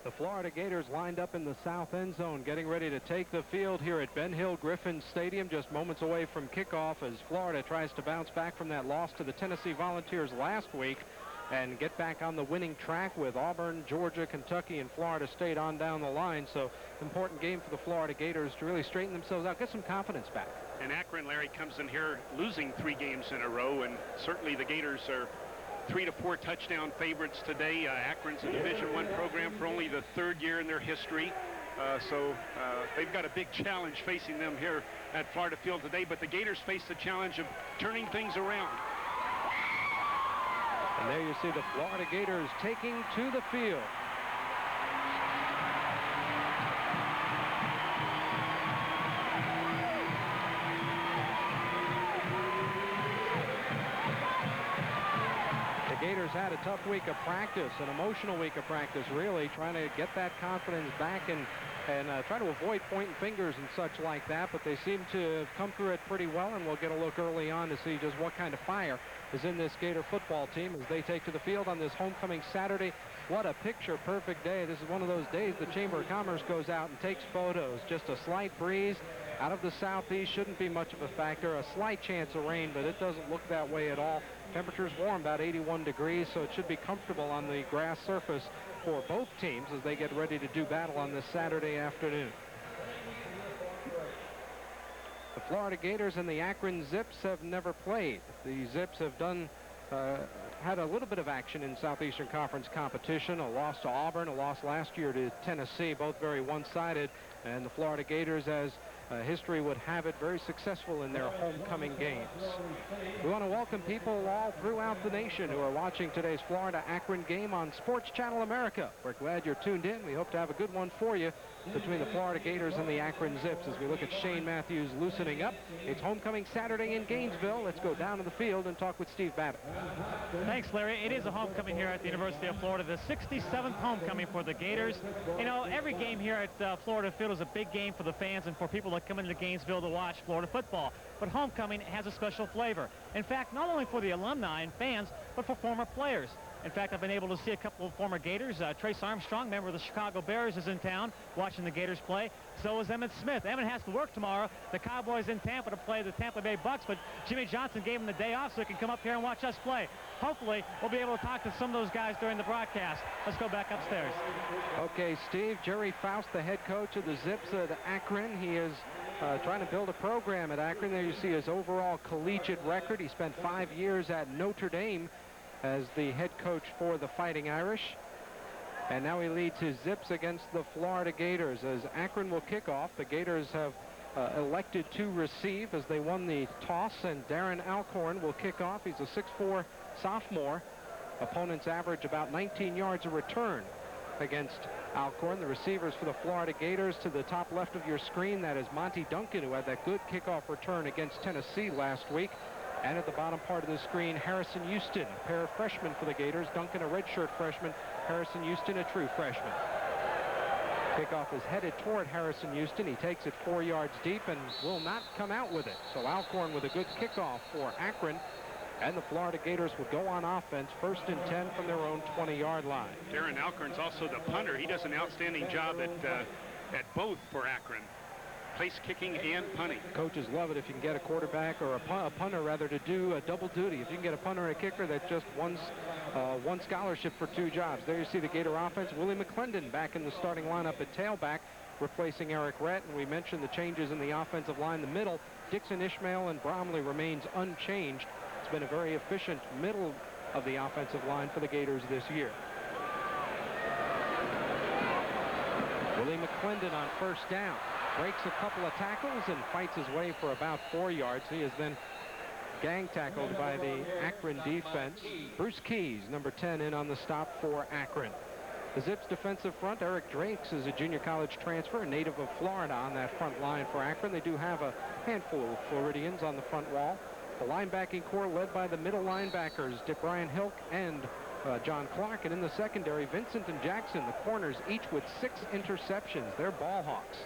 The Florida Gators lined up in the south end zone, getting ready to take the field here at Ben Hill Griffin Stadium, just moments away from kickoff as Florida tries to bounce back from that loss to the Tennessee Volunteers last week and get back on the winning track with Auburn, Georgia, Kentucky, and Florida State on down the line. So important game for the Florida Gators to really straighten themselves out, get some confidence back. And Akron, Larry, comes in here losing 3 games in a row, and certainly the Gators are 3 to 4 touchdown favorites today. Akron's a Division I program for only the 3rd year in their history. So they've got a big challenge facing them here at Florida Field today, but the Gators face the challenge of turning things around. And there you see the Florida Gators taking to the field. Gators had a tough week of practice, an emotional week of practice, really, trying to get that confidence back and try to avoid pointing fingers and such like that, but they seem to have come through it pretty well, and we'll get a look early on to see just what kind of fire is in this Gator football team as they take to the field on this homecoming Saturday. What a picture-perfect day. This is one of those days the Chamber of Commerce goes out and takes photos. Just a slight breeze out of the southeast, shouldn't be much of a factor. A slight chance of rain, but it doesn't look that way at all. Temperature's warm, about 81 degrees, so it should be comfortable on the grass surface for both teams as they get ready to do battle on this Saturday afternoon. The Florida Gators and the Akron Zips have never played. The Zips have had a little bit of action in Southeastern Conference competition, a loss to Auburn, a loss last year to Tennessee, both very one-sided, and the Florida Gators, as history would have it, very successful in their homecoming games. We want to welcome people all throughout the nation who are watching today's Florida-Akron game on Sports Channel America. We're glad you're tuned in. We hope to have a good one for you between the Florida Gators and the Akron Zips as we look at Shane Matthews loosening up. It's homecoming Saturday in Gainesville. Let's go down to the field and talk with Steve Babbitt. Thanks, Larry. It is a homecoming here at the University of Florida, the 67th homecoming for the Gators. You know, every game here at Florida Field is a big game for the fans and for people that come into Gainesville to watch Florida football. But homecoming has a special flavor. In fact, not only for the alumni and fans, but for former players. In fact, I've been able to see a couple of former Gators. Trace Armstrong, member of the Chicago Bears, is in town watching the Gators play. So is Emmitt Smith. Emmitt has to work tomorrow. The Cowboys in Tampa to play the Tampa Bay Bucks, but Jimmy Johnson gave him the day off so he can come up here and watch us play. Hopefully, we'll be able to talk to some of those guys during the broadcast. Let's go back upstairs. Okay, Steve, Jerry Faust, the head coach of the Zips at Akron. He is trying to build a program at Akron. There you see his overall collegiate record. He spent 5 years at Notre Dame as the head coach for the Fighting Irish. And now he leads his Zips against the Florida Gators as Akron will kick off. The Gators have elected to receive as they won the toss, and Darren Alcorn will kick off. He's a 6'4" sophomore. Opponents average about 19 yards a return against Alcorn. The receivers for the Florida Gators to the top left of your screen, that is Monty Duncan, who had that good kickoff return against Tennessee last week. And at the bottom part of the screen, Harrison Houston, a pair of freshmen for the Gators. Duncan, a redshirt freshman. Harrison Houston, a true freshman. Kickoff is headed toward Harrison Houston. He takes it 4 yards deep and will not come out with it. So Alcorn with a good kickoff for Akron. And the Florida Gators will go on offense, 1st and 10 from their own 20-yard line. Darren Alcorn's also the punter. He does an outstanding job at both for Akron. Place kicking and punting. Coaches love it if you can get a quarterback or a punter rather to do a double duty. If you can get a punter and a kicker, that's just one scholarship for 2 jobs. There you see the Gator offense. Willie McClendon back in the starting lineup at tailback, replacing Eric Rett. And we mentioned the changes in the offensive line. The middle, Dixon Ishmael and Bromley remains unchanged. It's been a very efficient middle of the offensive line for the Gators this year. Willie McClendon on 1st down. Breaks a couple of tackles and fights his way for about 4 yards. He has been gang tackled by the Akron defense. Bruce Keys, number 10, in on the stop for Akron. The Zips defensive front, Eric Drakes is a junior college transfer, a native of Florida on that front line for Akron. They do have a handful of Floridians on the front wall. The linebacking core led by the middle linebackers, Brian Hilk and John Clark. And in the secondary, Vincent and Jackson, the corners, each with 6 interceptions. They're ball hawks.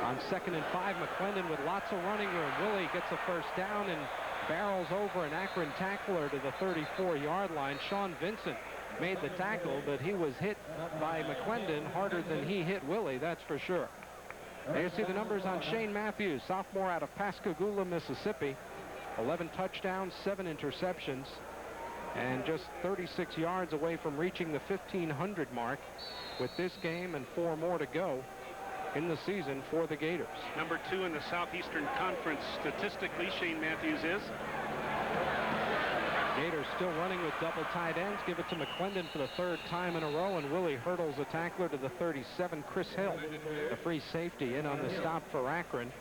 On 2nd and 5, McClendon with lots of running room. Willie gets a 1st down and barrels over an Akron tackler to the 34-yard line. Sean Vincent made the tackle, but he was hit by McClendon harder than he hit Willie, that's for sure. There you see the numbers on Shane Matthews, sophomore out of Pascagoula, Mississippi. 11 touchdowns, 7 interceptions, and just 36 yards away from reaching the 1,500 mark with this game and 4 more to go in the season for the Gators. Number 2 in the Southeastern Conference statistically, Shane Matthews is. Gators still running with double tight ends. Give it to McClendon for the 3rd time in a row, and Willie hurdles a tackler to the 37. Chris Hill, the free safety, in on the stop for Akron.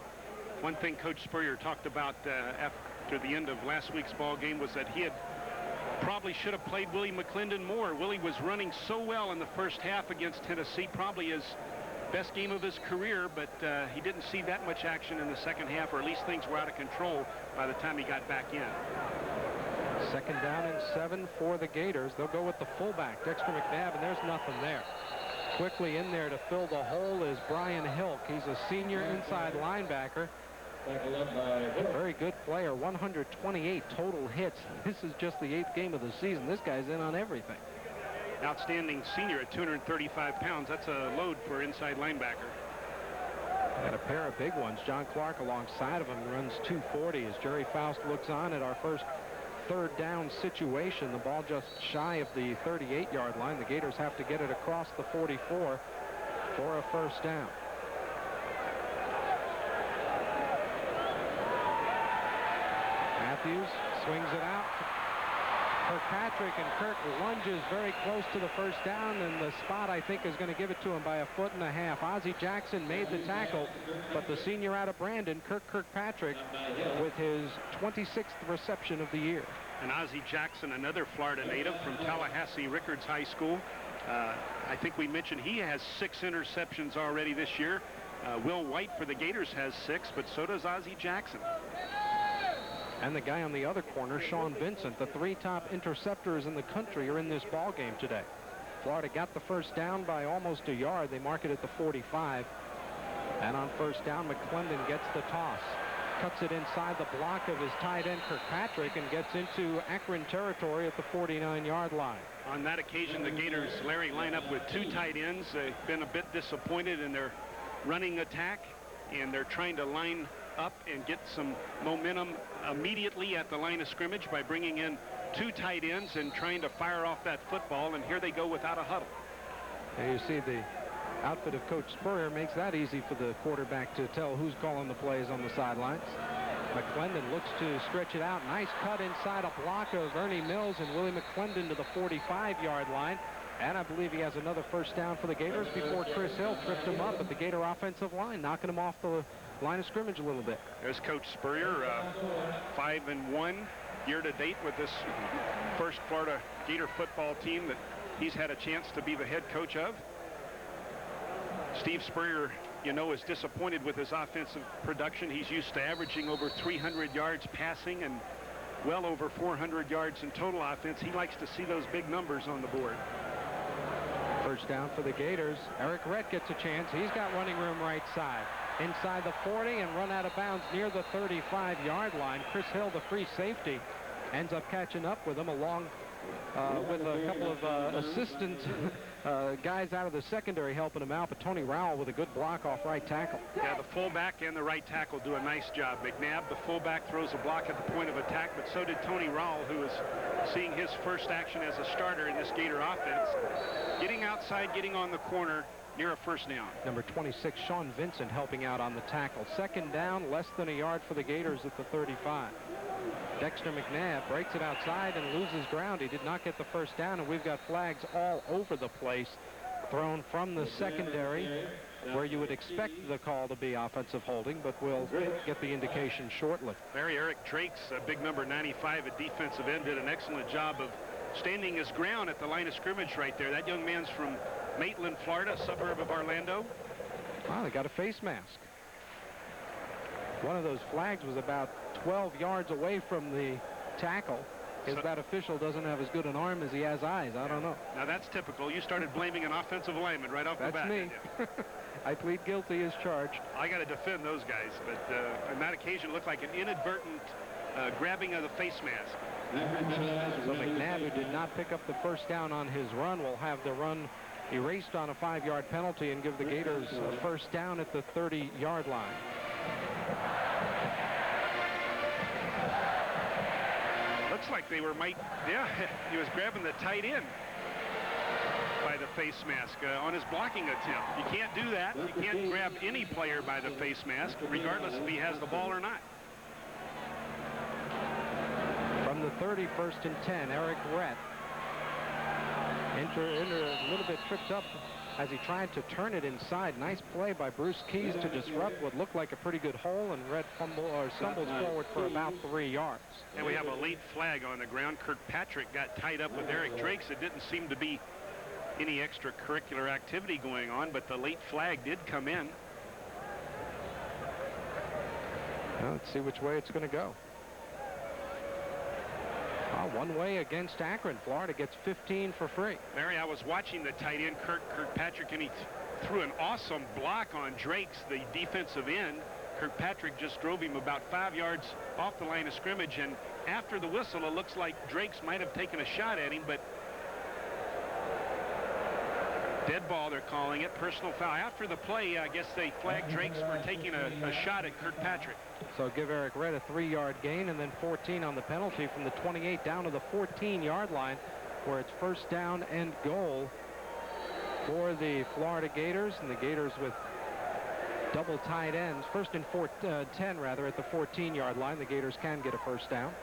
One thing Coach Spurrier talked about after the end of last week's ball game was that he had probably should have played Willie McClendon more. Willie was running so well in the first half against Tennessee, probably his best game of his career, but he didn't see that much action in the second half, or at least things were out of control by the time he got back in. 2nd down and 7 for the Gators. They'll go with the fullback, Dexter McNabb, and there's nothing there. Quickly in there to fill the hole is Brian Hilk. He's a senior inside linebacker. Very good player, 128 total hits. This is just the 8th game of the season. This guy's in on everything. Outstanding senior at 235 pounds. That's a load for inside linebacker. And a pair of big ones. John Clark alongside of him runs 240 as Jerry Faust looks on at our first 3rd down situation. The ball just shy of the 38-yard line. The Gators have to get it across the 44 for a 1st down. Matthews swings it out. Kirkpatrick, and Kirk lunges very close to the 1st down, and the spot, I think, is going to give it to him by 1.5 feet. Ozzie Jackson made the tackle, but the senior out of Brandon, Kirkpatrick, with his 26th reception of the year. And Ozzie Jackson, another Florida native from Tallahassee Rickards High School. I think we mentioned he has 6 interceptions already this year. Will White for the Gators has 6, but so does Ozzie Jackson. And the guy on the other corner, Sean Vincent, the 3 top interceptors in the country, are in this ball game today. Florida got the 1st down by almost a yard. They mark it at the 45. And on 1st down, McClendon gets the toss. Cuts it inside the block of his tight end, Kirkpatrick, and gets into Akron territory at the 49-yard line. On that occasion, the Gators, Larry, line up with 2 tight ends. They've been a bit disappointed in their running attack, and they're trying to line up and get some momentum immediately at the line of scrimmage by bringing in 2 tight ends and trying to fire off that football, and here they go without a huddle. And you see the outfit of Coach Spurrier makes that easy for the quarterback to tell who's calling the plays on the sidelines. McClendon looks to stretch it out. Nice cut inside a block of Ernie Mills, and Willie McClendon to the 45-yard line. And I believe he has another 1st down for the Gators before Chris Hill tripped him up at the Gator offensive line, knocking him off the line of scrimmage a little bit. There's Coach Spurrier, 5-1 year-to-date with this first Florida Gator football team that he's had a chance to be the head coach of. Steve Spurrier, you know, is disappointed with his offensive production. He's used to averaging over 300 yards passing and well over 400 yards in total offense. He likes to see those big numbers on the board. 1st down for the Gators. Eric Rett gets a chance. He's got running room right side. Inside the 40 and run out of bounds near the 35-yard line. Chris Hill, the free safety, ends up catching up with him along with a couple of assistant guys out of the secondary helping him out, but Tony Rowell with a good block off right tackle. Yeah, the fullback and the right tackle do a nice job. McNabb, the fullback, throws a block at the point of attack, but so did Tony Rowell, who is seeing his first action as a starter in this Gator offense. Getting outside, getting on the corner near a 1st down. Number 26, Sean Vincent, helping out on the tackle. 2nd down, less than a yard for the Gators at the 35. Dexter McNabb breaks it outside and loses ground. He did not get the 1st down, and we've got flags all over the place thrown from the secondary, where you would expect the call to be offensive holding, but we'll get the indication shortly. Larry, Eric Drake's big number 95 at defensive end did an excellent job of standing his ground at the line of scrimmage right there. That young man's from Maitland, Florida, a suburb of Orlando. Wow, they got a face mask. One of those flags was about 12 yards away from the tackle. If that official doesn't have as good an arm as he has eyes, I don't know. Now that's typical. You started blaming an offensive lineman right off the bat. That's me. I plead guilty as charged. I got to defend those guys, but on that occasion it looked like an inadvertent grabbing of the face mask. So McNabb, who did not pick up the first down on his run, will have the run erased on a 5-yard penalty and give the Gators a first down at the 30-yard line. Looks like they were he was grabbing the tight end by the face mask on his blocking attempt. You can't do that. You can't grab any player by the face mask, regardless if he has the ball or not. From the 30, 1st and 10, Eric Rett a little bit tripped up as he tried to turn it inside. Nice play by Bruce Keys to disrupt what looked like a pretty good hole, and Rett stumbles forward for about 3 yards. And we have a late flag on the ground. Kirkpatrick got tied up with Eric Drakes. It didn't seem to be any extracurricular activity going on, but the late flag did come in. Well, let's see which way it's going to go. One way against Akron. Florida gets 15 for free. Larry, I was watching the tight end, Kirkpatrick, and he threw an awesome block on Drakes, the defensive end. Kirkpatrick just drove him about 5 yards off the line of scrimmage, and after the whistle, it looks like Drakes might have taken a shot at him, but dead ball, they're calling it. Personal foul. After the play, I guess they flagged Drakes for taking a shot at Kirkpatrick. So give Eric Rett a 3-yard gain, and then 14 on the penalty from the 28 down to the 14-yard line, where it's first down and goal for the Florida Gators, and the Gators with double tight ends. First and 10 rather at the 14-yard line. The Gators can get a first down.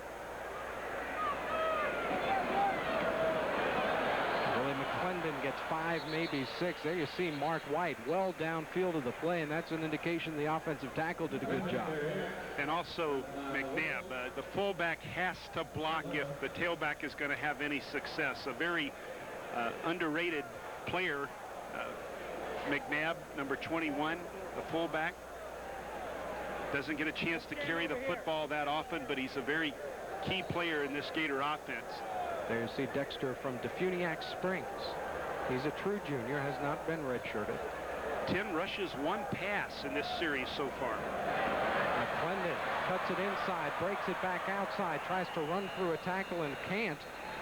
McClendon gets 5, maybe 6. There you see Mark White well downfield of the play, and that's an indication the offensive tackle did a good job. And also McNabb, the fullback has to block if the tailback is going to have any success. A very underrated player, McNabb, number 21, the fullback. Doesn't get a chance to carry the football that often, but he's a very key player in this Gator offense. There you see Dexter from Defuniak Springs. He's a true junior, has not been redshirted. 10 rushes, 1 pass in this series so far. McClendon cuts it inside, breaks it back outside, tries to run through a tackle and can't,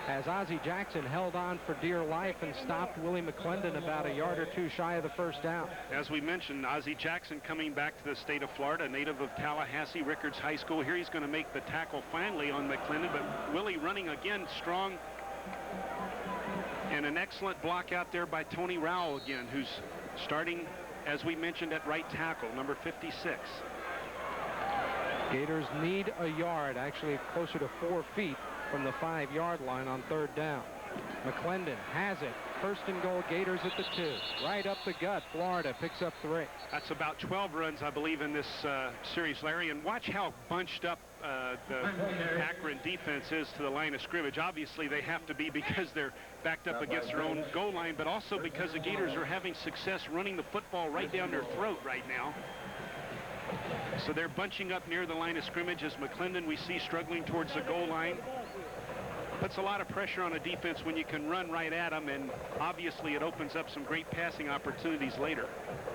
as Ozzie Jackson held on for dear life and stopped Willie McClendon about a yard or 2 shy of the first down. As we mentioned, Ozzie Jackson coming back to the state of Florida, native of Tallahassee, Rickards High School. Here he's going to make the tackle finally on McClendon, but Willie running again strong. And an excellent block out there by Tony Rowell again, who's starting, as we mentioned, at right tackle, number 56. Gators need a yard, actually closer to 4 feet from the 5-yard line on 3rd down. McClendon has it. First and goal, Gators at the 2. Right up the gut, Florida picks up 3. That's about 12 runs, I believe, in this series, Larry. And watch how bunched up the Akron defense is to the line of scrimmage. Obviously, they have to be because they're backed up against their own goal line, but also because the Gators are having success running the football right down their throat right now. So they're bunching up near the line of scrimmage as McClendon, we see, struggling towards the goal line. Puts a lot of pressure on a defense when you can run right at them, and obviously it opens up some great passing opportunities later.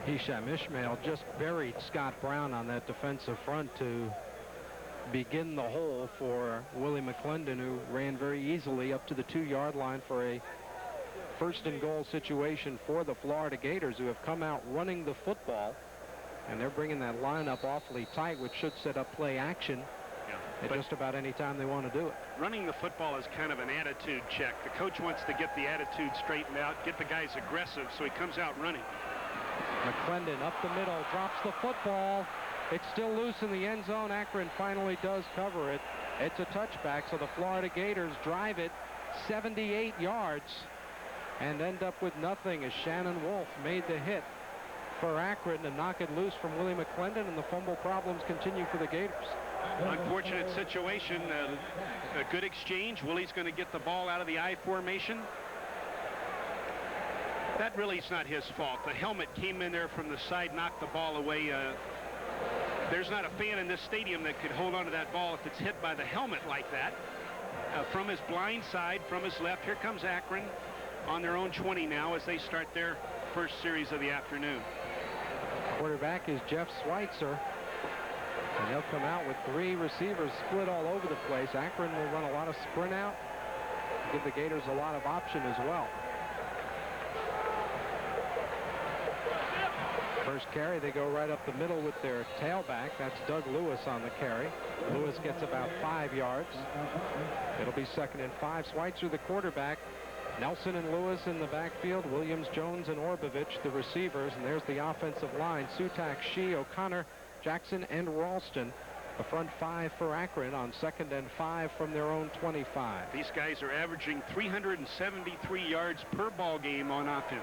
Hisham Ishmael just buried Scott Brown on that defensive front to begin the hole for Willie McClendon, who ran very easily up to the 2-yard line for a first and goal situation for the Florida Gators, who have come out running the football, and they're bringing that line up awfully tight, which should set up play action at just about any time they want to do it. Running the football is kind of an attitude check. The coach wants to get the attitude straightened out, get the guys aggressive, so he comes out running. McClendon up the middle, drops the football. It's still loose in the end zone. Akron finally does cover it. It's a touchback, so the Florida Gators drive it 78 yards and end up with nothing as Shannon Wolf made the hit for Akron to knock it loose from Willie McClendon, and the fumble problems continue for the Gators. Unfortunate situation. A good exchange. Willie's going to get the ball out of the I formation. That really is not his fault. The helmet came in there from the side, knocked the ball away. There's not a fan in this stadium that could hold on to that ball if it's hit by the helmet like that. From his blind side, from his left. Here comes Akron on their own 20 now as they start their first series of the afternoon. Quarterback is Jeff Schweitzer. And they'll come out with 3 receivers split all over the place. Akron will run a lot of sprint out, give the Gators a lot of option as well. First carry, they go right up the middle with their tailback. That's Doug Lewis on the carry. Lewis gets about 5 yards. It'll be 2nd and 5. Schweitzer, the quarterback. Nelson and Lewis in the backfield. Williams, Jones, and Orbovich, the receivers. And there's the offensive line. Sutak, Shee, O'Connor, Jackson, and Ralston. The front 5 for Akron on 2nd and 5 from their own 25. These guys are averaging 373 yards per ball game on offense.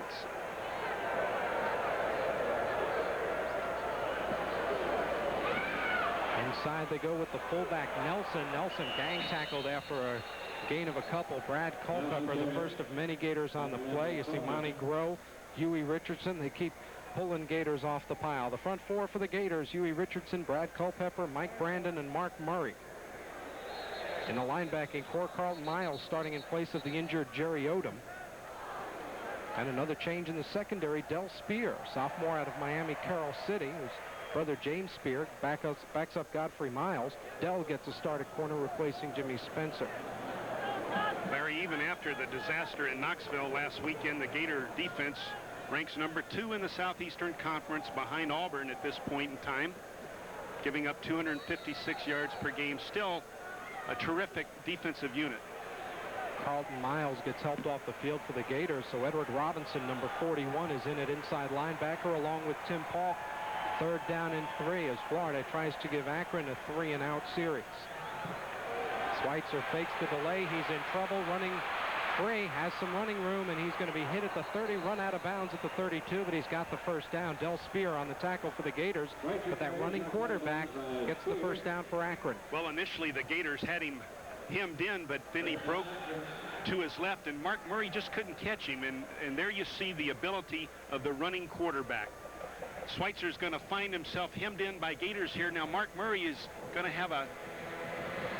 Inside they go with the fullback Nelson. Nelson gang tackled after a gain of a couple. Brad Culpepper, the first of many Gators on the play. You see Monty Groh, Huey Richardson. They keep pulling Gators off the pile. The front 4 for the Gators: Huey Richardson, Brad Culpepper, Mike Brandon, and Mark Murray. In the linebacking core, Carlton Miles starting in place of the injured Jerry Odom. And another change in the secondary, Del Spear, sophomore out of Miami Carroll City, whose brother James Spear backs up Godfrey Miles. Dell gets a start at corner, replacing Jimmy Spencer. Larry, even after the disaster in Knoxville last weekend, the Gator defense ranks number 2 in the Southeastern Conference, behind Auburn at this point in time, giving up 256 yards per game. Still a terrific defensive unit. Carlton Miles gets helped off the field for the Gators, so Edward Robinson, number 41, is in at inside linebacker along with Tim Paul. 3rd down and 3 as Florida tries to give Akron a 3-and-out series. Schweitzer fakes the delay. He's in trouble, running free, has some running room, and he's going to be hit at the 30, run out of bounds at the 32, but he's got the first down. Del Spear on the tackle for the Gators, but that running quarterback gets the first down for Akron. Well, initially the Gators had him hemmed in, but then he broke to his left, and Mark Murray just couldn't catch him, and there you see the ability of the running quarterback. Schweitzer's going to find himself hemmed in by Gators here. Now Mark Murray is going to have a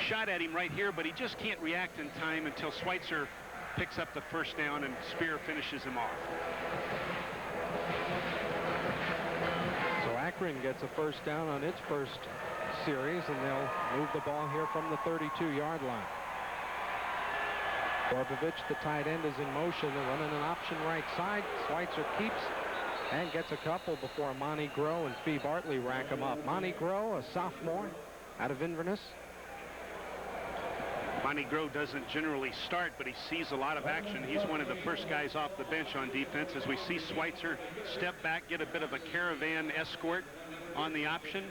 shot at him right here, but he just can't react in time until Schweitzer picks up the first down and Spear finishes him off. So Akron gets a first down on its first series, and they'll move the ball here from the 32-yard line. Orbovich, the tight end, is in motion. They're running an option right side. Schweitzer keeps and gets a couple before Monty Groh and Fee Bartley rack him up. Monty Groh, a sophomore out of Inverness. Monty Groh doesn't generally start, but he sees a lot of action. He's one of the first guys off the bench on defense, as we see Schweitzer step back, get a bit of a caravan escort on the option.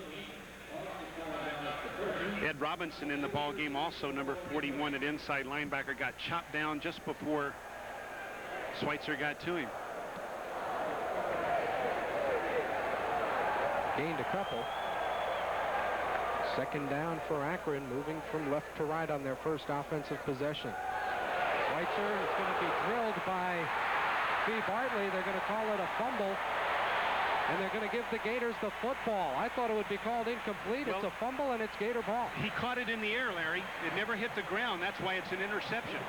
Ed Robinson in the ball game, also number 41 at inside linebacker, got chopped down just before Schweitzer got to him. Gained a couple. 2nd down for Akron, moving from left to right on their first offensive possession. Schweitzer is going to be drilled by Fee Bartley. They're going to call it a fumble, and they're going to give the Gators the football. I thought it would be called incomplete. Well, it's a fumble, and it's Gator ball. He caught it in the air, Larry. It never hit the ground. That's why it's an interception.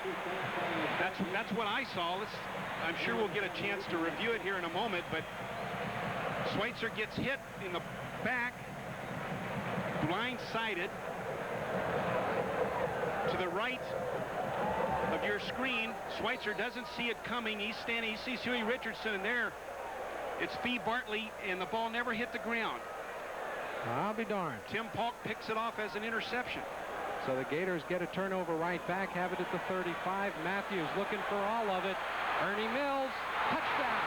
That's what I saw. I'm sure we'll get a chance to review it here in a moment, but Schweitzer gets hit in the back, blindsided. To the right of your screen, Schweitzer doesn't see it coming. He's standing, he sees Huey Richardson, and there it's Fee Bartley, and the ball never hit the ground. I'll be darned. Tim Paulk picks it off as an interception. So the Gators get a turnover right back, have it at the 35. Matthews looking for all of it. Ernie Mills, touchdown.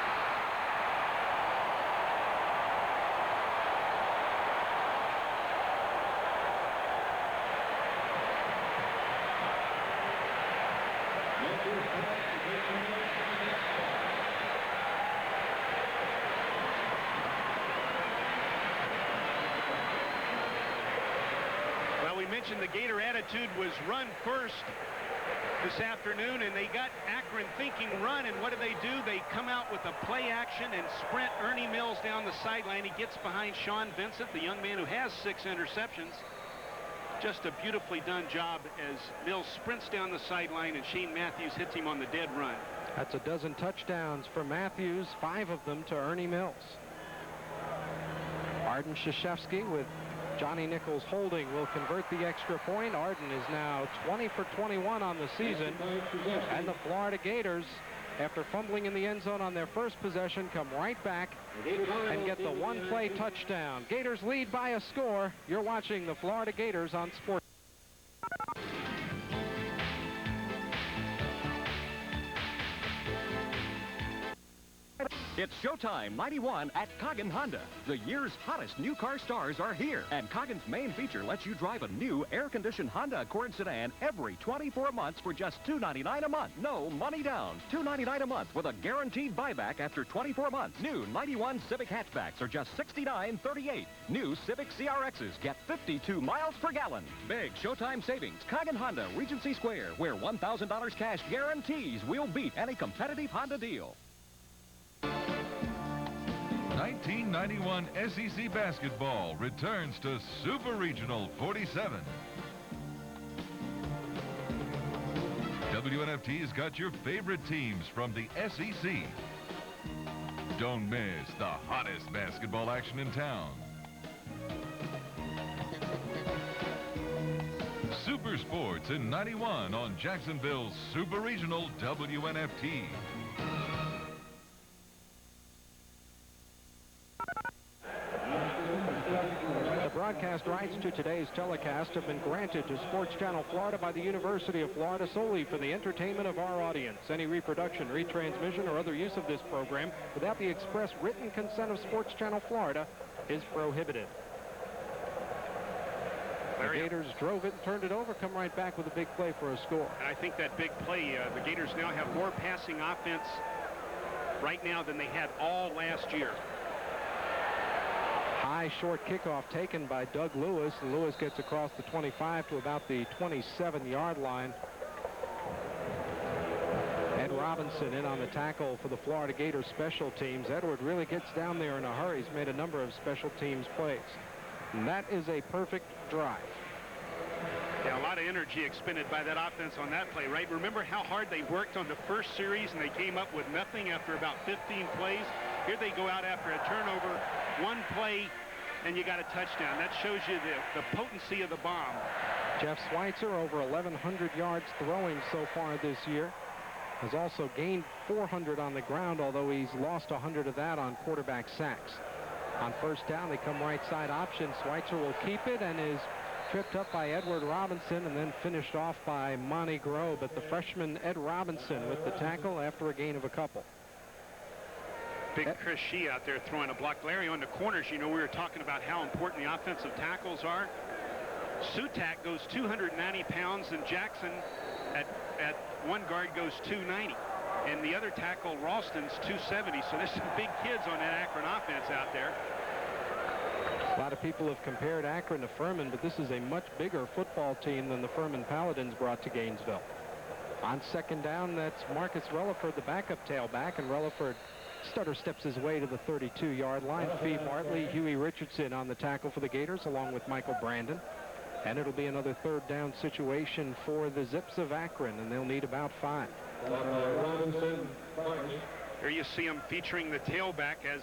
Well, we mentioned the Gator attitude was run first this afternoon, and they got Akron thinking run, and what do? They come out with a play action and sprint Ernie Mills down the sideline. He gets behind Sean Vincent, the young man who has 6 interceptions. Just a beautifully done job as Mills sprints down the sideline, and Shane Matthews hits him on the dead run. That's a dozen touchdowns for Matthews, 5 of them to Ernie Mills. Arden Krzyzewski with Johnny Nichols holding will convert the extra point. Arden is now 20 for 21 on the season. And the Florida Gators, after fumbling in the end zone on their first possession, come right back and get the one-play touchdown. Gators lead by a score. You're watching the Florida Gators on Sports. It's showtime 91 at Coggin Honda. The year's hottest new car stars are here. And Coggin's main feature lets you drive a new air-conditioned Honda Accord sedan every 24 months for just $299 a month. No money down. $299 a month with a guaranteed buyback after 24 months. New 91 Civic hatchbacks are just $69.38. New Civic CRXs get 52 miles per gallon. Big showtime savings. Coggin Honda, Regency Square, where $1,000 cash guarantees we'll beat any competitive Honda deal. 1991 SEC basketball returns to Super Regional 47. WNFT's got your favorite teams from the SEC. Don't miss the hottest basketball action in town. Super Sports in 91 on Jacksonville's Super Regional WNFT. Broadcast rights to today's telecast have been granted to Sports Channel Florida by the University of Florida solely for the entertainment of our audience. Any reproduction, retransmission, or other use of this program without the express written consent of Sports Channel Florida is prohibited. The Gators drove it and turned it over, come right back with a big play for a score. And I think that big play, the Gators now have more passing offense right now than they had all last year. High short kickoff taken by Doug Lewis. And Lewis gets across the 25 to about the 27-yard line. Ed Robinson in on the tackle for the Florida Gators special teams. Edward really gets down there in a hurry. He's made a number of special teams plays. And that is a perfect drive. Yeah, a lot of energy expended by that offense on that play, right? Remember how hard they worked on the first series and they came up with nothing after about 15 plays? Here they go out after a turnover, one play, and you got a touchdown. That shows you the potency of the bomb. Jeff Schweitzer, over 1,100 yards throwing so far this year. Has also gained 400 on the ground, although he's lost 100 of that on quarterback sacks. On first down, they come right side option. Schweitzer will keep it and is tripped up by Edward Robinson and then finished off by Monty Groh. But the freshman Ed Robinson with the tackle after a gain of a couple. Big Chris Shee out there throwing a block. Larry, on the corners, you know, we were talking about how important the offensive tackles are. Sutak goes 290 pounds, and Jackson at one guard goes 290. And the other tackle, Ralston's 270. So there's some big kids on that Akron offense out there. A lot of people have compared Akron to Furman, but this is a much bigger football team than the Furman Paladins brought to Gainesville. On second down, that's Marcus Relaford, the backup tailback, and Relaford stutter steps his way to the 32-yard line. Fee Martley, Huey Richardson on the tackle for the Gators, along with Michael Brandon. And it'll be another third down situation for the Zips of Akron, and they'll need about 5. Here you see them featuring the tailback, as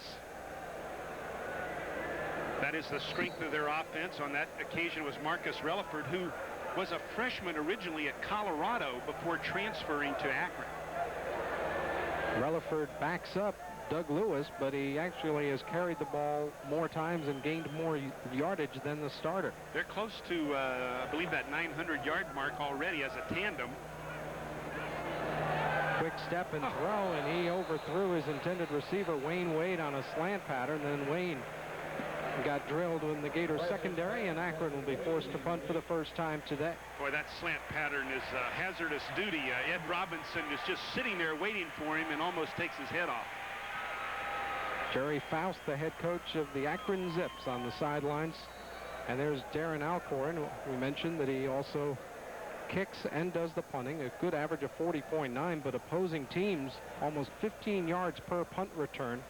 that is the strength of their offense. On that occasion was Marcus Relaford, who was a freshman originally at Colorado before transferring to Akron. Relaford backs up Doug Lewis, but he actually has carried the ball more times and gained more yardage than the starter. They're close to, I believe, that 900-yard mark already as a tandem. Quick step and throw, and he overthrew his intended receiver, Wayne Wade, on a slant pattern. Then Wayne got drilled in the Gators secondary, and Akron will be forced to punt for the first time today. Boy, that slant pattern is hazardous duty. Ed Robinson is just sitting there waiting for him and almost takes his head off. Jerry Faust, the head coach of the Akron Zips, on the sidelines. And there's Darren Alcorn. We mentioned that he also kicks and does the punting. A good average of 40.9, but opposing teams almost 15 yards per punt return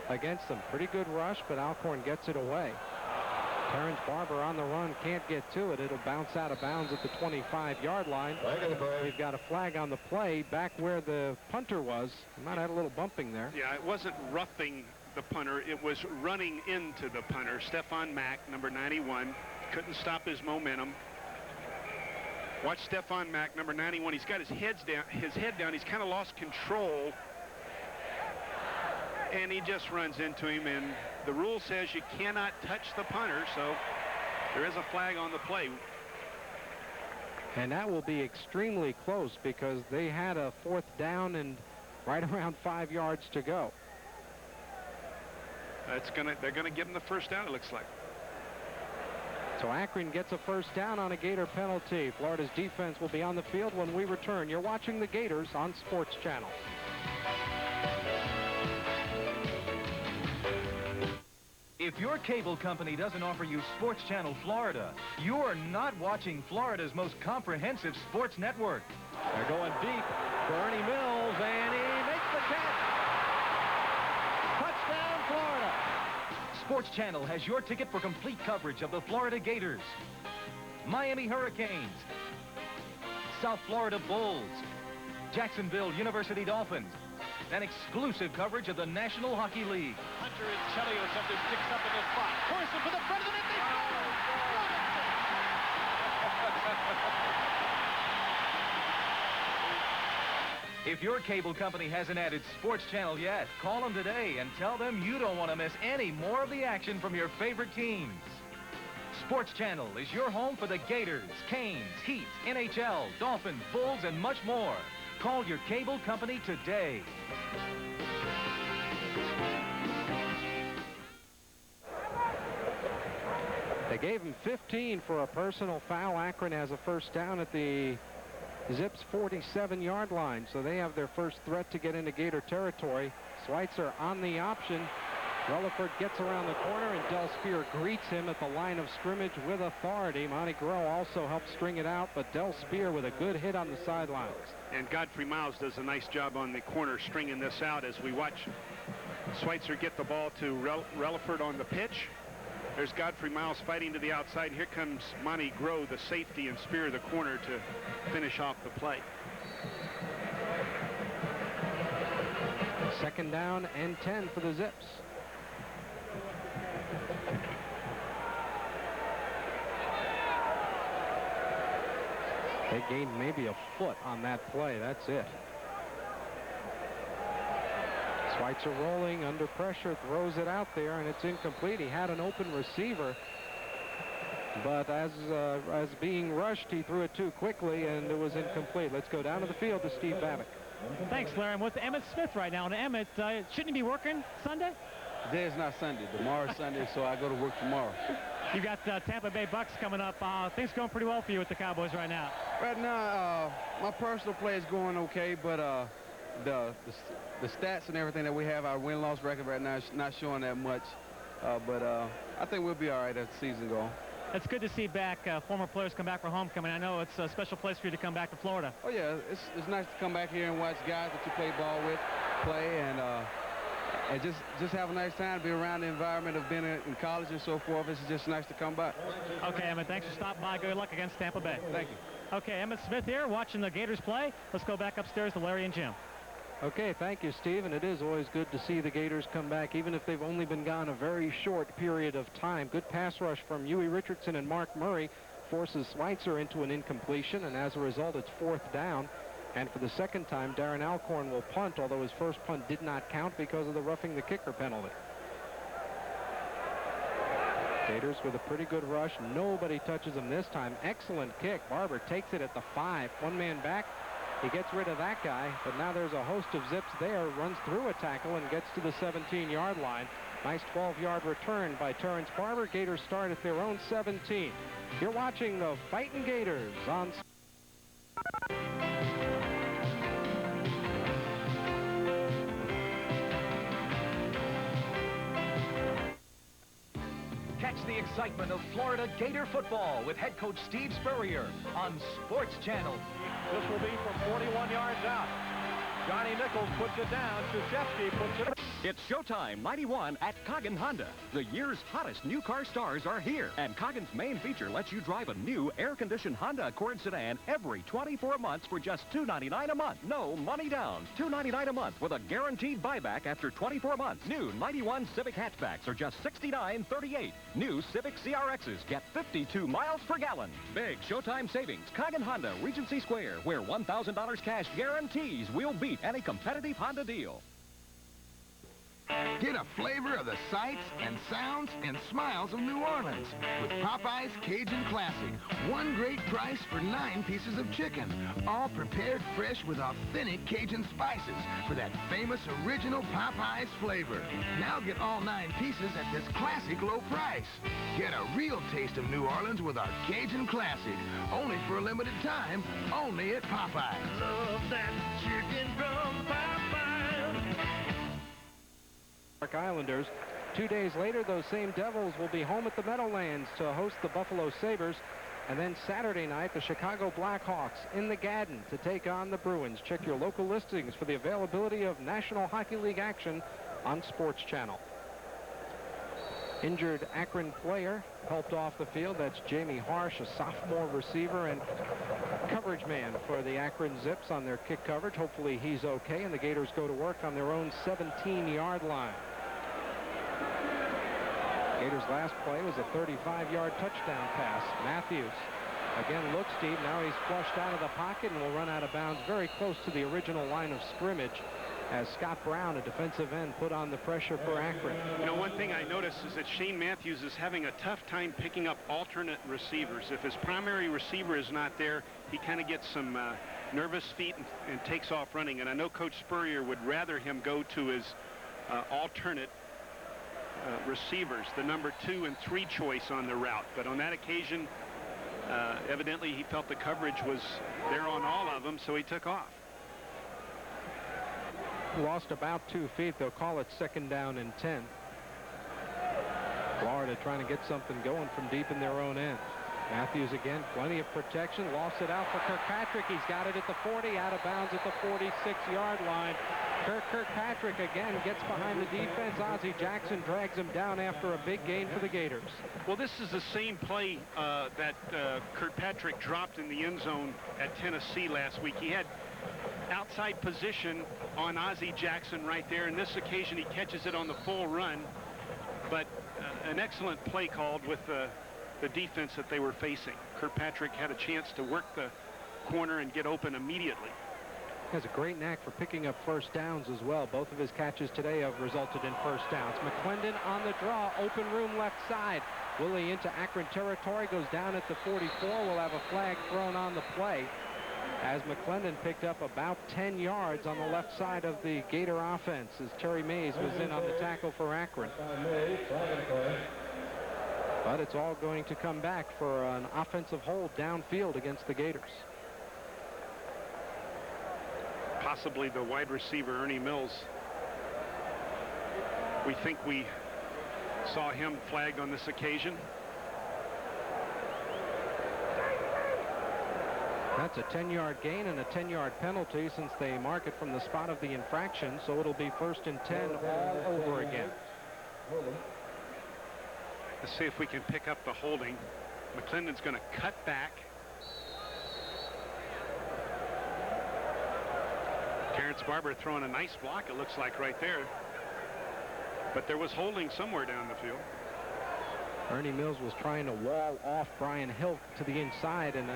against them. Pretty good rush, but Alcorn gets it away. Terrence Barber on the run, can't get to it. It'll bounce out of bounds at the 25-yard line. We've got a flag on the play back where the punter was. Might have had a little bumping there. Yeah, it wasn't roughing the punter. It was running into the punter. Stefan Mack, number 91, couldn't stop his momentum. Watch Stefan Mack, number 91. He's got his head down. He's kind of lost control. And he just runs into him. And the rule says you cannot touch the punter, so there is a flag on the play. And that will be extremely close because they had a 4th down and right around 5 yards to go. They're gonna give him the first down, it looks like. So Akron gets a first down on a Gator penalty. Florida's defense will be on the field when we return. You're watching the Gators on Sports Channel. If your cable company doesn't offer you Sports Channel Florida, you're not watching Florida's most comprehensive sports network. They're going deep for Ernie Mills, and he makes the catch. Touchdown, Florida. Sports Channel has your ticket for complete coverage of the Florida Gators, Miami Hurricanes, South Florida Bulls, Jacksonville University Dolphins, and exclusive coverage of the National Hockey League. Hunter and Shelley or something picks up in the spot. Corson for the front of the net. They score! If your cable company hasn't added Sports Channel yet, call them today and tell them you don't want to miss any more of the action from your favorite teams. Sports Channel is your home for the Gators, Canes, Heat, NHL, Dolphins, Bulls, and much more. Call your cable company today. They gave him 15 for a personal foul. Akron has a first down at the Zips 47-yard line, so they have their first threat to get into Gator territory. Schweitzer on the option. Relaford gets around the corner, and Del Spear greets him at the line of scrimmage with authority. Monty Groh also helped string it out, but Del Spear with a good hit on the sidelines. And Godfrey Miles does a nice job on the corner stringing this out as we watch Schweitzer get the ball to Relaford on the pitch. There's Godfrey Miles fighting to the outside. Here comes Monty Groh, the safety, and Spear, the corner, to finish off the play. Second down and 10 for the Zips. They gained maybe a foot on that play. That's it. Schweitzer rolling under pressure, throws it out there, and it's incomplete. He had an open receiver, but as being rushed, he threw it too quickly, and it was incomplete. Let's go down to the field to Steve Babbitt. Thanks, Larry. I'm with Emmett Smith right now. And Emmett, shouldn't he be working Sunday? Today is not Sunday. Tomorrow's Sunday, so I go to work tomorrow. You got Tampa Bay Bucks coming up. Things going pretty well for you with the Cowboys right now. Right now, my personal play is going okay, but the stats and everything that we have, our win-loss record right now is not showing that much. But I think we'll be all right as the season goes. It's good to see back former players come back for homecoming. I know it's a special place for you to come back to Florida. Oh, yeah. It's nice to come back here and watch guys that you play ball with play and just have a nice time, be around the environment of being in college and so forth. It's just nice to come by. Okay, Emmett, thanks for stopping by. Good luck against Tampa Bay. Thank you. Okay, Emmett Smith here watching the Gators play. Let's go back upstairs to Larry and Jim. Okay, thank you, Steve, and it is always good to see the Gators come back, even if they've only been gone a very short period of time. Good pass rush from Huey Richardson and Mark Murray forces Schweitzer into an incompletion, and as a result, it's 4th down. And for the second time, Darren Alcorn will punt, although his first punt did not count because of the roughing the kicker penalty. Gators with a pretty good rush. Nobody touches him this time. Excellent kick. Barber takes it at the 5. One man back. He gets rid of that guy, but now there's a host of Zips there, runs through a tackle and gets to the 17-yard line. Nice 12-yard return by Terrence Barber. Gators start at their own 17. You're watching the Fightin' Gators on... Catch the excitement of Florida Gator football with head coach Steve Spurrier on Sports Channel. This will be from 41 yards out. Johnny Nichols puts it down. Krzyzewski puts it. It's showtime 91 at Coggin Honda. The year's hottest new car stars are here. And Coggin's main feature lets you drive a new air-conditioned Honda Accord sedan every 24 months for just $299 a month. No money down. $299 a month with a guaranteed buyback after 24 months. New 91 Civic hatchbacks are just $69.38. New Civic CRXs get 52 miles per gallon. Big showtime savings. Coggin Honda, Regency Square, where $1,000 cash guarantees we'll beat any competitive Honda deal. Get a flavor of the sights and sounds and smiles of New Orleans with Popeye's Cajun Classic. One great price for 9 pieces of chicken, all prepared fresh with authentic Cajun spices for that famous original Popeye's flavor. Now get all 9 pieces at this classic low price. Get a real taste of New Orleans with our Cajun Classic, only for a limited time, only at Popeye's. Love that chicken from Popeye. Islanders. 2 days later, those same Devils will be home at the Meadowlands to host the Buffalo Sabres. And then Saturday night, the Chicago Blackhawks in the Garden to take on the Bruins. Check your local listings for the availability of National Hockey League action on Sports Channel. Injured Akron player helped off the field. That's Jamie Harsh, a sophomore receiver and coverage man for the Akron Zips on their kick coverage. Hopefully he's okay, and the Gators go to work on their own 17-yard line. Gators' last play was a 35-yard touchdown pass. Matthews again looks deep. Now he's flushed out of the pocket and will run out of bounds very close to the original line of scrimmage as Scott Brown, a defensive end, put on the pressure for Akron. You know, one thing I noticed is that Shane Matthews is having a tough time picking up alternate receivers. If his primary receiver is not there, he kind of gets some nervous feet and takes off running. And I know Coach Spurrier would rather him go to his alternate receivers, the number 2 and 3 choice on the route. But on that occasion, evidently he felt the coverage was there on all of them, so he took off. Lost about 2 feet. They'll call it 2nd down and 10. Florida trying to get something going from deep in their own end. Matthews again, plenty of protection, lost it out for Kirkpatrick. He's got it at the 40, out of bounds at the 46-yard line. Kirkpatrick again gets behind the defense. Ozzie Jackson drags him down after a big gain for the Gators. Well, this is the same play that Kirkpatrick dropped in the end zone at Tennessee last week. He had outside position on Ozzie Jackson right there. In this occasion, he catches it on the full run, but an excellent play called with the defense that they were facing. Kirkpatrick had a chance to work the corner and get open immediately. He has a great knack for picking up first downs as well. Both of his catches today have resulted in first downs. McClendon on the draw, open room left side. Willie into Akron territory, goes down at the 44. We'll have a flag thrown on the play as McClendon picked up about 10 yards on the left side of the Gator offense as Terry Mays was in on the tackle for Akron. But it's all going to come back for an offensive hold downfield against the Gators. Possibly the wide receiver, Ernie Mills. We think we saw him flagged on this occasion. That's a 10-yard gain and a 10-yard penalty since they mark it from the spot of the infraction, so it'll be 1st and 10 all over again. Let's see if we can pick up the holding. McClendon's going to cut back. Terrence Barber throwing a nice block, it looks like, right there. But there was holding somewhere down the field. Ernie Mills was trying to wall off Brian Hill to the inside, and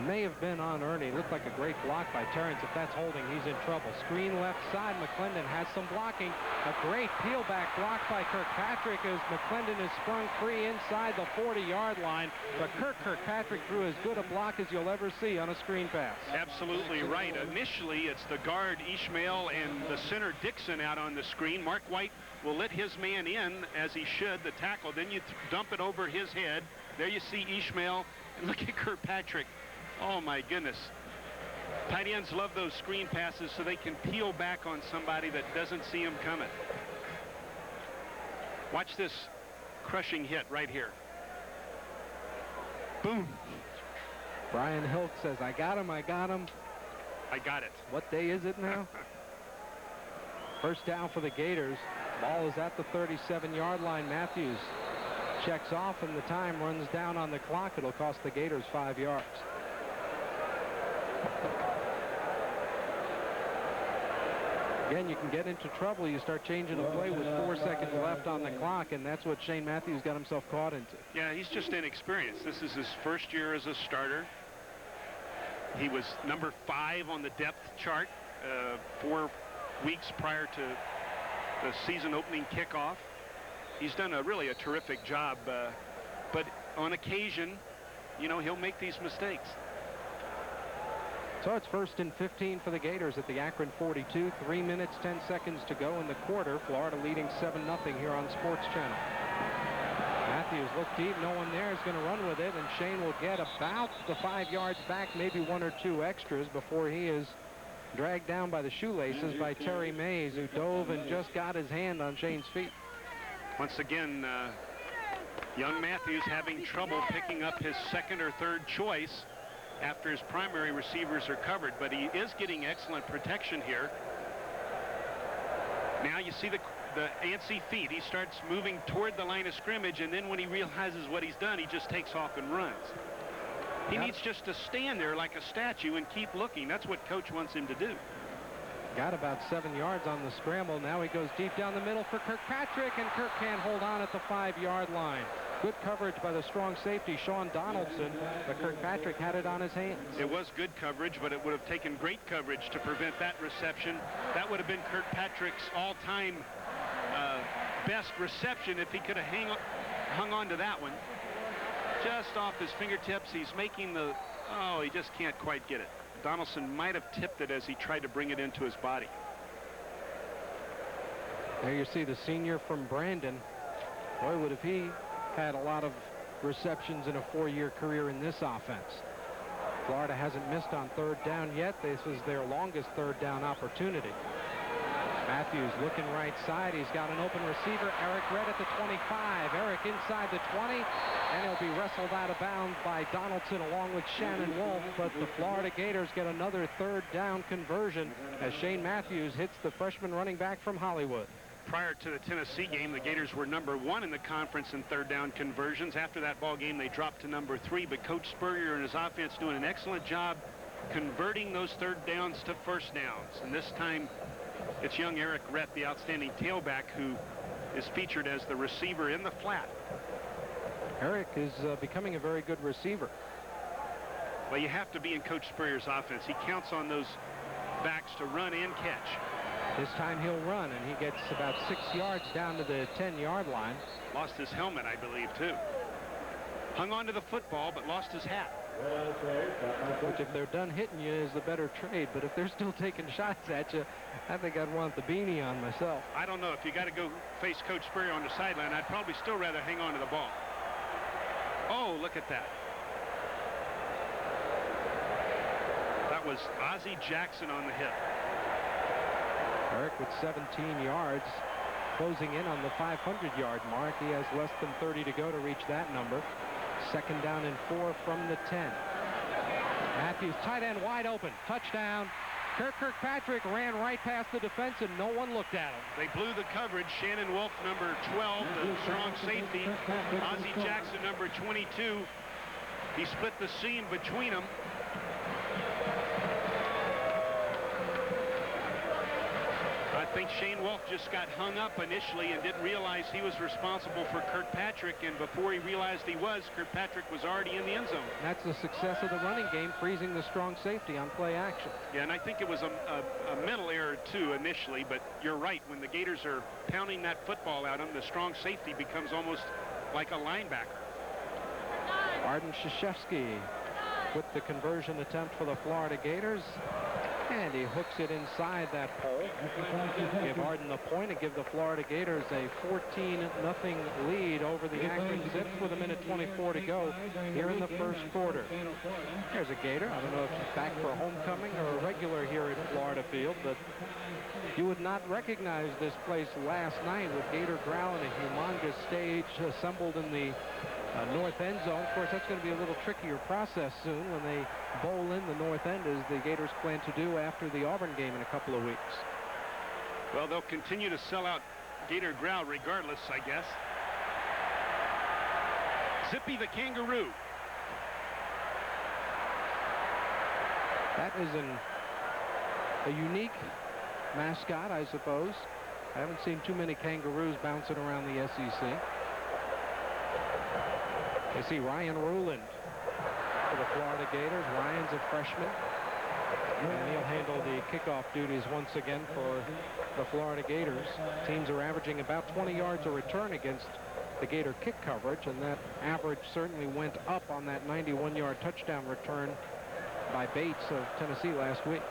may have been on Ernie. Looked like a great block by Terrence. If that's holding, he's in trouble. Screen left side. McClendon has some blocking. A great peel back block by Kirkpatrick as McClendon is sprung free inside the 40-yard line. But Kirkpatrick threw as good a block as you'll ever see on a screen pass. Absolutely right. Initially, it's the guard Ishmael and the center Dixon out on the screen. Mark White will let his man in, as he should, the tackle. Then you dump it over his head. There you see Ishmael. And look at Kirkpatrick. Oh, my goodness. Tight ends love those screen passes so they can peel back on somebody that doesn't see him coming. Watch this crushing hit right here. Boom. Brian Hilt says, I got him, I got him. I got it. What day is it now? First down for the Gators. Ball is at the 37-yard line. Matthews checks off, and the time runs down on the clock. It'll cost the Gators 5 yards. Again, you can get into trouble. You start changing the play with 4 seconds left on the clock, and that's what Shane Matthews got himself caught into. Yeah, he's just inexperienced. This is his first year as a starter. He was number 5 on the depth chart 4 weeks prior to the season opening kickoff. He's done really a terrific job, but on occasion, you know, he'll make these mistakes. So it's 1st and 15 for the Gators at the Akron 42. 3 minutes, 10 seconds to go in the quarter. Florida leading 7-0 here on Sports Channel. Matthews looked deep. No one there is going to run with it, and Shane will get about the 5 yards back, maybe 1 or 2 extras before he is dragged down by the shoelaces by Terry Mays, who dove and just got his hand on Shane's feet. Once again, young Matthews having trouble picking up his 2nd or 3rd choice after his primary receivers are covered, but he is getting excellent protection here. Now you see the antsy feet. He starts moving toward the line of scrimmage, and then when he realizes what he's done, he just takes off and runs. He needs just to stand there like a statue and keep looking. That's what coach wants him to do. Got about 7 yards on the scramble. Now he goes deep down the middle for Kirkpatrick, and Kirk can't hold on at the 5-yard line. Good coverage by the strong safety, Sean Donaldson, but Kirkpatrick had it on his hands. It was good coverage, but it would have taken great coverage to prevent that reception. That would have been Kirkpatrick's all-time best reception if he could have hung on to that one. Just off his fingertips. He's making the, oh, he just can't quite get it. Donaldson might have tipped it as he tried to bring it into his body. There you see the senior from Brandon. Boy, would have he had a lot of receptions in a 4-year career in this offense. Florida hasn't missed on 3rd down yet. This is their longest 3rd down opportunity. Matthews looking right side. He's got an open receiver. Eric Redd at the 25. Eric inside the 20, and he'll be wrestled out of bounds by Donaldson along with Shannon Wolf, but the Florida Gators get another 3rd down conversion as Shane Matthews hits the freshman running back from Hollywood. Prior to the Tennessee game, the Gators were number 1 in the conference in 3rd down conversions. After that ball game, they dropped to number 3, but Coach Spurrier and his offense doing an excellent job converting those 3rd downs to 1st downs. And this time, it's young Eric Rett, the outstanding tailback, who is featured as the receiver in the flat. Eric is becoming a very good receiver. Well, you have to be in Coach Spurrier's offense. He counts on those backs to run and catch. This time he'll run, and he gets about 6 yards down to the 10-yard line. Lost his helmet, I believe, too. Hung on to the football, but lost his hat. Which, if they're done hitting you, is the better trade. But if they're still taking shots at you, I think I'd want the beanie on myself. I don't know. If you got to go face Coach Spurrier on the sideline, I'd probably still rather hang on to the ball. Oh, look at that. That was Ozzie Jackson on the hit. Eric with 17 yards, closing in on the 500-yard mark. He has less than 30 to go to reach that number. 2nd down and 4 from the 10. Matthews, tight end, wide open. Touchdown. Kirkpatrick ran right past the defense, and no one looked at him. They blew the coverage. Shannon Wolf, number 12, the strong safety. Ozzie Jackson, number 22. He split the seam between them. I think Shane Wolf just got hung up initially and didn't realize he was responsible for Kirkpatrick, and before he realized he was, Kirkpatrick was already in the end zone. That's the success of the running game, freezing the strong safety on play action. Yeah, and I think it was a mental error too initially, but you're right. When the Gators are pounding that football at him, the strong safety becomes almost like a linebacker. Arden Krzyzewski with the conversion attempt for the Florida Gators. And he hooks it inside that pole. Give Arden the point and give the Florida Gators a 14-0 lead over the Akron Zips with 1:24 to go here in the 1st quarter. There's a Gator. I don't know if she's back for a homecoming or a regular here at Florida Field, but you would not recognize this place last night with Gator Growl and a humongous stage assembled in the north end zone. Of course, that's going to be a little trickier process soon when they bowl in the north end, as the Gators plan to do after the Auburn game in a couple of weeks. Well, they'll continue to sell out Gator growl regardless, I guess. Zippy the kangaroo. That is a unique mascot, I suppose. I haven't seen too many kangaroos bouncing around the SEC. You see Ryan Ruland for the Florida Gators. Ryan's a freshman, and he'll handle the kickoff duties once again for the Florida Gators. Teams are averaging about 20 yards a return against the Gator kick coverage, and that average certainly went up on that 91-yard touchdown return by Bates of Tennessee last week.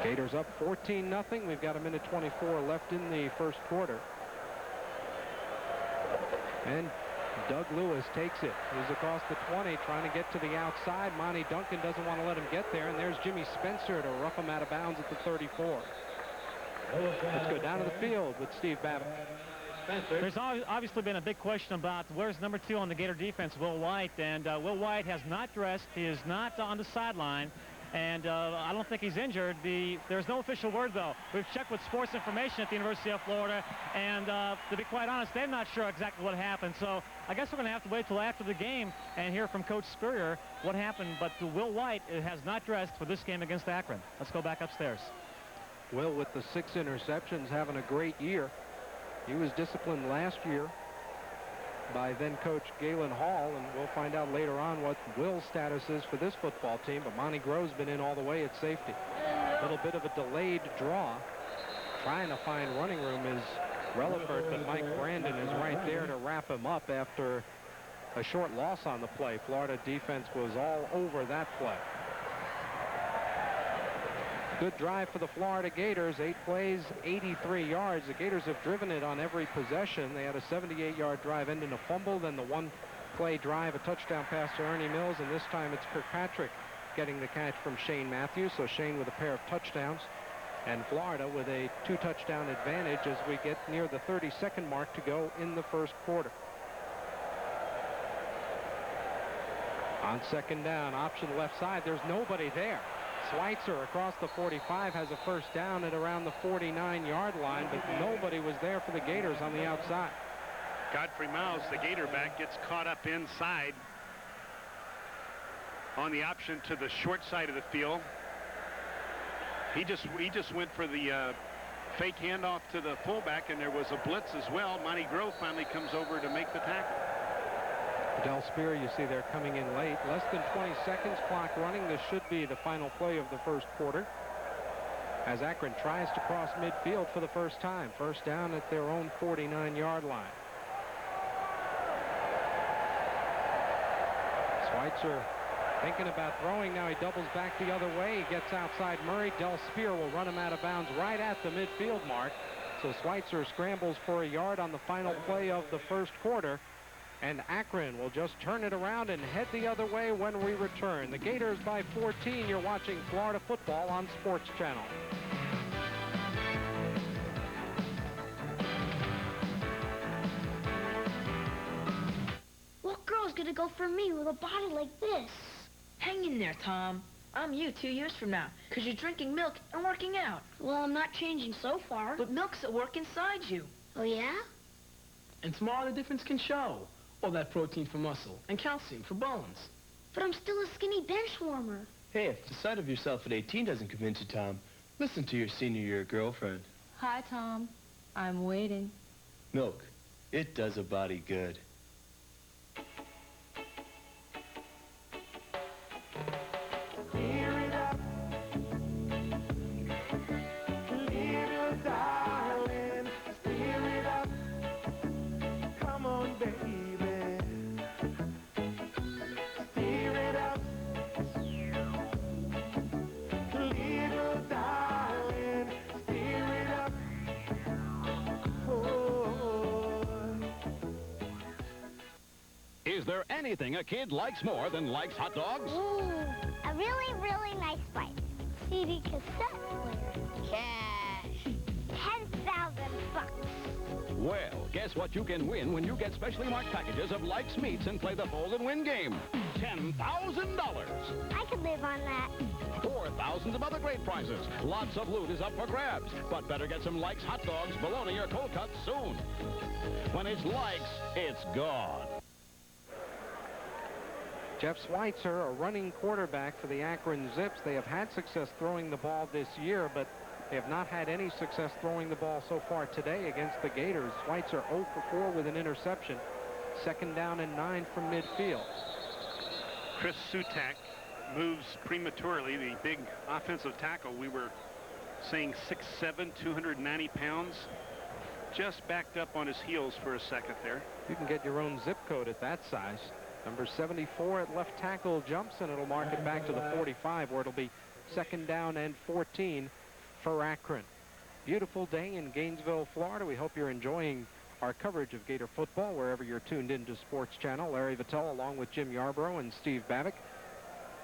Gators up 14-0. We've got a minute 24 left in the first quarter. And Doug Lewis takes it. He's across the 20, trying to get to the outside. Monty Duncan doesn't want to let him get there, and there's Jimmy Spencer to rough him out of bounds at the 34. Let's go down to the field with Steve Babbitt. There's obviously been a big question about where's number 2 on the Gator defense, Will White, and Will White has not dressed. He is not on the sideline, and I don't think he's injured. There's no official word, though. We've checked with sports information at the University of Florida, and to be quite honest, they're not sure exactly what happened. So I guess we're going to have to wait till after the game and hear from Coach Spurrier what happened. But Will White has not dressed for this game against Akron. Let's go back upstairs. Will, with the 6 interceptions, having a great year. He was disciplined last year by then coach Galen Hall, and we'll find out later on what Will's status is for this football team. But Monty Grove's been in all the way at safety. A little bit of a delayed draw. Trying to find running room is Relaford, but Mike Brandon is right there to wrap him up after a short loss on the play. Florida defense was all over that play. Good drive for the Florida Gators. 8 plays, 83 yards. The Gators have driven it on every possession. They had a 78-yard drive ending a fumble, then the 1-play drive, a touchdown pass to Ernie Mills, and this time it's Kirkpatrick getting the catch from Shane Matthews. So Shane with a pair of touchdowns, and Florida with a 2-touchdown advantage as we get near the 30-second mark to go in the first quarter. On second down, option left side, there's nobody there. Schweitzer across the 45 has a first down at around the 49-yard line, but nobody was there for the Gators on the outside. Godfrey Miles, the Gator back, gets caught up inside on the option to the short side of the field. He just went for the fake handoff to the fullback, and there was a blitz as well. Monty Grove finally comes over to make the tackle. Del Spear, you see they're coming in late. Less than 20 seconds, clock running. This should be the final play of the first quarter, as Akron tries to cross midfield for the first time. First down at their own 49-yard line. Schweitzer thinking about throwing. Now he doubles back the other way. He gets outside Murray. Del Spear will run him out of bounds right at the midfield mark. So Schweitzer scrambles for a yard on the final play of the first quarter. And Akron will just turn it around and head the other way when we return. The Gators by 14. You're watching Florida football on Sports Channel. What girl's gonna go for me with a body like this? Hang in there, Tom. I'm you 2 years from now, because you're drinking milk and working out. Well, I'm not changing so far. But milk's at work inside you. Oh, yeah? And tomorrow the difference can show. All that protein for muscle and calcium for bones. But I'm still a skinny bench warmer. Hey, if the sight of yourself at 18 doesn't convince you, Tom, listen to your senior year girlfriend. Hi, Tom. I'm waiting. Milk. It does a body good. Is there anything a kid likes more than likes hot dogs? Ooh, a really, really nice bite. CD cassette player. Cash. 10,000 bucks. Well, guess what you can win when you get specially marked packages of Likes Meats and play the Fold and Win game. $10,000. I could live on that. 4,000 thousands of other great prizes. Lots of loot is up for grabs, but better get some likes, hot dogs, bologna, or cold cuts soon. When it's likes, it's gone. Jeff Schweitzer, a running quarterback for the Akron Zips. They have had success throwing the ball this year, but they have not had any success throwing the ball so far today against the Gators. Schweitzer 0 for 4 with an interception. 2nd down and 9 from midfield. Chris Sutak moves prematurely. The big offensive tackle, we were saying 6'7", 290 pounds. Just backed up on his heels for a second there. You can get your own zip code at that size. Number 74 at left tackle jumps, and it'll mark it back to the 45, where it'll be 2nd down and 14 for Akron. Beautiful day in Gainesville, Florida. We hope you're enjoying our coverage of Gator football wherever you're tuned into Sports Channel. Larry Vitale along with Jim Yarbrough and Steve Babick.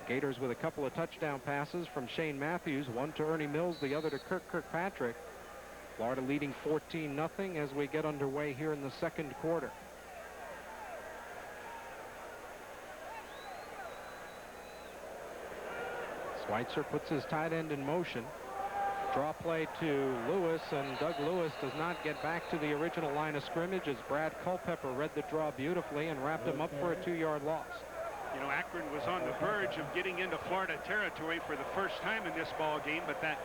Gators with a couple of touchdown passes from Shane Matthews, one to Ernie Mills, the other to Kirkpatrick. Florida leading 14-0 as we get underway here in the 2nd quarter. Schweitzer puts his tight end in motion. Draw play to Lewis, and Doug Lewis does not get back to the original line of scrimmage as Brad Culpepper read the draw beautifully and wrapped him up for a 2-yard loss. You know, Akron was on the verge of getting into Florida territory for the first time in this ball game, but that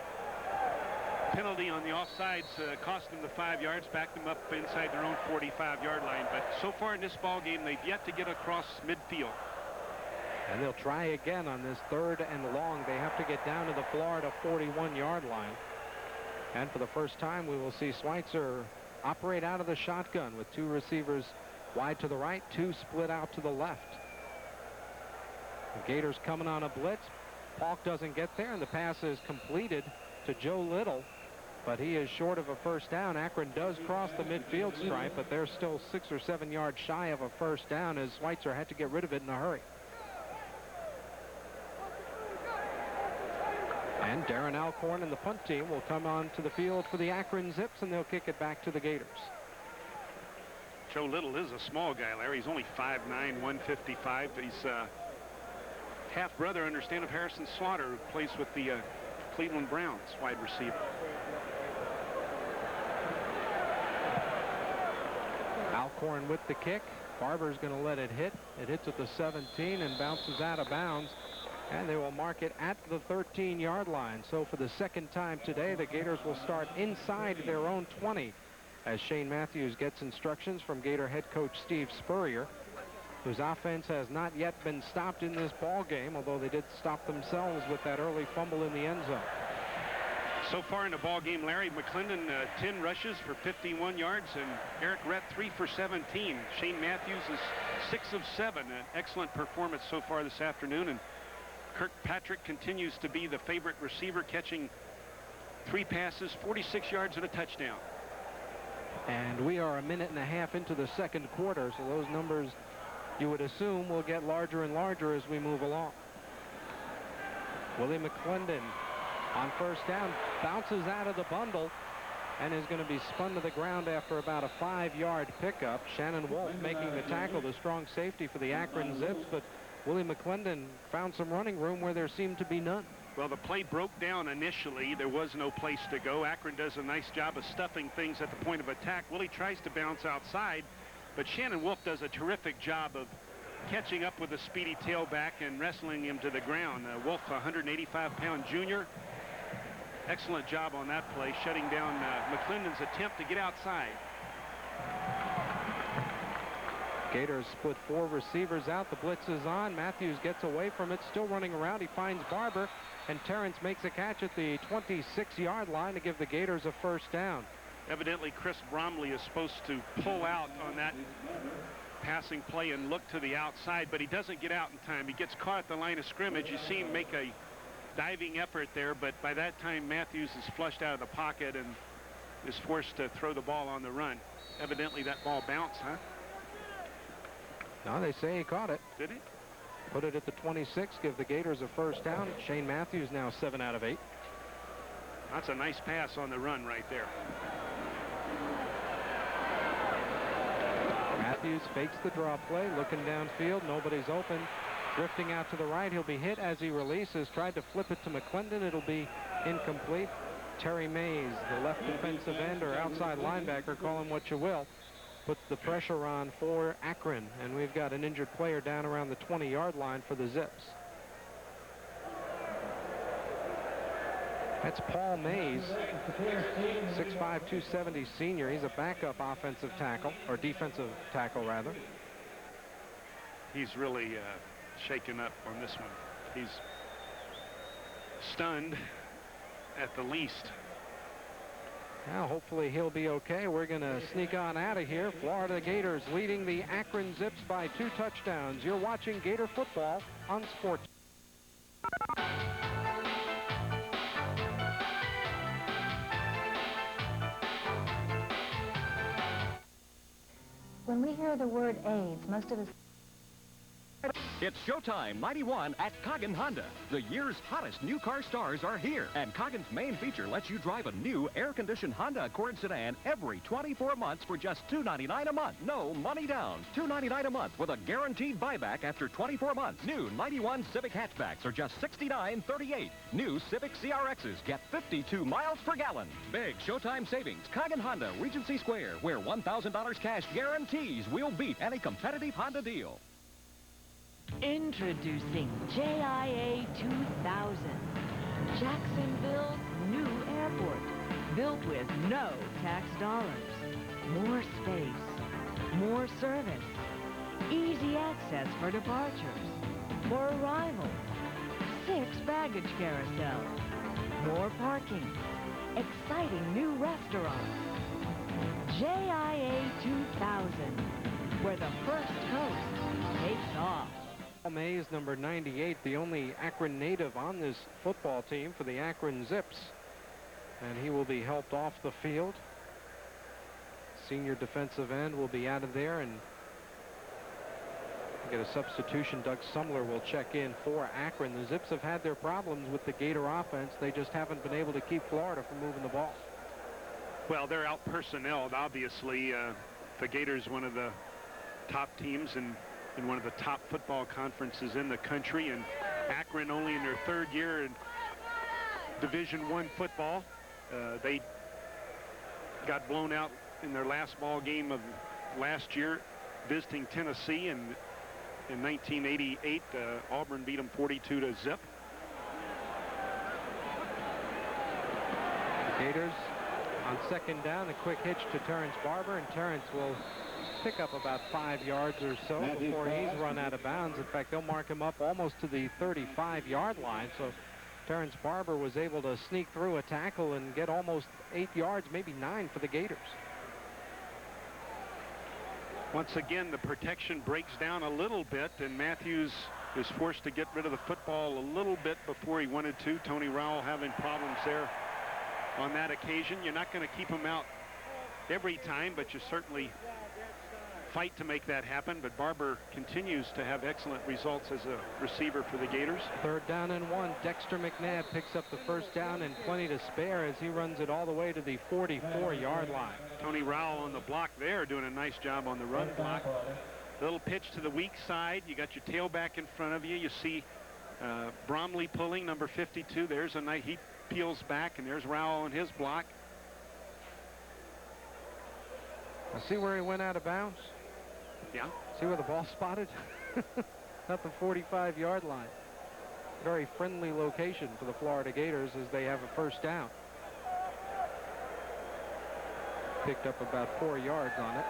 penalty on the offsides cost them the 5 yards, backed them up inside their own 45-yard line. But so far in this ball game, they've yet to get across midfield. And they'll try again on this 3rd and long. They have to get down to the Florida 41-yard line. And for the first time, we will see Schweitzer operate out of the shotgun with 2 receivers wide to the right, 2 split out to the left. The Gators coming on a blitz. Falk doesn't get there, and the pass is completed to Joe Little, but he is short of a 1st down. Akron does cross the midfield stripe, but they're still 6 or 7 yards shy of a 1st down as Schweitzer had to get rid of it in a hurry. And Darren Alcorn and the punt team will come on to the field for the Akron Zips, and they'll kick it back to the Gators. Joe Little is a small guy, Larry. He's only 5'9", 155. He's half-brother, understand, of Harrison Slaughter, who plays with the Cleveland Browns, wide receiver. Alcorn with the kick. Barber's going to let it hit. It hits at the 17 and bounces out of bounds. And they will mark it at the 13-yard line. So for the 2nd time today, the Gators will start inside their own 20 as Shane Matthews gets instructions from Gator head coach Steve Spurrier, whose offense has not yet been stopped in this ball game, although they did stop themselves with that early fumble in the end zone. So far in the ball game, Larry McClendon 10 rushes for 51 yards, and Eric Rett 3 for 17. Shane Matthews is 6 of 7. An excellent performance so far this afternoon, and Kirkpatrick continues to be the favorite receiver, catching 3 passes, 46 yards, and a touchdown. And we are a minute and a half into the 2nd quarter, so those numbers you would assume will get larger and larger as we move along. Willie McClendon on 1st down bounces out of the bundle and is going to be spun to the ground after about a 5-yard pickup. Shannon Wolf making the tackle, the strong safety for the Akron Zips, but Willie McClendon found some running room where there seemed to be none. Well, the play broke down initially. There was no place to go. Akron does a nice job of stuffing things at the point of attack. Willie tries to bounce outside, but Shannon Wolf does a terrific job of catching up with the speedy tailback and wrestling him to the ground. Wolf, 185-pound junior. Excellent job on that play, shutting down McClendon's attempt to get outside. Gators split 4 receivers out. The blitz is on. Matthews gets away from it, still running around. He finds Barber, and Terrence makes a catch at the 26-yard line to give the Gators a 1st down. Evidently, Chris Bromley is supposed to pull out on that passing play and look to the outside, but he doesn't get out in time. He gets caught at the line of scrimmage. You see him make a diving effort there, but by that time, Matthews is flushed out of the pocket and is forced to throw the ball on the run. Evidently, that ball bounced, huh? No, they say he caught it. Did he? Put it at the 26, give the Gators a 1st down. Shane Matthews now 7 out of 8. That's a nice pass on the run right there. Matthews fakes the draw play, looking downfield. Nobody's open. Drifting out to the right, he'll be hit as he releases. Tried to flip it to McClendon. It'll be incomplete. Terry Mays, the left defensive end or outside linebacker, call him what you will, puts the pressure on for Akron. And we've got an injured player down around the 20-yard line for the Zips. That's Paul Mays, 6'5", 270 senior. He's a backup offensive tackle, or defensive tackle, rather. He's really shaken up on this one. He's stunned at the least. Now, hopefully he'll be okay. We're going to sneak on out of here. Florida Gators leading the Akron Zips by 2 touchdowns. You're watching Gator football on Sports. When we hear the word AIDS, most of us... It's showtime 91 at Coggin Honda. The year's hottest new car stars are here. And Coggin's main feature lets you drive a new air-conditioned Honda Accord sedan every 24 months for just $299 a month. No money down. $299 a month with a guaranteed buyback after 24 months. New 91 Civic hatchbacks are just $69.38. New Civic CRXs get 52 miles per gallon. Big showtime savings. Coggin Honda, Regency Square, where $1,000 cash guarantees we'll beat any competitive Honda deal. Introducing JIA 2000, Jacksonville's new airport, built with no tax dollars. More space, more service, easy access for departures, for arrivals, 6 baggage carousels, more parking, exciting new restaurants. JIA 2000, where the first coast takes off. Mays, number 98, the only Akron native on this football team for the Akron Zips. And he will be helped off the field. Senior defensive end will be out of there, and get a substitution. Doug Sumler will check in for Akron. The Zips have had their problems with the Gator offense. They just haven't been able to keep Florida from moving the ball. Well, they're out personneled, obviously. The Gators, one of the top teams in one of the top football conferences in the country, and Akron only in their 3rd year in Division I football. They got blown out in their last ball game of last year, visiting Tennessee, and in 1988, Auburn beat them 42-0. The Gators on 2nd down, a quick hitch to Terrence Barber, and Terrence will pick up about 5 yards or so before he's run out of bounds. In fact, they'll mark him up almost to the 35-yard line. So Terrence Barber was able to sneak through a tackle and get almost 8 yards, maybe 9 for the Gators. Once again, the protection breaks down a little bit, and Matthews is forced to get rid of the football a little bit before he wanted to. Tony Rowell having problems there on that occasion. You're not going to keep him out every time, but you certainly fight to make that happen. But Barber continues to have excellent results as a receiver for the Gators. 3rd down and 1. Dexter McNabb picks up the 1st down and plenty to spare as he runs it all the way to the 44-yard line. Tony Rowell on the block there, doing a nice job on the run block. Little pitch to the weak side. You got your tailback in front of you. You see Bromley pulling, number 52. There's a nice, he peels back, and there's Rowell on his block. I see where he went out of bounds. Yeah. See where the ball spotted? At the 45-yard line. Very friendly location for the Florida Gators as they have a 1st down. Picked up about 4 yards on it.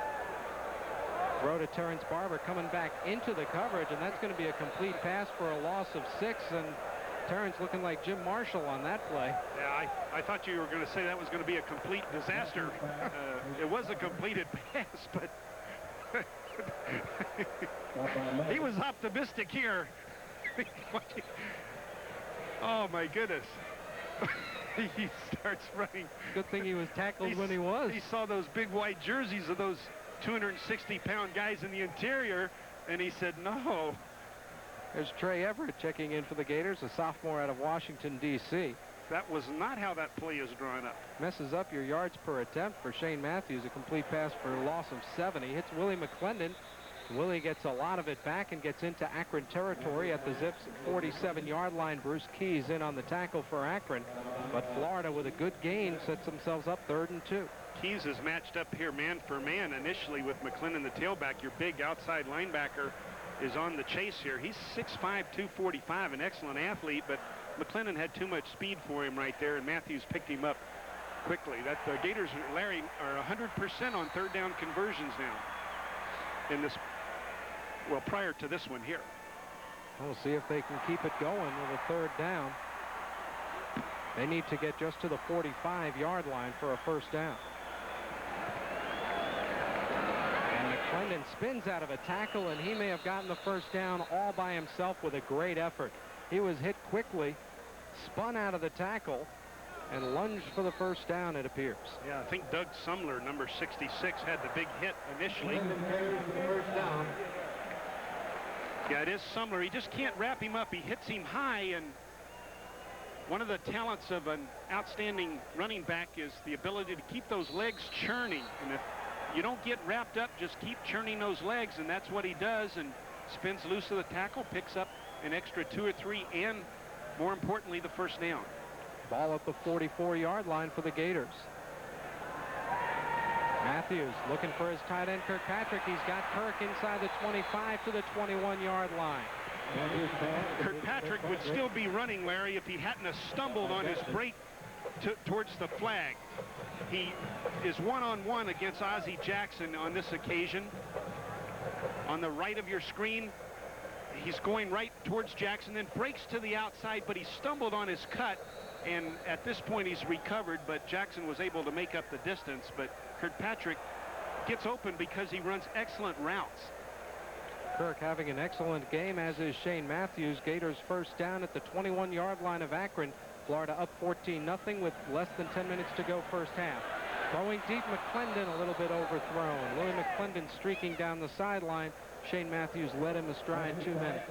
Throw to Terrence Barber coming back into the coverage, and that's going to be a complete pass for a loss of 6. And Terrence looking like Jim Marshall on that play. Yeah, I thought you were going to say that was going to be a complete disaster. It was a completed pass, but he was optimistic here. Oh, my goodness. He starts running. Good thing he was tackled when he was. He saw those big white jerseys of those 260-pound guys in the interior, and he said, no. There's Trey Everett checking in for the Gators, a sophomore out of Washington, D.C. That was not how that play is drawn up. Messes up your yards per attempt for Shane Matthews. A complete pass for a loss of 7. He hits Willie McClendon Willie gets a lot of it back and gets into Akron territory at the Zips 47-yard line. Bruce Keys in on the tackle for Akron, but Florida with a good gain sets themselves up 3rd and 2. Keys is matched up here man for man initially with McClendon, the tailback. Your big outside linebacker is on the chase here. He's 6'5", 245, an excellent athlete, but McClendon had too much speed for him right there, and Matthews picked him up quickly. That the Gators, Larry, are 100% on 3rd down conversions now in this, well, prior to this one here. We'll see if they can keep it going with a 3rd down. They need to get just to the 45-yard line for a 1st down. And McClendon spins out of a tackle, and he may have gotten the 1st down all by himself with a great effort. He was hit quickly, spun out of the tackle, and lunged for the 1st down, it appears. Yeah, I think Doug Sumler, number 66, had the big hit initially. Yeah, it is Sumler. He just can't wrap him up. He hits him high, and one of the talents of an outstanding running back is the ability to keep those legs churning. And if you don't get wrapped up, just keep churning those legs, and that's what he does, and spins loose of the tackle, picks up an extra 2 or 3, and more importantly, the 1st down. Ball at the 44-yard line for the Gators. Matthews looking for his tight end, Kirkpatrick. He's got Kirk inside the 25 to the 21-yard line. Kirkpatrick would still be running, Larry, if he hadn't have stumbled on his break towards the flag. He is one-on-one against Ozzie Jackson on this occasion. On the right of your screen, he's going right towards Jackson, then breaks to the outside, but he stumbled on his cut, and at this point he's recovered, but Jackson was able to make up the distance. But Kirkpatrick gets open because he runs excellent routes. Kirk having an excellent game, as is Shane Matthews. Gators 1st down at the 21-yard line of Akron. Florida up 14-0 with less than 10 minutes to go 1st half. Throwing deep, McClendon a little bit overthrown. Willie McClendon streaking down the sideline. Shane Matthews led him astride 2 men.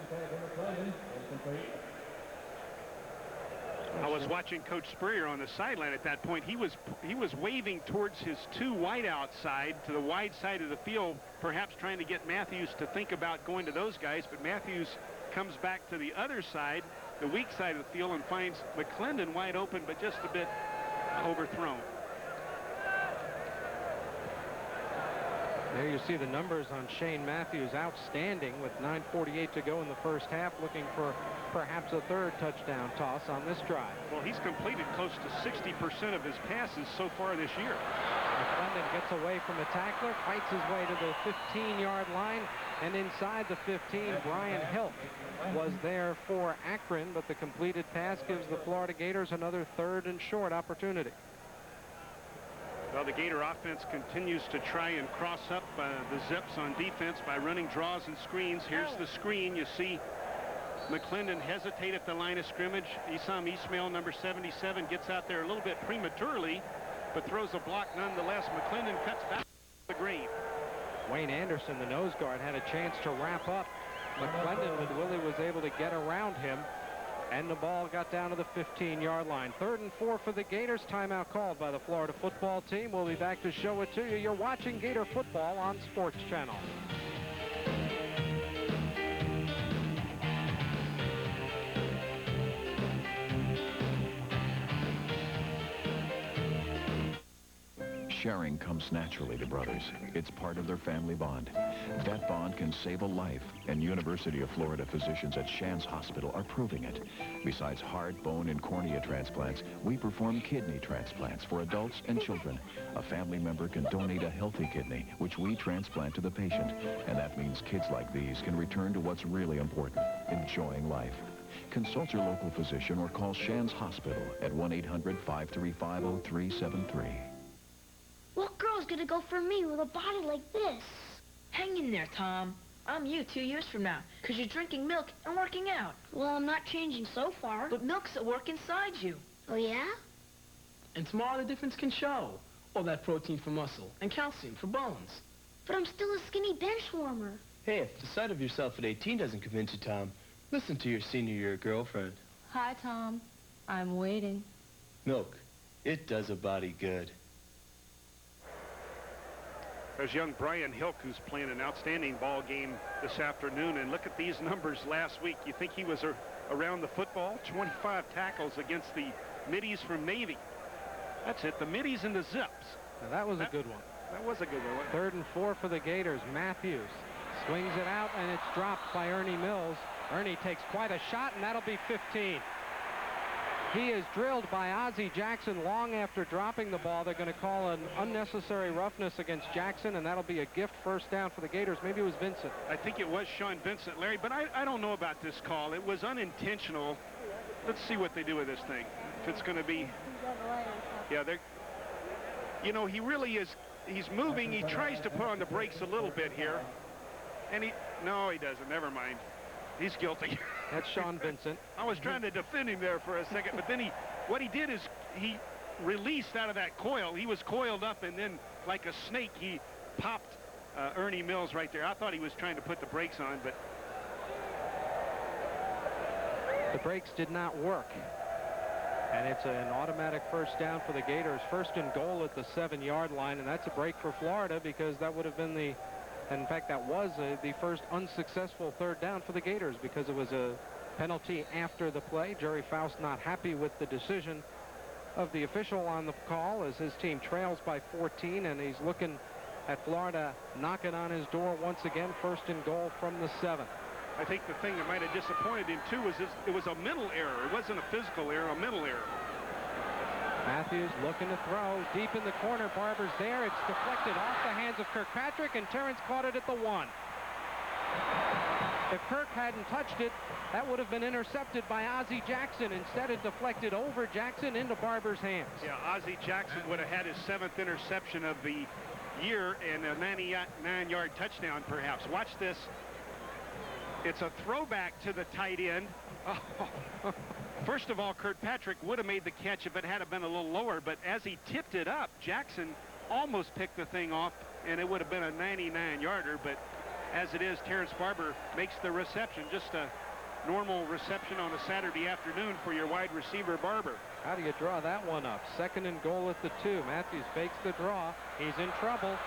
I was watching Coach Spurrier on the sideline at that point. He was waving towards his 2 wideout side, to the wide side of the field, perhaps trying to get Matthews to think about going to those guys, but Matthews comes back to the other side, the weak side of the field, and finds McClendon wide open, but just a bit overthrown. There you see the numbers on Shane Matthews, outstanding, with 9:48 to go in the 1st half, looking for perhaps a 3rd touchdown toss on this drive. Well, he's completed close to 60% of his passes so far this year. McClendon gets away from a tackler, fights his way to the 15-yard line, and inside the 15, Brian Hilt was there for Akron, but the completed pass gives the Florida Gators another 3rd and short opportunity. Well, the Gator offense continues to try and cross up the Zips on defense by running draws and screens. Here's the screen. You see McClendon hesitate at the line of scrimmage. Isam Ismail, number 77, gets out there a little bit prematurely, but throws a block nonetheless. McClendon cuts back to the green. Wayne Anderson, the nose guard, had a chance to wrap up McClendon, but Willie was able to get around him, and the ball got down to the 15-yard line. 3rd and 4 for the Gators. Timeout called by the Florida football team. We'll be back to show it to you. You're watching Gator football on Sports Channel. Sharing comes naturally to brothers. It's part of their family bond. That bond can save a life, and University of Florida physicians at Shands Hospital are proving it. Besides heart, bone, and cornea transplants, we perform kidney transplants for adults and children. A family member can donate a healthy kidney, which we transplant to the patient. And that means kids like these can return to what's really important, enjoying life. Consult your local physician or call Shands Hospital at 1-800-535-0373. What girl's gonna go for me with a body like this? Hang in there, Tom. I'm you 2 years from now, because you're drinking milk and working out. Well, I'm not changing so far. But milk's at work inside you. Oh, yeah? And tomorrow the difference can show. All that protein for muscle and calcium for bones. But I'm still a skinny bench warmer. Hey, if the sight of yourself at 18 doesn't convince you, Tom, listen to your senior year girlfriend. Hi, Tom. I'm waiting. Milk. It does a body good. There's young Brian Hilk, who's playing an outstanding ball game this afternoon. And look at these numbers last week. You think he was around the football? 25 tackles against the middies from Navy. That's it, the middies and the Zips. Now that was a good one. That was a good one. 3rd and 4 for the Gators. Matthews swings it out, and it's dropped by Ernie Mills. Ernie takes quite a shot, and that'll be 15. He is drilled by Ozzie Jackson long after dropping the ball. They're going to call an unnecessary roughness against Jackson, and that'll be a gift first down for the Gators. Maybe it was Vincent. I think it was Sean Vincent, Larry, but I don't know about this call. It was unintentional. Let's see what they do with this thing. If it's going to be... Yeah, they're... You know, he really is... He's moving. He tries to put on the brakes a little bit here. And no, he doesn't. Never mind. He's guilty. That's Sean Vincent. I was trying to defend him there for a second, but then what he did is he released out of that coil. He was coiled up, and then like a snake, he popped Ernie Mills right there. I thought he was trying to put the brakes on, but the brakes did not work. And it's an automatic first down for the Gators. 1st and goal at the 7-yard line, and that's a break for Florida because that would have been the... And in fact, that was the first unsuccessful 3rd down for the Gators because it was a penalty after the play. Jerry Faust not happy with the decision of the official on the call as his team trails by 14, and he's looking at Florida knocking on his door once again. 1st and goal from the 7. I think the thing that might have disappointed him, too, was it was a mental error. It wasn't a physical error, a mental error. Matthews looking to throw deep in the corner. Barber's there. It's deflected off the hands of Kirkpatrick, and Terrence caught it at the 1. If Kirk hadn't touched it, that would have been intercepted by Ozzie Jackson. Instead, it deflected over Jackson into Barber's hands. Yeah, Ozzie Jackson would have had his 7th interception of the year and a 99-yard touchdown, perhaps. Watch this. It's a throwback to the tight end. Oh. First of all, Kirkpatrick would have made the catch if it had been a little lower, but as he tipped it up, Jackson almost picked the thing off, and it would have been a 99-yarder, but as it is, Terrence Barber makes the reception. Just a normal reception on a Saturday afternoon for your wide receiver, Barber. How do you draw that one up? 2nd and goal at the 2. Matthews fakes the draw. He's in trouble.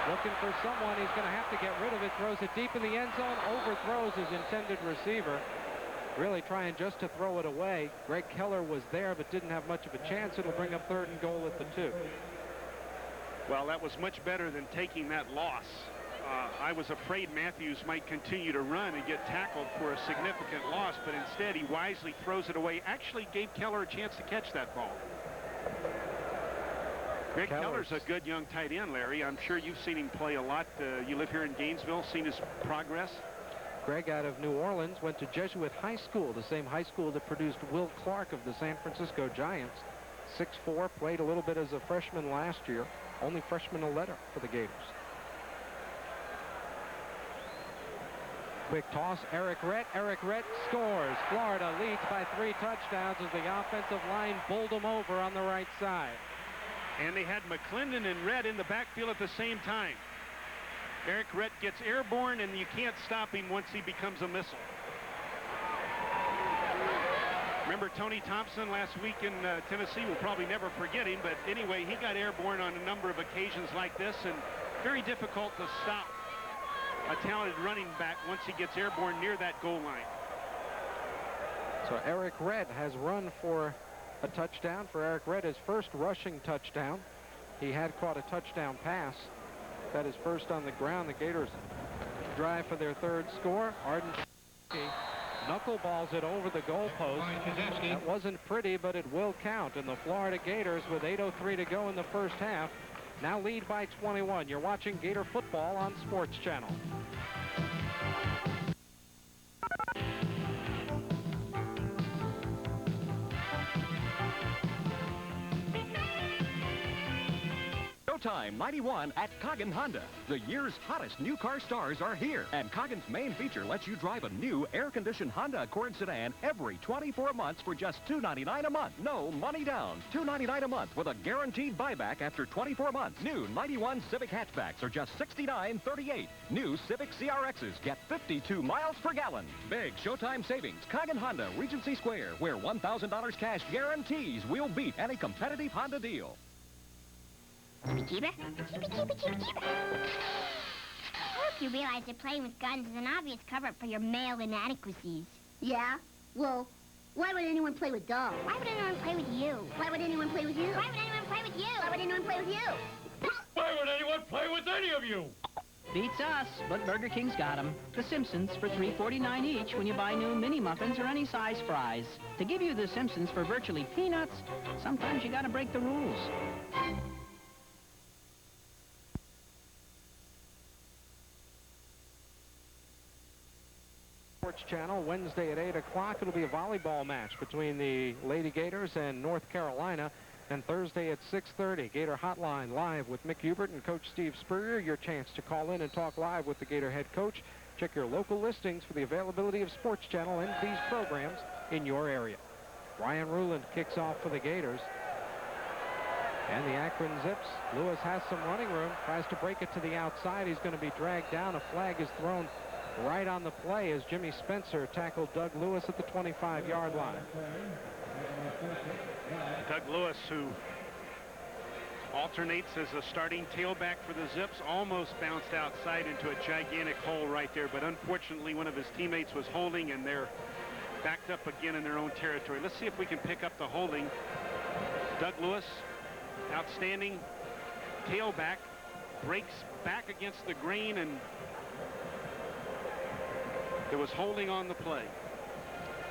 Looking for someone. He's going to have to get rid of it. Throws it deep in the end zone. Overthrows his intended receiver. Really trying just to throw it away. Greg Keller was there but didn't have much of a chance. It'll bring up 3rd and goal at the 2. Well, that was much better than taking that loss. I was afraid Matthews might continue to run and get tackled for a significant loss, but instead he wisely throws it away. Actually gave Keller a chance to catch that ball. Greg Keller's a good young tight end, Larry. I'm sure you've seen him play a lot. You live here in Gainesville, seen his progress. Greg out of New Orleans went to Jesuit High School, the same high school that produced Will Clark of the San Francisco Giants. 6'4", played a little bit as a freshman last year. Only freshman a letter for the Gators. Quick toss, Eric Rett. Eric Rett scores. Florida leads by 3 touchdowns as the offensive line bowled them over on the right side. And they had McClendon and Rett in the backfield at the same time. Eric Rett gets airborne, and you can't stop him once he becomes a missile. Remember Tony Thompson last week in Tennessee? We'll probably never forget him, but anyway, he got airborne on a number of occasions like this, and very difficult to stop a talented running back once he gets airborne near that goal line. So Eric Rett has run for a touchdown. For Eric Rett, his first rushing touchdown. He had caught a touchdown pass. That is first on the ground. The Gators drive for their 3rd score. Arden knuckleballs it over the goalpost. That wasn't pretty, but it will count. And the Florida Gators, with 8:03 to go in the first half, now lead by 21. You're watching Gator football on Sports Channel. Showtime 91 at Coggin Honda. The year's hottest new car stars are here. And Coggin's main feature lets you drive a new air-conditioned Honda Accord sedan every 24 months for just $299 a month. No money down. $299 a month with a guaranteed buyback after 24 months. New 91 Civic hatchbacks are just $69.38. New Civic CRXs get 52 miles per gallon. Big Showtime savings. Coggin Honda, Regency Square, where $1,000 cash guarantees we'll beat any competitive Honda deal. Cheeber, cheeber. I hope you realize that playing with guns is an obvious cover-up for your male inadequacies. Yeah? Well, why would anyone play with dolls? Why would anyone play with you? Why would anyone play with you? Why would anyone play with you? Why would anyone play with you? Why would anyone play with any of you? Beats us, but Burger King's got 'em. The Simpsons for $3.49 each when you buy new mini muffins or any size fries. To give you the Simpsons for virtually peanuts, sometimes you gotta break the rules. Sports Channel Wednesday at 8 o'clock. It'll be a volleyball match between the Lady Gators and North Carolina. And Thursday at 6:30, Gator Hotline live with Mick Hubert and Coach Steve Spurrier. Your chance to call in and talk live with the Gator head coach. Check your local listings for the availability of Sports Channel and these programs in your area. Ryan Ruland kicks off for the Gators. And the Akron Zips. Lewis has some running room. Tries to break it to the outside. He's going to be dragged down. A flag is thrown right on the play as Jimmy Spencer tackled Doug Lewis at the 25-yard line. Doug Lewis, who alternates as a starting tailback for the Zips, almost bounced outside into a gigantic hole right there, but unfortunately one of his teammates was holding, and they're backed up again in their own territory. Let's see if we can pick up the holding. Doug Lewis, outstanding tailback, breaks back against the grain, and there was holding on the play.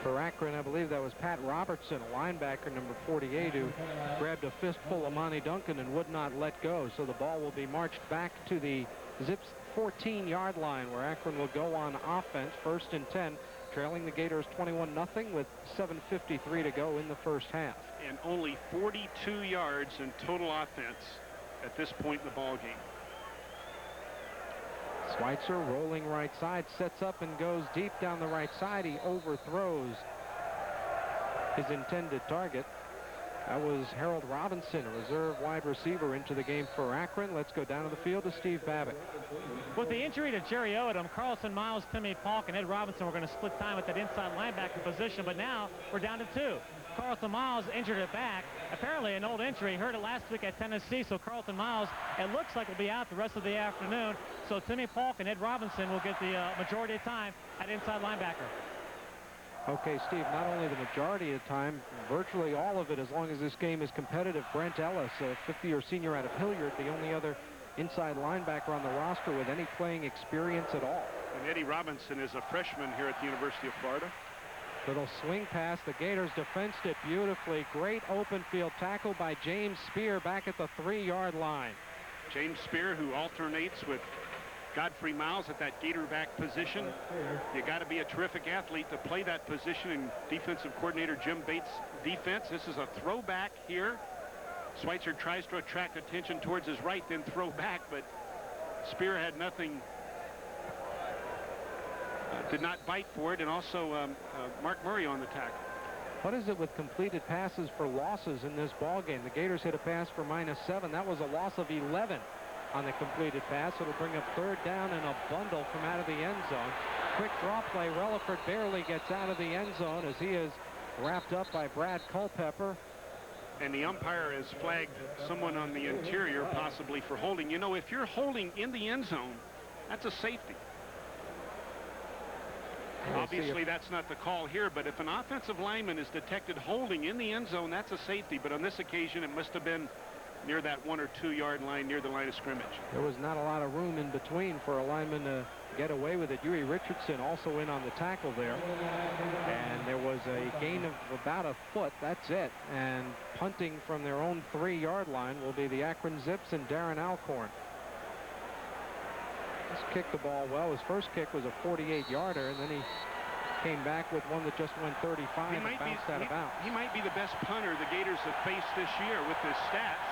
For Akron, I believe that was Pat Robertson, a linebacker, number 48, who grabbed a fistful of Monty Duncan and would not let go. So the ball will be marched back to the Zips 14-yard line, where Akron will go on offense, 1st and 10, trailing the Gators 21-0 with 7:53 to go in the first half. And only 42 yards in total offense at this point in the ball game. Schweitzer rolling right side, sets up and goes deep down the right side. He overthrows his intended target. That was Harold Robinson, a reserve wide receiver, into the game for Akron. Let's go down to the field to Steve Babbitt. With the injury to Jerry Odom, Carlson Miles, Timmy Polk, and Ed Robinson were going to split time at that inside linebacker position, but now we're down to 2. Carlton Miles injured it back. Apparently an old injury. Heard it last week at Tennessee, so Carlton Miles, it looks like, will be out the rest of the afternoon. So Timmy Polk and Ed Robinson will get the majority of time at inside linebacker. Okay, Steve, not only the majority of the time, virtually all of it, as long as this game is competitive. Brent Ellis, a 50-year senior out of Hilliard, the only other inside linebacker on the roster with any playing experience at all. And Eddie Robinson is a freshman here at the University of Florida. Little swing pass. The Gators defensed it beautifully. Great open field tackle by James Spear back at the 3-yard line. James Spear, who alternates with Godfrey Miles at that Gator back position. You got to be a terrific athlete to play that position in defensive coordinator Jim Bates' defense. This is a throwback here. Schweitzer tries to attract attention towards his right, then throw back, but Spear had nothing. Did not bite for it, and also Mark Murray on the tackle. What is it with completed passes for losses in this ball game? The Gators hit a pass for -7. That was a loss of 11 on the completed pass. It'll bring up 3rd down and a bundle from out of the end zone. Quick draw play. Relaford barely gets out of the end zone as he is wrapped up by Brad Culpepper. And the umpire has flagged someone on the interior possibly for holding. You know, if you're holding in the end zone, that's a safety. Obviously, that's not the call here, but if an offensive lineman is detected holding in the end zone, that's a safety. But on this occasion, it must have been near that 1 or 2 yard line, near the line of scrimmage. There was not a lot of room in between for a lineman to get away with it. Huey Richardson also in on the tackle there. And there was a gain of about a foot. That's it. And punting from their own 3-yard line will be the Akron Zips and Darren Alcorn. He's kicked the ball well. His first kick was a 48-yarder, and then he came back with one that just went 35 and bounced out of bounds. He might be the best punter the Gators have faced this year with his stats.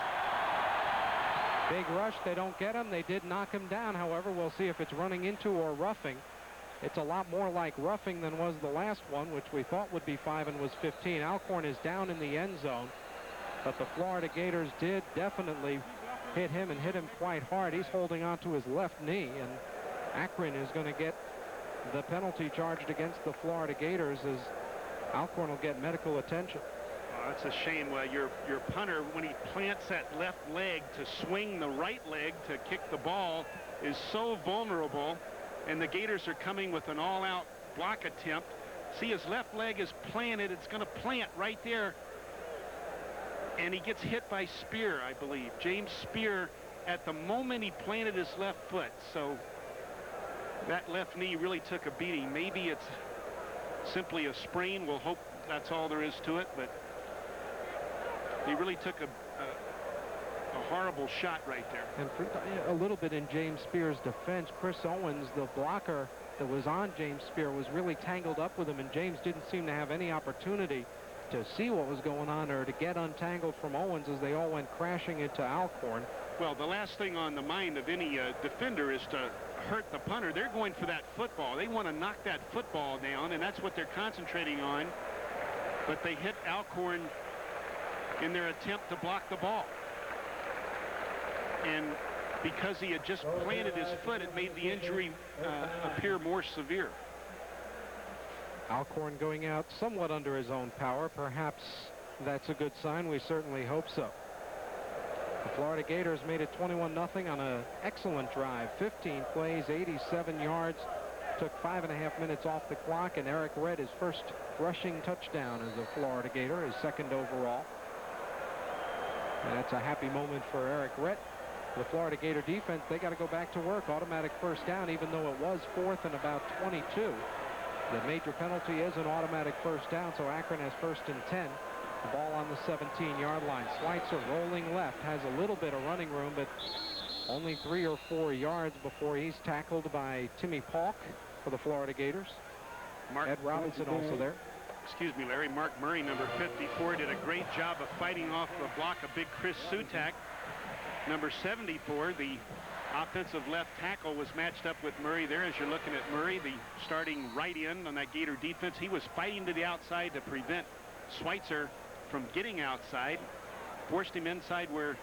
Big rush. They don't get him. They did knock him down, however. We'll see if it's running into or roughing. It's a lot more like roughing than was the last one, which we thought would be 5 and was 15. Alcorn is down in the end zone, but the Florida Gators did definitely hit him and hit him quite hard. He's holding on to his left knee, and Akron is going to get the penalty charged against the Florida Gators as Alcorn will get medical attention. Oh, that's a shame. Well, your punter, when he plants that left leg to swing the right leg to kick the ball, is so vulnerable, and the Gators are coming with an all-out block attempt. See, his left leg is planted. It's going to plant right there, and he gets hit by Spear, I believe. James Spear, at the moment he planted his left foot. So that left knee really took a beating. Maybe it's simply a sprain. We'll hope that's all there is to it, but he really took a horrible shot right there. And for a little bit in James Spear's defense, Chris Owens, the blocker that was on James Spear, was really tangled up with him, and James didn't seem to have any opportunity to see what was going on or to get untangled from Owens as they all went crashing into Alcorn. Well, the last thing on the mind of any defender is to hurt the punter. They're going for that football. They want to knock that football down, and that's what they're concentrating on. But they hit Alcorn in their attempt to block the ball. And because he had just planted his foot, it made the injury appear more severe. Alcorn going out somewhat under his own power. Perhaps that's a good sign. We certainly hope so. The Florida Gators made it 21-0 on an excellent drive. 15 plays, 87 yards. Took 5.5 minutes off the clock, and Eric Redd, his first rushing touchdown as a Florida Gator, his second overall. And that's a happy moment for Eric Redd. The Florida Gator defense, they got to go back to work. Automatic first down, even though it was 4th and about 22. The major penalty is an automatic first down, so Akron has 1st and 10. The ball on the 17-yard line. Schweitzer rolling left, has a little bit of running room, but only 3 or 4 yards before he's tackled by Timmy Paulk for the Florida Gators. Ed Robinson also there. Excuse me, Larry. Mark Murray, number 54, did a great job of fighting off the block of big Chris Sutak. Number 74, the offensive left tackle, was matched up with Murray there. As you're looking at Murray, the starting right end on that Gator defense, he was fighting to the outside to prevent Schweitzer from getting outside, forced him inside where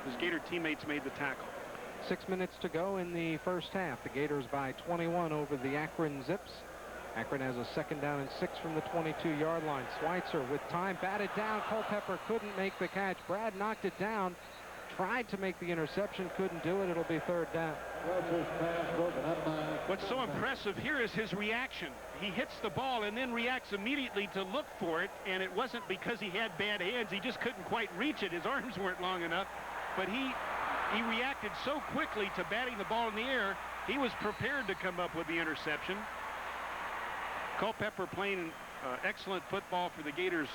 his Gator teammates made the tackle. 6 minutes to go in the first half. The Gators by 21 over the Akron Zips. Akron has a 2nd down and 6 from the 22-yard line. Schweitzer with time, batted down. Culpepper couldn't make the catch. Brad knocked it down, tried to make the interception, couldn't do it. It'll be 3rd down. What's so impressive here is his reaction. He hits the ball and then reacts immediately to look for it, and it wasn't because he had bad hands. He just couldn't quite reach it. His arms weren't long enough, but he reacted so quickly to batting the ball in the air, he was prepared to come up with the interception. Culpepper playing excellent football for the Gators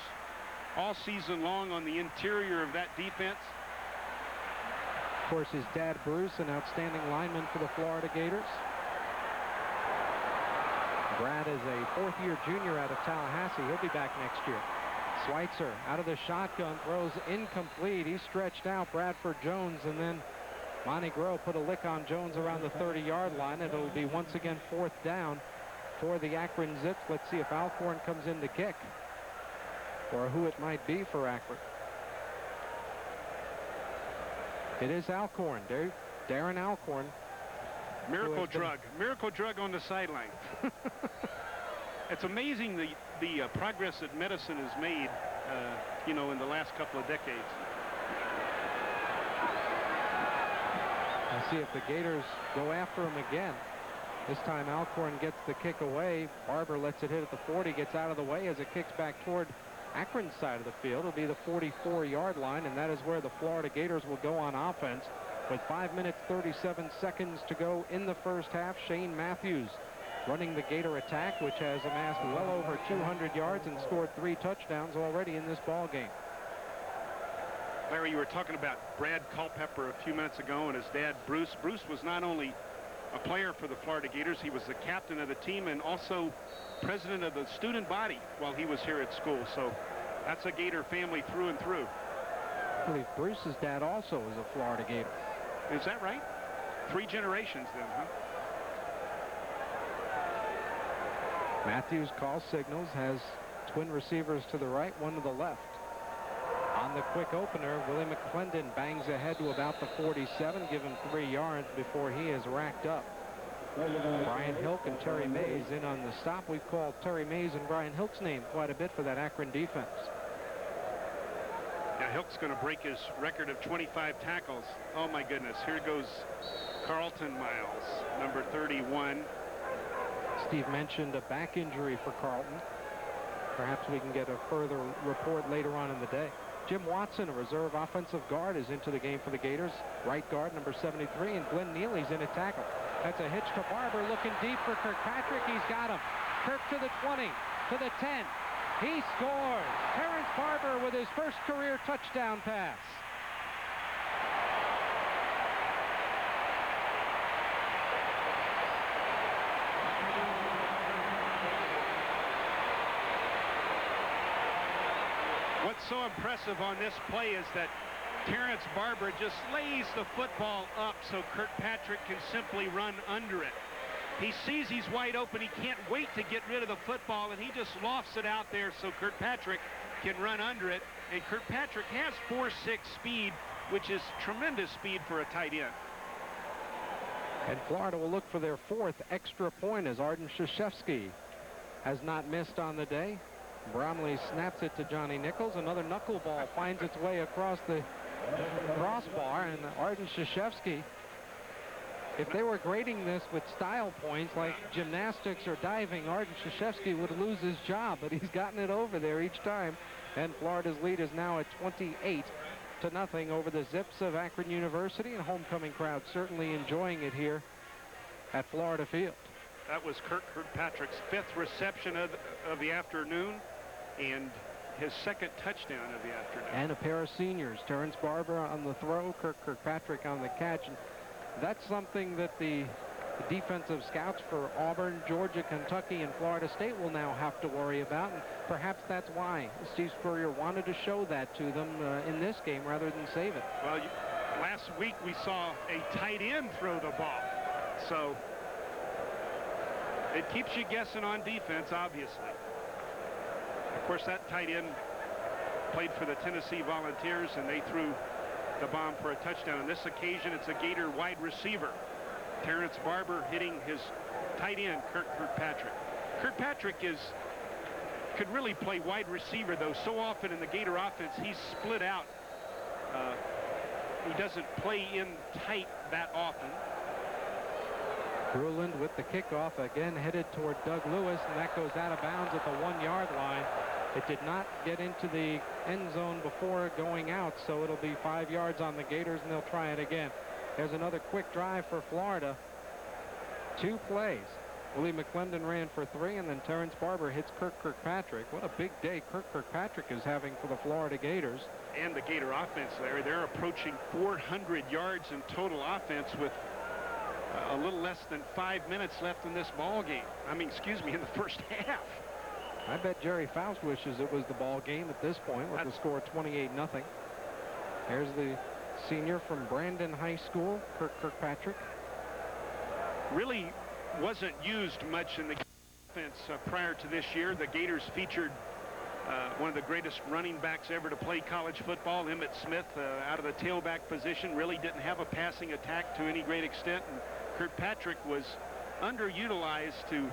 all season long on the interior of that defense. Of course, his dad, Bruce, an outstanding lineman for the Florida Gators. Brad is a 4th-year junior out of Tallahassee. He'll be back next year. Schweitzer out of the shotgun, throws incomplete. He's stretched out. Bradford Jones, and then Monty Groh put a lick on Jones around the 30-yard line. It'll be once again 4th down for the Akron Zips. Let's see if Alcorn comes in to kick, or who it might be for Akron. It is Alcorn. Darren Alcorn. Miracle drug on the sideline. It's amazing the progress that medicine has made, you know, in the last couple of decades. I'll see if the Gators go after him again. This time Alcorn gets the kick away. Barber lets it hit at the 40, gets out of the way as it kicks back toward Akron's side of the field. It'll be the 44-yard line, and that is where the Florida Gators will go on offense. With 5 minutes, 37 seconds to go in the first half, Shane Matthews running the Gator attack, which has amassed well over 200 yards and scored 3 touchdowns already in this ball game. Larry, you were talking about Brad Culpepper a few minutes ago and his dad, Bruce. Bruce was not only a player for the Florida Gators, he was the captain of the team and also president of the student body while he was here at school. So that's a Gator family through and through. I believe Bruce's dad also is a Florida Gator. Is that right? 3 generations then, huh? Matthews calls signals, has twin receivers to the right, one to the left. On the quick opener, Willie McClendon bangs ahead to about the 47, give him 3 yards before he is racked up. Brian Hilk and Terry Mays in on the stop. We've called Terry Mays and Brian Hilk's name quite a bit for that Akron defense. Hilk's going to break his record of 25 tackles. Oh, my goodness. Here goes Carlton Miles, number 31. Steve mentioned a back injury for Carlton. Perhaps we can get a further report later on in the day. Jim Watson, a reserve offensive guard, is into the game for the Gators. Right guard, number 73, and Glenn Neely's in at tackle. That's a hitch to Barber, looking deep for Kirkpatrick. He's got him. Kirk to the 20, to the 10. He scores. Terrence Barber with his first career touchdown pass. What's so impressive on this play is that Terrence Barber just lays the football up so Kirkpatrick can simply run under it. He sees he's wide open. He can't wait to get rid of the football, and he just lofts it out there so Kirkpatrick can run under it. And Kirkpatrick has 4.6 speed, which is tremendous speed for a tight end. And Florida will look for their 4th extra point as Arden Krzyzewski has not missed on the day. Bromley snaps it to Johnny Nichols. Another knuckleball finds its way across the crossbar, and Arden Krzyzewski, if they were grading this with style points like gymnastics or diving, Arden Krzyzewski would lose his job, but he's gotten it over there each time. And Florida's lead is now at 28-0 over the Zips of Akron University, and homecoming crowd certainly enjoying it here at Florida Field. That was Kirkpatrick's 5th reception of the afternoon and his 2nd touchdown of the afternoon. And a pair of seniors, Terrence Barber on the throw, Kirkpatrick on the catch. And that's something that the defensive scouts for Auburn, Georgia, Kentucky, and Florida State will now have to worry about. And perhaps that's why Steve Spurrier wanted to show that to them in this game rather than save it. Well, last week we saw a tight end throw the ball. So it keeps you guessing on defense, obviously. Of course, that tight end played for the Tennessee Volunteers, and they threw the bomb for a touchdown. On this occasion, it's a Gator wide receiver. Terrence Barber hitting his tight end, Kirkpatrick. Kirkpatrick could really play wide receiver, though. So often in the Gator offense, he's split out. He doesn't play in tight that often. Bruland with the kickoff, again headed toward Doug Lewis, and that goes out of bounds at the 1-yard line. It did not get into the end zone before going out, so it'll be 5 yards on the Gators, and they'll try it again. There's another quick drive for Florida. 2 plays. Willie McClendon ran for 3, and then Terrence Barber hits Kirkpatrick. What a big day Kirkpatrick is having for the Florida Gators. And the Gator offense there. They're approaching 400 yards in total offense with a little less than 5 minutes left in this ball game. I mean, excuse me, in the first half. I bet Jerry Faust wishes it was the ball game at this point with the score 28-0. There's the senior from Brandon High School, Kirkpatrick. Really wasn't used much in the offense prior to this year. The Gators featured one of the greatest running backs ever to play college football, Emmitt Smith, out of the tailback position. Really didn't have a passing attack to any great extent. And Kirkpatrick was underutilized, to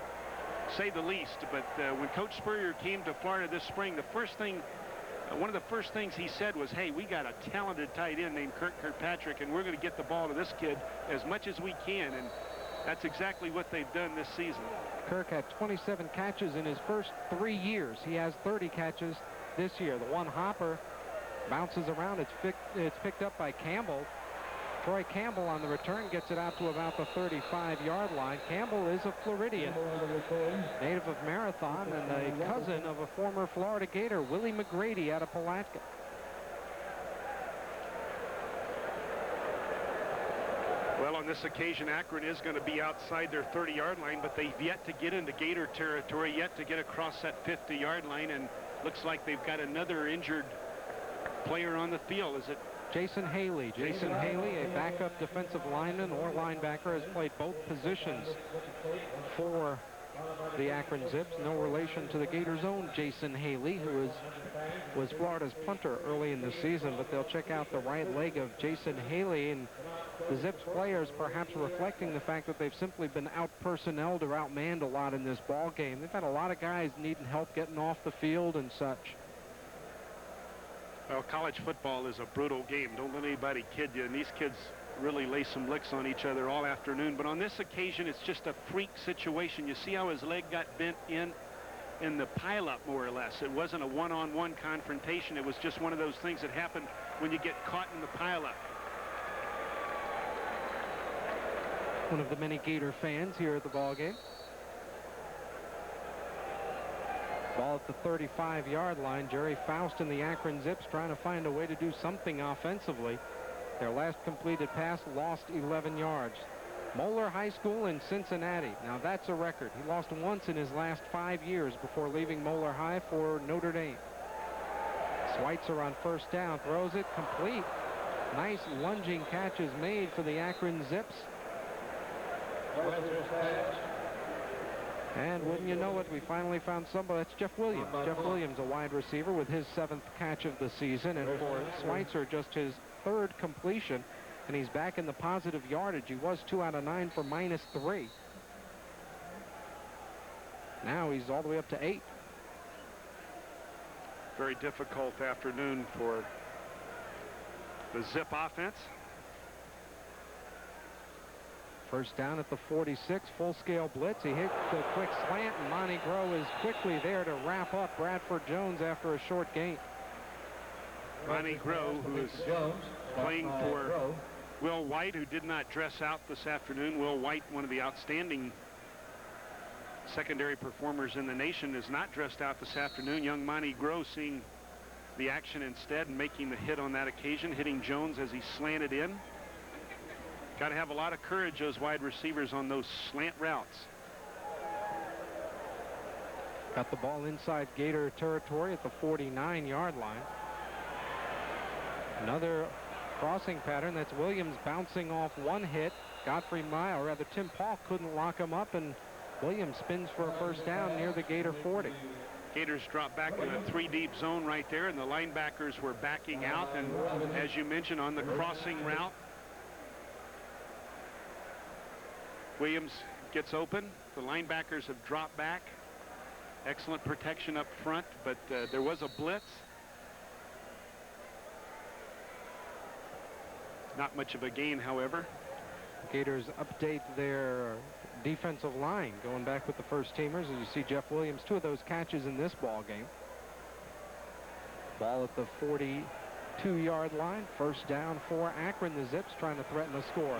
say the least. But when Coach Spurrier came to Florida this spring, the first thing, one of the first things he said was, hey, we got a talented tight end named Kirkpatrick, and we're going to get the ball to this kid as much as we can. And that's exactly what they've done this season. Kirk had 27 catches in his first 3 years. He has 30 catches this year. The one hopper bounces around. It's picked up by Campbell. Troy Campbell on the return gets it out to about the 35-yard line. Campbell is a Floridian, native of Marathon, and a cousin of a former Florida Gator, Willie McGrady, out of Palatka. Well, on this occasion, Akron is going to be outside their 30-yard line, but they've yet to get into Gator territory, yet to get across that 50-yard line, and looks like they've got another injured player on the field. Is it Jason Haley? Jason Haley, a backup defensive lineman or linebacker, has played both positions for the Akron Zips. No relation to the Gators' own Jason Haley, who was Florida's punter early in the season, but they'll check out the right leg of Jason Haley, and the Zips players perhaps reflecting the fact that they've simply been out-personneled or outmanned a lot in this ball game. They've had a lot of guys needing help getting off the field and such. Well, college football is a brutal game. Don't let anybody kid you. And these kids really lay some licks on each other all afternoon. But on this occasion, it's just a freak situation. You see how his leg got bent in the pileup, more or less. It wasn't a one-on-one confrontation. It was just one of those things that happen when you get caught in the pileup. One of the many Gator fans here at the ball game. Ball at the 35-yard line. Jerry Faust and the Akron Zips trying to find a way to do something offensively. Their last completed pass lost 11 yards. Moeller High School in Cincinnati. Now that's a record. He lost once in his last 5 years before leaving Moeller High for Notre Dame. Schweitzer on first down, throws it complete. Nice lunging catches made for the Akron Zips. And wouldn't you know it, we finally found somebody. That's Jeff Williams. Jeff Williams, a wide receiver, with his 7th catch of the season. And for Schweitzer, just his 3rd completion. And he's back in the positive yardage. He was 2 out of 9 for -3. Now he's all the way up to 8. Very difficult afternoon for the Zip offense. First down at the 46, full-scale blitz. He hit the quick slant, and Monty Groh is quickly there to wrap up Bradford Jones after a short gain. Monty Groh, who is playing for Will White, who did not dress out this afternoon. Will White, one of the outstanding secondary performers in the nation, is not dressed out this afternoon. Young Monty Groh seeing the action instead and making the hit on that occasion, hitting Jones as he slanted in. Got to have a lot of courage, those wide receivers, on those slant routes. Got the ball inside Gator territory at the 49-yard line. Another crossing pattern. That's Williams bouncing off one hit. Godfrey Mile, or rather Tim Paul, couldn't lock him up, and Williams spins for a first down near the Gator 40. Gators dropped back in a 3-deep zone right there, and the linebackers were backing out. And as you mentioned, on the crossing route, Williams gets open. The linebackers have dropped back. Excellent protection up front, but there was a blitz. Not much of a gain, however. Gators update their defensive line, going back with the first teamers. As you see, Jeff Williams, 2 of those catches in this ball game. Ball at the 42-yard line. First down for Akron. The Zips trying to threaten a score.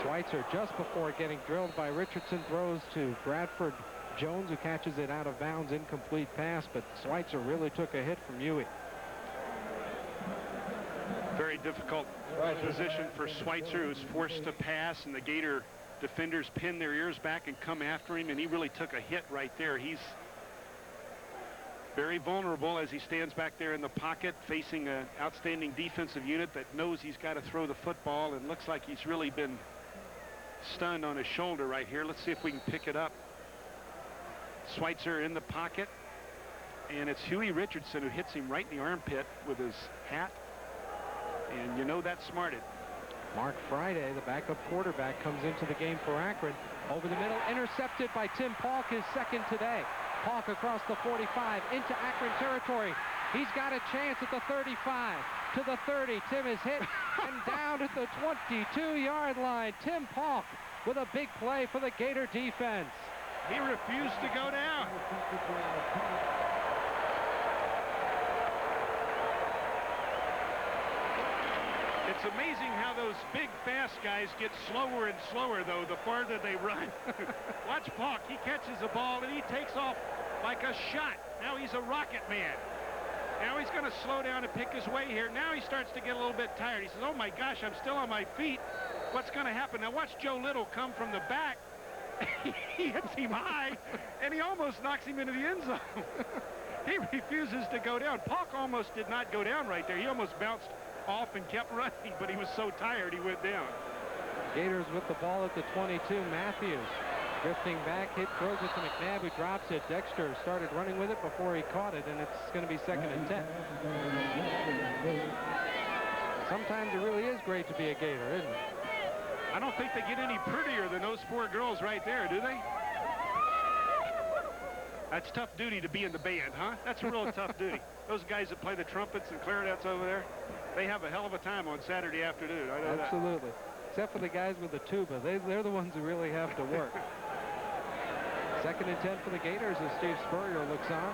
Schweitzer, just before getting drilled by Richardson, throws to Bradford Jones, who catches it out of bounds. Incomplete pass, but Schweitzer really took a hit from Huey. Very difficult position for Schweitzer, who's forced to pass, and the Gator defenders pin their ears back and come after him, and he really took a hit right there. He's very vulnerable as he stands back there in the pocket, facing an outstanding defensive unit that knows he's got to throw the football, and looks like he's really been stunned on his shoulder right here. Let's see if we can pick it up. Schweitzer in the pocket, and it's Huey Richardson who hits him right in the armpit with his hat, and you know that smarted. Mark Friday, the backup quarterback, comes into the game for Akron. Over the middle, intercepted by Tim Paulk, his 2nd today. Paulk across the 45 into Akron territory. He's got a chance at the 35 to the 30. Tim is hit and down at the 22-yard line. Tim Paulk with a big play for the Gator defense. He refused to go down. It's amazing how those big, fast guys get slower and slower, though, the farther they run. Watch Paulk. He catches the ball, and he takes off like a shot. Now he's a rocket man. Now he's going to slow down and pick his way here. Now he starts to get a little bit tired. He says, oh, my gosh, I'm still on my feet. What's going to happen? Now watch Joe Little come from the back. He hits him high, and he almost knocks him into the end zone. He refuses to go down. Paulk almost did not go down right there. He almost bounced off and kept running, but he was so tired he went down. Gators with the ball at the 22. Matthews drifting back, throws it to McNabb, who drops it. Dexter started running with it before he caught it, and it's going to be 2nd and 10. Sometimes it really is great to be a Gator, isn't it? I don't think they get any prettier than those 4 girls right there, do they? That's tough duty to be in the band, huh? That's a real tough duty. Those guys that play the trumpets and clarinets over there, they have a hell of a time on Saturday afternoon. I know Absolutely. Except for the guys with the tuba. They're the ones who really have to work. 2nd and 10 for the Gators as Steve Spurrier looks on.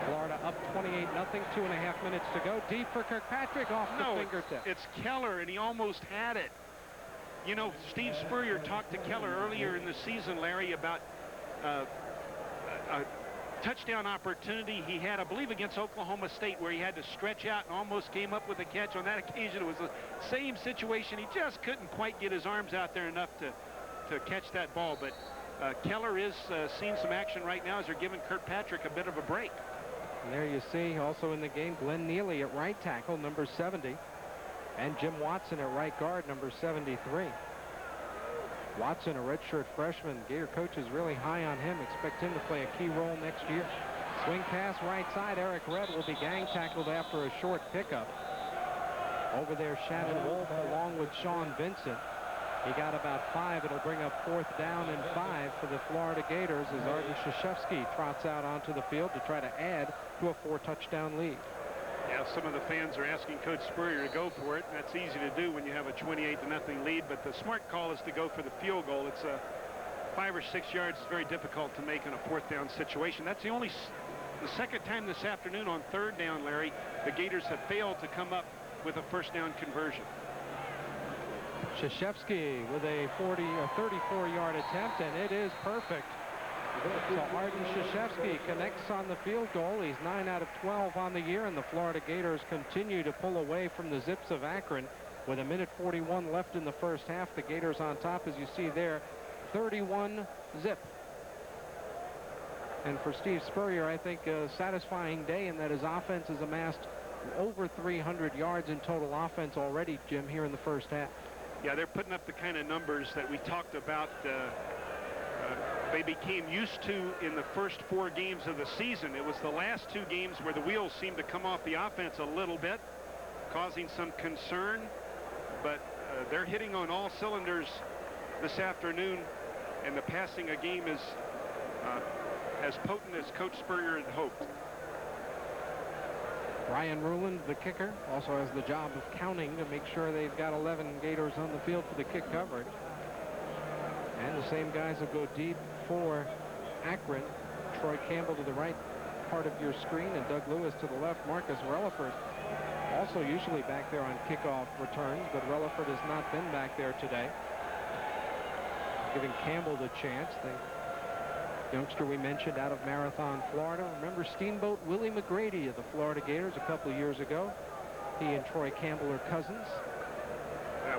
Florida up 28-0, 2.5 minutes to go. Deep for Kirkpatrick off the fingertip. It's Keller, and he almost had it. You know, Steve Spurrier talked to Keller earlier in the season, Larry, about a touchdown opportunity he had, I believe, against Oklahoma State, where he had to stretch out and almost came up with a catch. On that occasion, it was the same situation. He just couldn't quite get his arms out there enough to catch that ball. But Keller is seeing some action right now as they're giving Kirkpatrick a bit of a break. And there you see, also in the game, Glenn Neely at right tackle, number 70, and Jim Watson at right guard, number 73. Watson, a redshirt freshman. Gator coach is really high on him. Expect him to play a key role next year. Swing pass right side. Eric Redd will be gang tackled after a short pickup. Over there, Shannon Wolf along with Sean Vincent. He got about 5. It'll bring up 4th down and 5 for the Florida Gators as Arden Krzyzewski trots out onto the field to try to add to a 4-touchdown lead. Yeah, some of the fans are asking Coach Spurrier to go for it. That's easy to do when you have a 28-0 lead, but the smart call is to go for the field goal. It's 5 or 6 yards. It's very difficult to make in a 4th down situation. That's the 2nd time this afternoon on 3rd down, Larry, the Gators have failed to come up with a 1st down conversion. Krzyzewski with a 34-yard attempt, and it is perfect. So Arden Krzyzewski connects on the field goal. He's 9 out of 12 on the year, and the Florida Gators continue to pull away from the Zips of Akron with 1:41 left in the first half. The Gators on top, as you see there, 31-zip. And for Steve Spurrier, I think a satisfying day in that his offense has amassed over 300 yards in total offense already, Jim, here in the first half. Yeah, they're putting up the kind of numbers that we talked about they became used to in the first 4 games of the season. It was the last 2 games where the wheels seemed to come off the offense a little bit, causing some concern. But they're hitting on all cylinders this afternoon, and the passing a game is as potent as Coach Spurrier had hoped. Brian Ruland, the kicker, also has the job of counting to make sure they've got 11 Gators on the field for the kick coverage. And the same guys will go deep for Akron. Troy Campbell to the right part of your screen and Doug Lewis to the left. Marcus Relaford also usually back there on kickoff returns, but Relaford has not been back there today. Giving Campbell the chance. The youngster we mentioned out of Marathon, Florida. Remember Steamboat Willie McGrady of the Florida Gators a couple of years ago. He and Troy Campbell are cousins.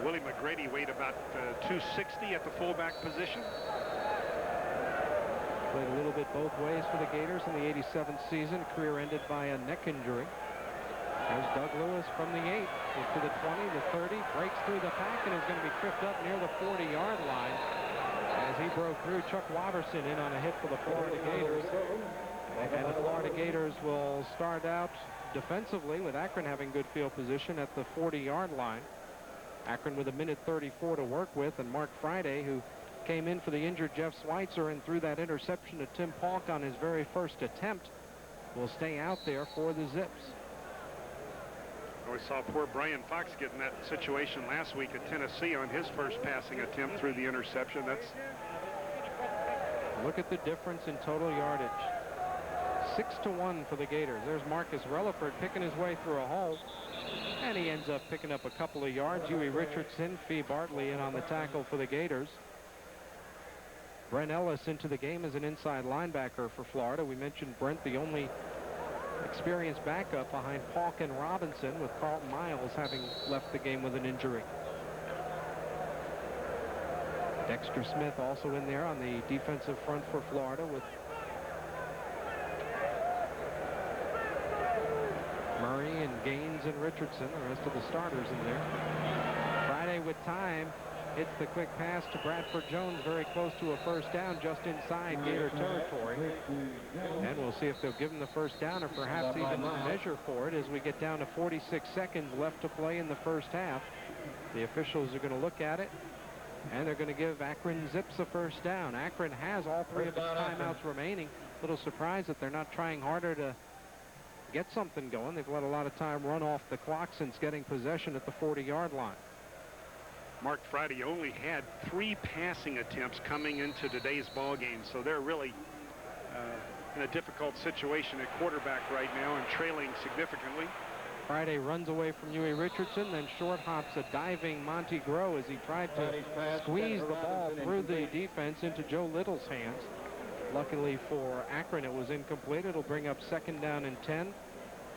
Willie McGrady weighed about 260 at the fullback position. Played a little bit both ways for the Gators in the 87th season. Career ended by a neck injury. There's Doug Lewis from the 8 to the 20, the 30, breaks through the pack and is going to be tripped up near the 40-yard line as he broke through. Chuck Waterson in on a hit for the Florida Gators. And the Florida Gators will start out defensively with Akron having good field position at the 40-yard line. Akron with 1:34 to work with, and Mark Friday, who came in for the injured Jeff Schweitzer and threw that interception to Tim Paulk on his very first attempt, will stay out there for the Zips. We saw poor Brian Fox get in that situation last week at Tennessee on his first passing attempt through the interception. Look at the difference in total yardage. 6-1 for the Gators. There's Marcus Relaford picking his way through a hole, and he ends up picking up a couple of yards. Huey Richardson, Fee Bartley in on the tackle for the Gators. Brent Ellis into the game as an inside linebacker for Florida. We mentioned Brent, the only experienced backup behind Paulk and Robinson, with Carlton Miles having left the game with an injury. Dexter Smith also in there on the defensive front for Florida, with Murray and Gaines and Richardson, the rest of the starters in there. Friday with time hits the quick pass to Bradford Jones, very close to a first down, just inside Gator territory. And we'll see if they'll give him the first down or perhaps even measure for it as we get down to 46 seconds left to play in the first half. The officials are going to look at it, and they're going to give Akron Zips a first down. Akron has all 3 of its timeouts remaining. little surprised that they're not trying harder to get something going. They've let a lot of time run off the clock since getting possession at the 40-yard line. Mark Friday only had 3 passing attempts coming into today's ball game, so they're really in a difficult situation at quarterback right now and trailing significantly. Friday runs away from Huey Richardson, then short hops a diving Monty Groh as he tried to squeeze the ball through the defense into Joe Little's hands. Luckily for Akron, it was incomplete. It'll bring up 2nd down and 10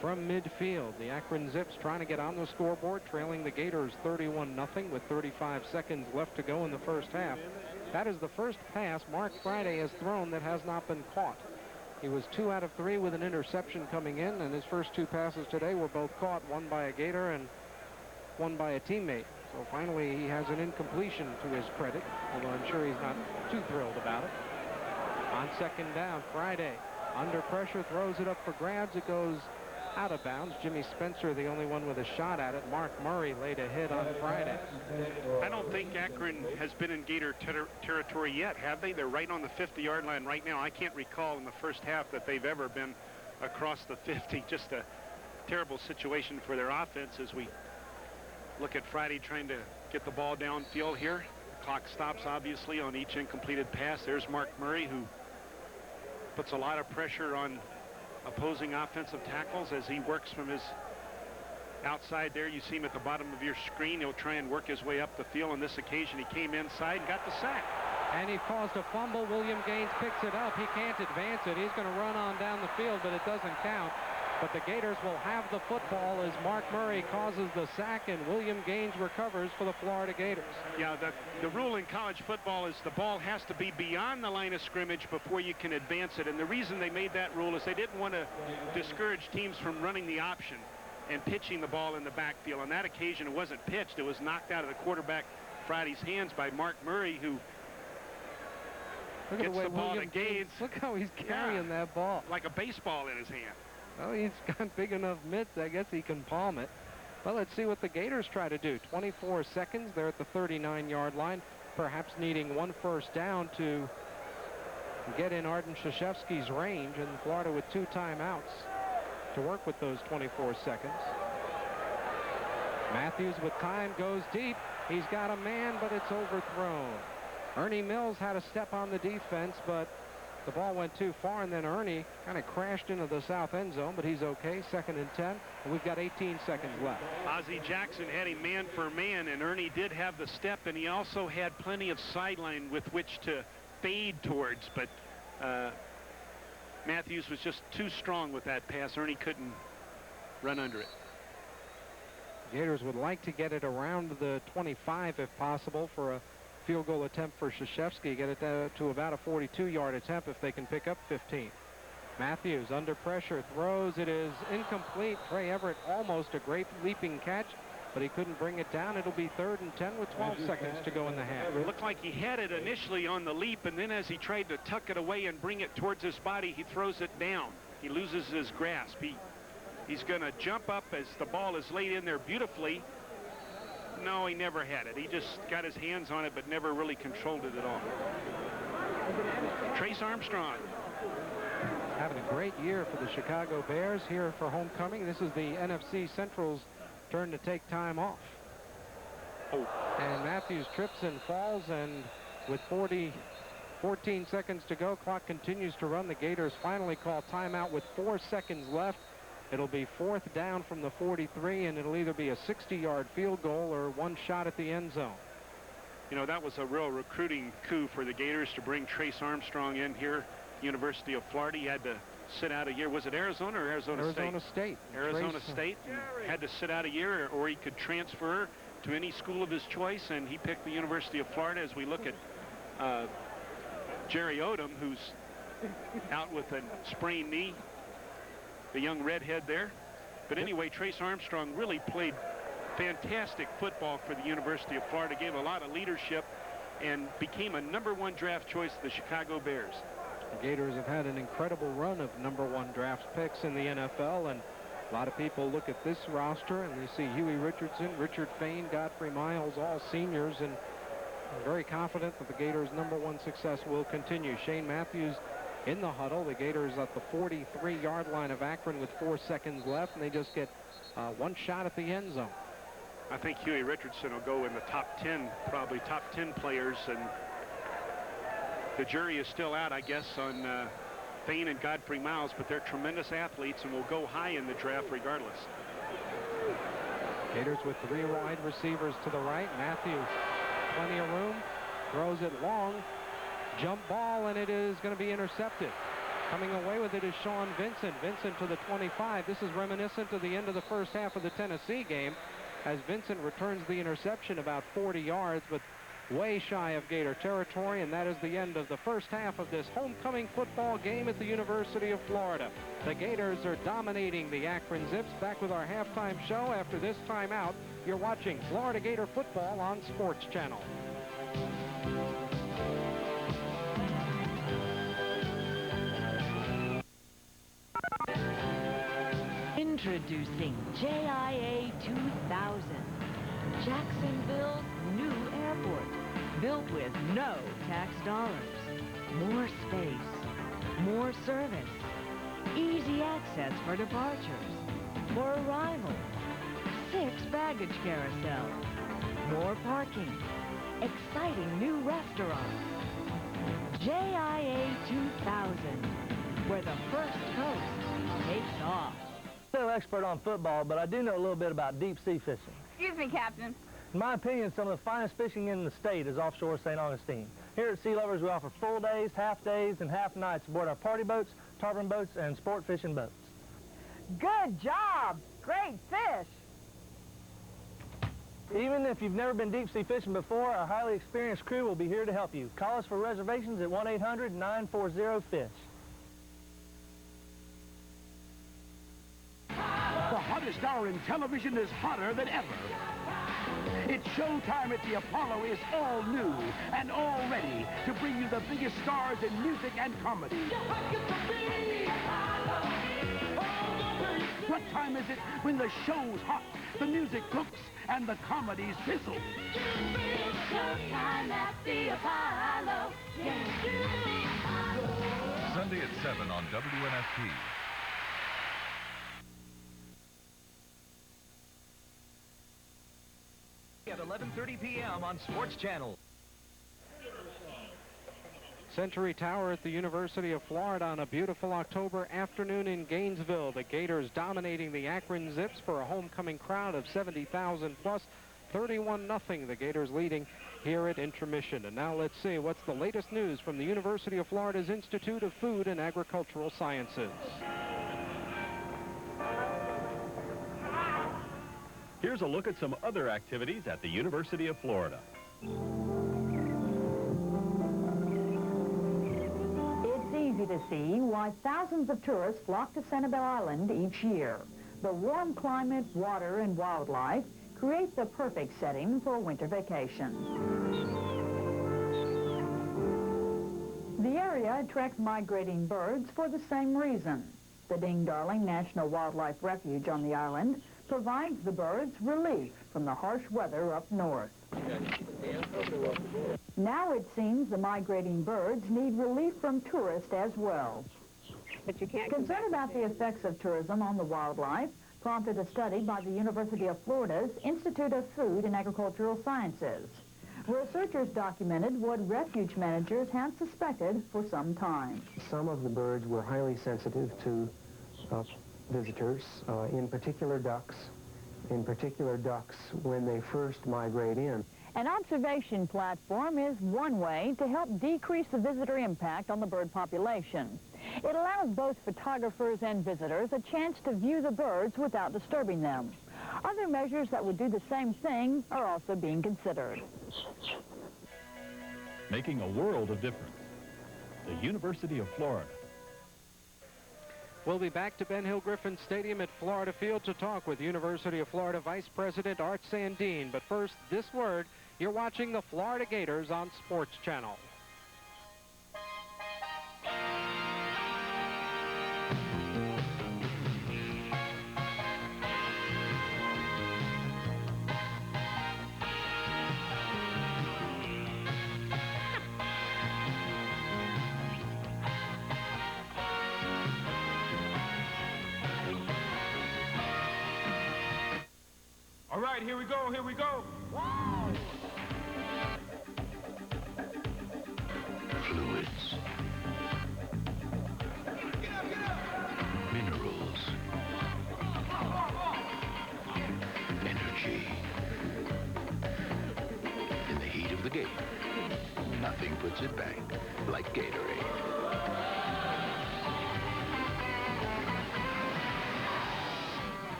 from midfield. The Akron Zips trying to get on the scoreboard, trailing the Gators 31-0 with 35 seconds left to go in the first half. That is the first pass Mark Friday has thrown that has not been caught. He was 2 out of 3 with an interception coming in, and his first 2 passes today were both caught, one by a Gator and one by a teammate. So finally he has an incompletion to his credit, although I'm sure he's not too thrilled about it. On 2nd down, Friday under pressure throws it up for grabs. It goes out of bounds. Jimmy Spencer, the only one with a shot at it. Mark Murray laid a hit on Friday. I don't think Akron has been in Gator territory yet, have they? They're right on the 50-yard line right now. I can't recall in the first half that they've ever been across the 50. Just a terrible situation for their offense as we look at Friday trying to get the ball downfield here. The clock stops, obviously, on each incompleted pass. There's Mark Murray, who puts a lot of pressure on opposing offensive tackles as he works from his outside there. You see him at the bottom of your screen. He'll try and work his way up the field. On this occasion, he came inside and got the sack. And he caused a fumble. William Gaines picks it up. He can't advance it. He's going to run on down the field, but it doesn't count. But the Gators will have the football as Mark Murray causes the sack and William Gaines recovers for the Florida Gators. Yeah, the rule in college football is the ball has to be beyond the line of scrimmage before you can advance it. And the reason they made that rule is they didn't want to discourage teams from running the option and pitching the ball in the backfield. On that occasion, it wasn't pitched. It was knocked out of the quarterback Friday's hands by Mark Murray, who gets the ball to Gaines. Look how he's carrying that ball. Like a baseball in his hand. Well, he's got big enough mitts. I guess he can palm it. Well, let's see what the Gators try to do. 24 seconds. They're at the 39-yard line, perhaps needing 1 first down to get in Arden Krzyzewski's range, and Florida with 2 timeouts to work with those 24 seconds. Matthews with time goes deep. He's got a man, but it's overthrown. Ernie Mills had a step on the defense, but the ball went too far, and then Ernie kind of crashed into the south end zone, but he's okay. 2nd and 10, and we've got 18 seconds left. Ozzie Jackson had a man for man, and Ernie did have the step, and he also had plenty of sideline with which to fade towards, but Matthews was just too strong with that pass. Ernie couldn't run under it. Gators would like to get it around the 25 if possible for a field goal attempt for Krzyzewski. Get it to about a 42-yard attempt if they can pick up 15. Matthews under pressure throws. It is incomplete. Trey Everett almost a great leaping catch, but he couldn't bring it down. It'll be 3rd and 10 with 12 seconds to go in the half. It looked like he had it initially on the leap, and then as he tried to tuck it away and bring it towards his body, he throws it down. He loses his grasp. He's going to jump up as the ball is laid in there beautifully. No, he never had it. He just got his hands on it, but never really controlled it at all. Trace Armstrong. Having a great year for the Chicago Bears here for homecoming. This is the NFC Central's turn to take time off. And Matthews trips and falls, and with 14 seconds to go, clock continues to run. The Gators finally call timeout with 4 seconds left. It'll be 4th down from the 43, and it'll either be a 60-yard field goal or 1 shot at the end zone. You know, that was a real recruiting coup for the Gators to bring Trace Armstrong in here. University of Florida. He had to sit out a year. Was it Arizona or Arizona State? Arizona State. Arizona State. Had to sit out a year, or he could transfer to any school of his choice, and he picked the University of Florida. As we look at Jerry Odom, who's out with a sprained knee, the young redhead there. But anyway, Trace Armstrong really played fantastic football for the University of Florida, gave a lot of leadership, and became a #1 draft choice of the Chicago Bears. The Gators have had an incredible run of #1 draft picks in the NFL, and a lot of people look at this roster and they see Huey Richardson, Richard Fain, Godfrey Miles, all seniors, and I'm very confident that the Gators' #1 success will continue. Shane Matthews in the huddle. The Gators at the 43-yard line of Akron with 4 seconds left, and they just get one shot at the end zone. I think Huey Richardson will go in the top 10, probably top 10 players, and the jury is still out, I guess, on Thane and Godfrey Miles, but they're tremendous athletes and will go high in the draft regardless. Gators with 3 wide receivers to the right. Matthew, plenty of room, throws it long, jump ball, and it is going to be intercepted. Coming away with it is Sean Vincent. Vincent to the 25. This is reminiscent of the end of the first half of the Tennessee game, as Vincent returns the interception about 40 yards, but way shy of Gator territory, and that is the end of the first half of this homecoming football game at the University of Florida. The Gators are dominating the Akron Zips. Back with our halftime show after this timeout. You're watching Florida Gator football on Sports Channel. Introducing JIA 2000, Jacksonville's new airport, built with no tax dollars. More space, more service, easy access for departures, for arrivals, 6 baggage carousels, more parking, exciting new restaurants. JIA 2000, where the first coast takes off. I'm no expert on football, but I do know a little bit about deep-sea fishing. Excuse me, Captain. In my opinion, some of the finest fishing in the state is offshore St. Augustine. Here at Sea Lovers, we offer full days, half days, and half nights aboard our party boats, tarpon boats, and sport fishing boats. Good job! Great fish! Even if you've never been deep-sea fishing before, our highly experienced crew will be here to help you. Call us for reservations at 1-800-940-FISH. The hottest hour in television is hotter than ever. It's showtime at the Apollo is all new and all ready to bring you the biggest stars in music and comedy. What time is it when the show's hot, the music cooks, and the comedies fizzle? Showtime at the Apollo. Sunday at 7 on WNFP. At 11:30 p.m. on Sports Channel. Century Tower at the University of Florida on a beautiful October afternoon in Gainesville. The Gators dominating the Akron Zips for a homecoming crowd of 70,000 plus. 31-0, the Gators leading here at intermission. And now let's see what's the latest news from the University of Florida's Institute of Food and Agricultural Sciences. Here's a look at some other activities at the University of Florida. It's easy to see why thousands of tourists flock to Sanibel Island each year. The warm climate, water, and wildlife create the perfect setting for a winter vacation. The area attracts migrating birds for the same reason. The Ding-Darling National Wildlife Refuge on the island provides the birds relief from the harsh weather up north. Now it seems the migrating birds need relief from tourists as well. But you can't. Concern about the effects of tourism on the wildlife prompted a study by the University of Florida's Institute of Food and Agricultural Sciences. Researchers documented what refuge managers had suspected for some time. Some of the birds were highly sensitive to visitors, in particular ducks when they first migrate in. An observation platform is one way to help decrease the visitor impact on the bird population. It allows both photographers and visitors a chance to view the birds without disturbing them. Other measures that would do the same thing are also being considered. Making a world of difference. The University of Florida. We'll be back to Ben Hill Griffin Stadium at Florida Field to talk with University of Florida Vice President Art Sandine. But first, this word, you're watching the Florida Gators on Sports Channel. right, here we go, here we go. Fluids. Minerals. Energy. In the heat of the game, nothing puts it back like Gatorade.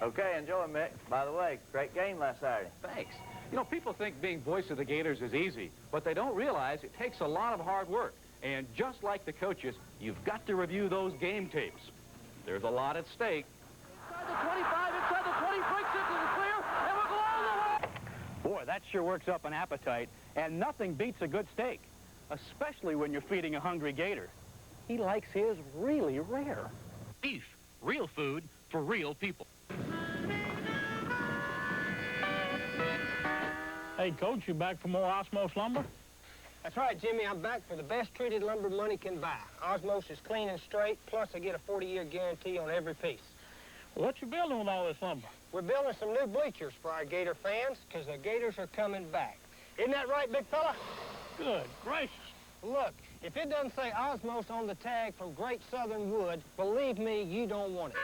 Okay, enjoy, Mick. By the way, great game last Saturday. Thanks. You know, people think being voice of the Gators is easy, but they don't realize it takes a lot of hard work. And just like the coaches, you've got to review those game tapes. There's a lot at stake. Inside the 25, inside the 20, breaks into the clear, and we'll go all the way. Boy, that sure works up an appetite, and nothing beats a good steak, especially when you're feeding a hungry gator. He likes his really rare. Beef, real food for real people. Hey, Coach, you back for more Osmos lumber? That's right, Jimmy. I'm back for the best treated lumber money can buy. Osmos is clean and straight, plus I get a 40-year guarantee on every piece. What you building with all this lumber? We're building some new bleachers for our Gator fans, because the Gators are coming back. Isn't that right, big fella? Good gracious. Look, if it doesn't say Osmos on the tag from Great Southern Wood, believe me, you don't want it.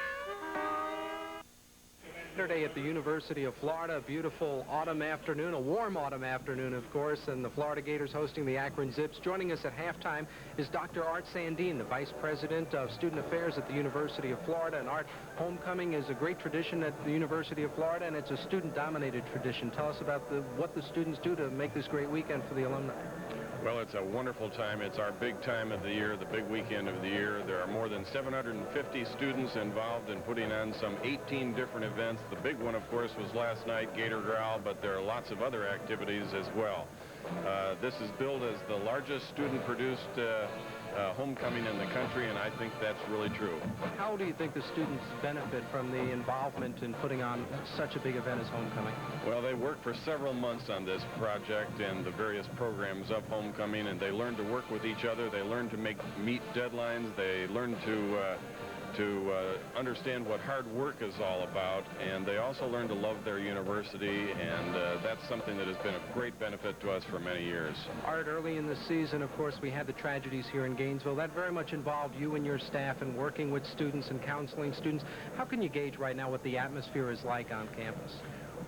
Saturday at the University of Florida, a beautiful autumn afternoon, a warm autumn afternoon, of course, and the Florida Gators hosting the Akron Zips. Joining us at halftime is Dr. Art Sandine, the Vice President of Student Affairs at the University of Florida. And Art, homecoming is a great tradition at the University of Florida, and it's a student-dominated tradition. Tell us about what the students do to make this great weekend for the alumni. Well, it's a wonderful time. It's our big time of the year, the big weekend of the year. There are more than 750 students involved in putting on some 18 different events. The big one, of course, was last night, Gator Growl, but there are lots of other activities as well. This is billed as the largest student-produced homecoming in the country, and I think that's really true. How do you think the students benefit from the involvement in putting on such a big event as homecoming? Well, they worked for several months on this project and the various programs of homecoming, and they learned to work with each other. They learned to meet deadlines. They learned to understand what hard work is all about, and they also learned to love their university, and that's something that has been a great benefit to us for many years. Art, early in the season, of course, we had the tragedies here in Gainesville. That very much involved you and your staff in working with students and counseling students. How can you gauge right now what the atmosphere is like on campus?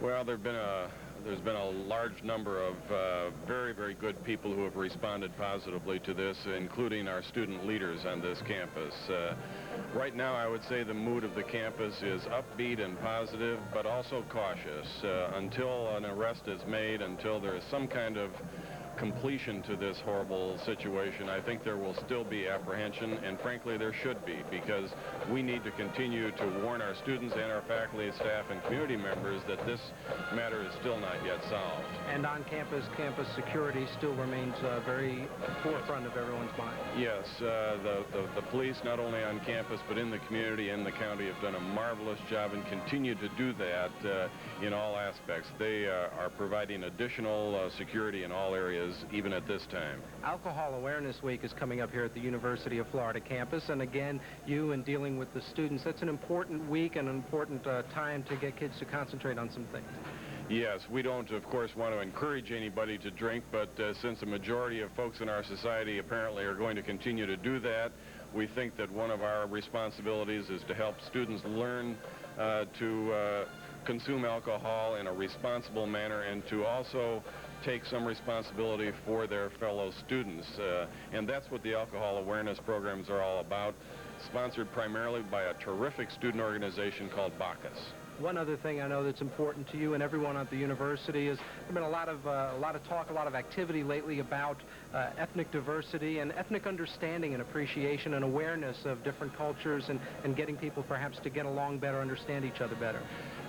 Well, there's been a large number of very, very good people who have responded positively to this, including our student leaders on this campus. Right now, I would say the mood of the campus is upbeat and positive, but also cautious. Until an arrest is made, until there is some kind of completion to this horrible situation, I think there will still be apprehension, and frankly there should be, because we need to continue to warn our students and our faculty, staff, and community members that this matter is still not yet solved. And on campus, campus security still remains very forefront of everyone's mind. Yes, the police, not only on campus but in the community and the county, have done a marvelous job and continue to do that in all aspects. They are providing additional security in all areas, even at this time. Alcohol Awareness Week is coming up here at the University of Florida campus, and again, you and dealing with the students, that's an important week and an important time to get kids to concentrate on some things. Yes, we don't, of course, want to encourage anybody to drink, but since a majority of folks in our society apparently are going to continue to do that, we think that one of our responsibilities is to help students learn to consume alcohol in a responsible manner, and to also take some responsibility for their fellow students. And that's what the alcohol awareness programs are all about, sponsored primarily by a terrific student organization called Bacchus. One other thing I know that's important to you and everyone at the university is there's been a lot of talk, a lot of activity lately about ethnic diversity and ethnic understanding and appreciation and awareness of different cultures, and getting people perhaps to get along better, understand each other better.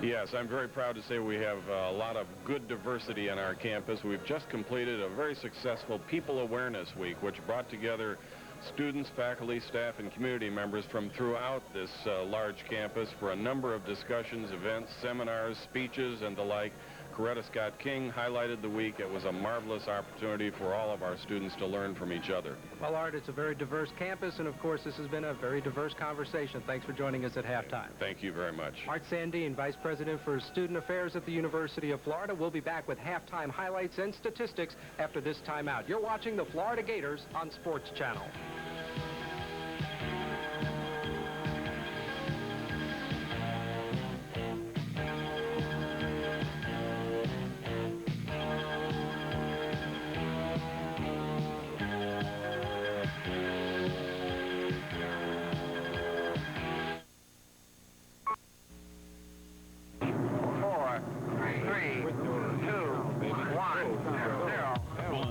Yes, I'm very proud to say we have a lot of good diversity on our campus. We've just completed a very successful People Awareness Week, which brought together students, faculty, staff, and community members from throughout this large campus for a number of discussions, events, seminars, speeches, and the like, Coretta Scott King highlighted the week. It was a marvelous opportunity for all of our students to learn from each other. Well, Art, it's a very diverse campus, and of course, this has been a very diverse conversation. Thanks for joining us at halftime. Thank you very much. Art Sandine, Vice President for Student Affairs at the University of Florida. We'll be back with halftime highlights and statistics after this timeout. You're watching the Florida Gators on Sports Channel.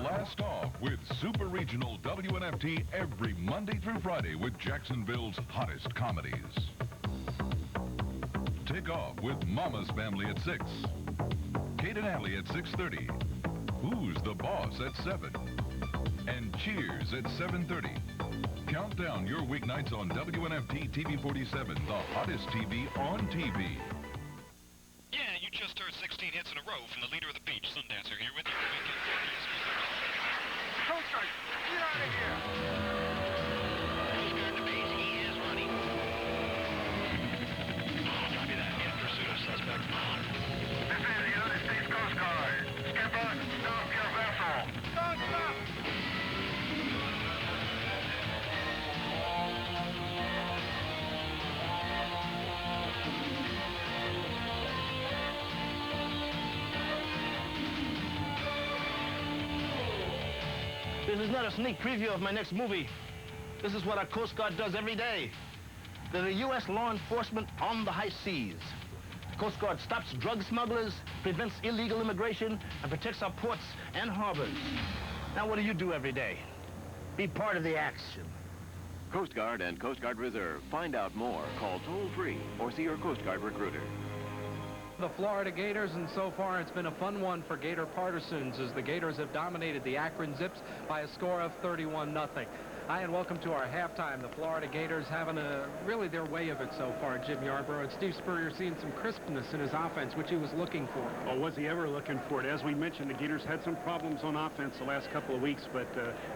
Blast off with Super Regional WNFT every Monday through Friday with Jacksonville's hottest comedies. Take off with Mama's Family at 6. Kate and Allie at 6:30. Who's the Boss at 7. And Cheers at 7:30. Count down your weeknights on WNFT TV 47, the hottest TV on TV. Yeah, you just heard 16 hits in a row from the leader of the beach, Sundancer, here with you. Coast Guard, get out of here! Coast Guard to base, he is running. Copy that, in pursuit of suspect. This is the United States Coast Guard. Skipper, stop your vessel. Don't stop! This is not a sneak preview of my next movie. This is what our Coast Guard does every day. They're the U.S. law enforcement on the high seas. The Coast Guard stops drug smugglers, prevents illegal immigration, and protects our ports and harbors. Now, what do you do every day? Be part of the action. Coast Guard and Coast Guard Reserve. Find out more. Call toll-free or see your Coast Guard recruiter. The Florida Gators, and so far it's been a fun one for Gator partisans as the Gators have dominated the Akron Zips by a score of 31-0. Hi, and welcome to our halftime. The Florida Gators having really their way of it so far, Jim Yarbrough. And Steve Spurrier seeing some crispness in his offense, which he was looking for. Oh, was he ever looking for it? As we mentioned, the Gators had some problems on offense the last couple of weeks, but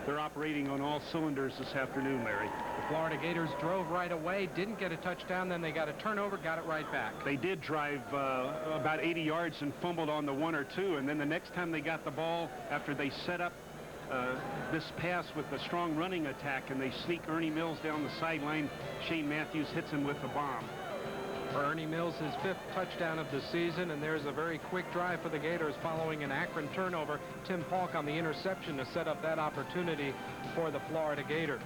they're operating on all cylinders this afternoon, Larry. The Florida Gators drove right away, didn't get a touchdown, then they got a turnover, got it right back. They did drive about 80 yards and fumbled on the 1 or 2, and then the next time they got the ball, after they set up this pass with a strong running attack, and they sneak Ernie Mills down the sideline, Shane Matthews hits him with the bomb. For Ernie Mills, his 5th touchdown of the season, and there's a very quick drive for the Gators following an Akron turnover. Tim Paulk on the interception to set up that opportunity for the Florida Gators.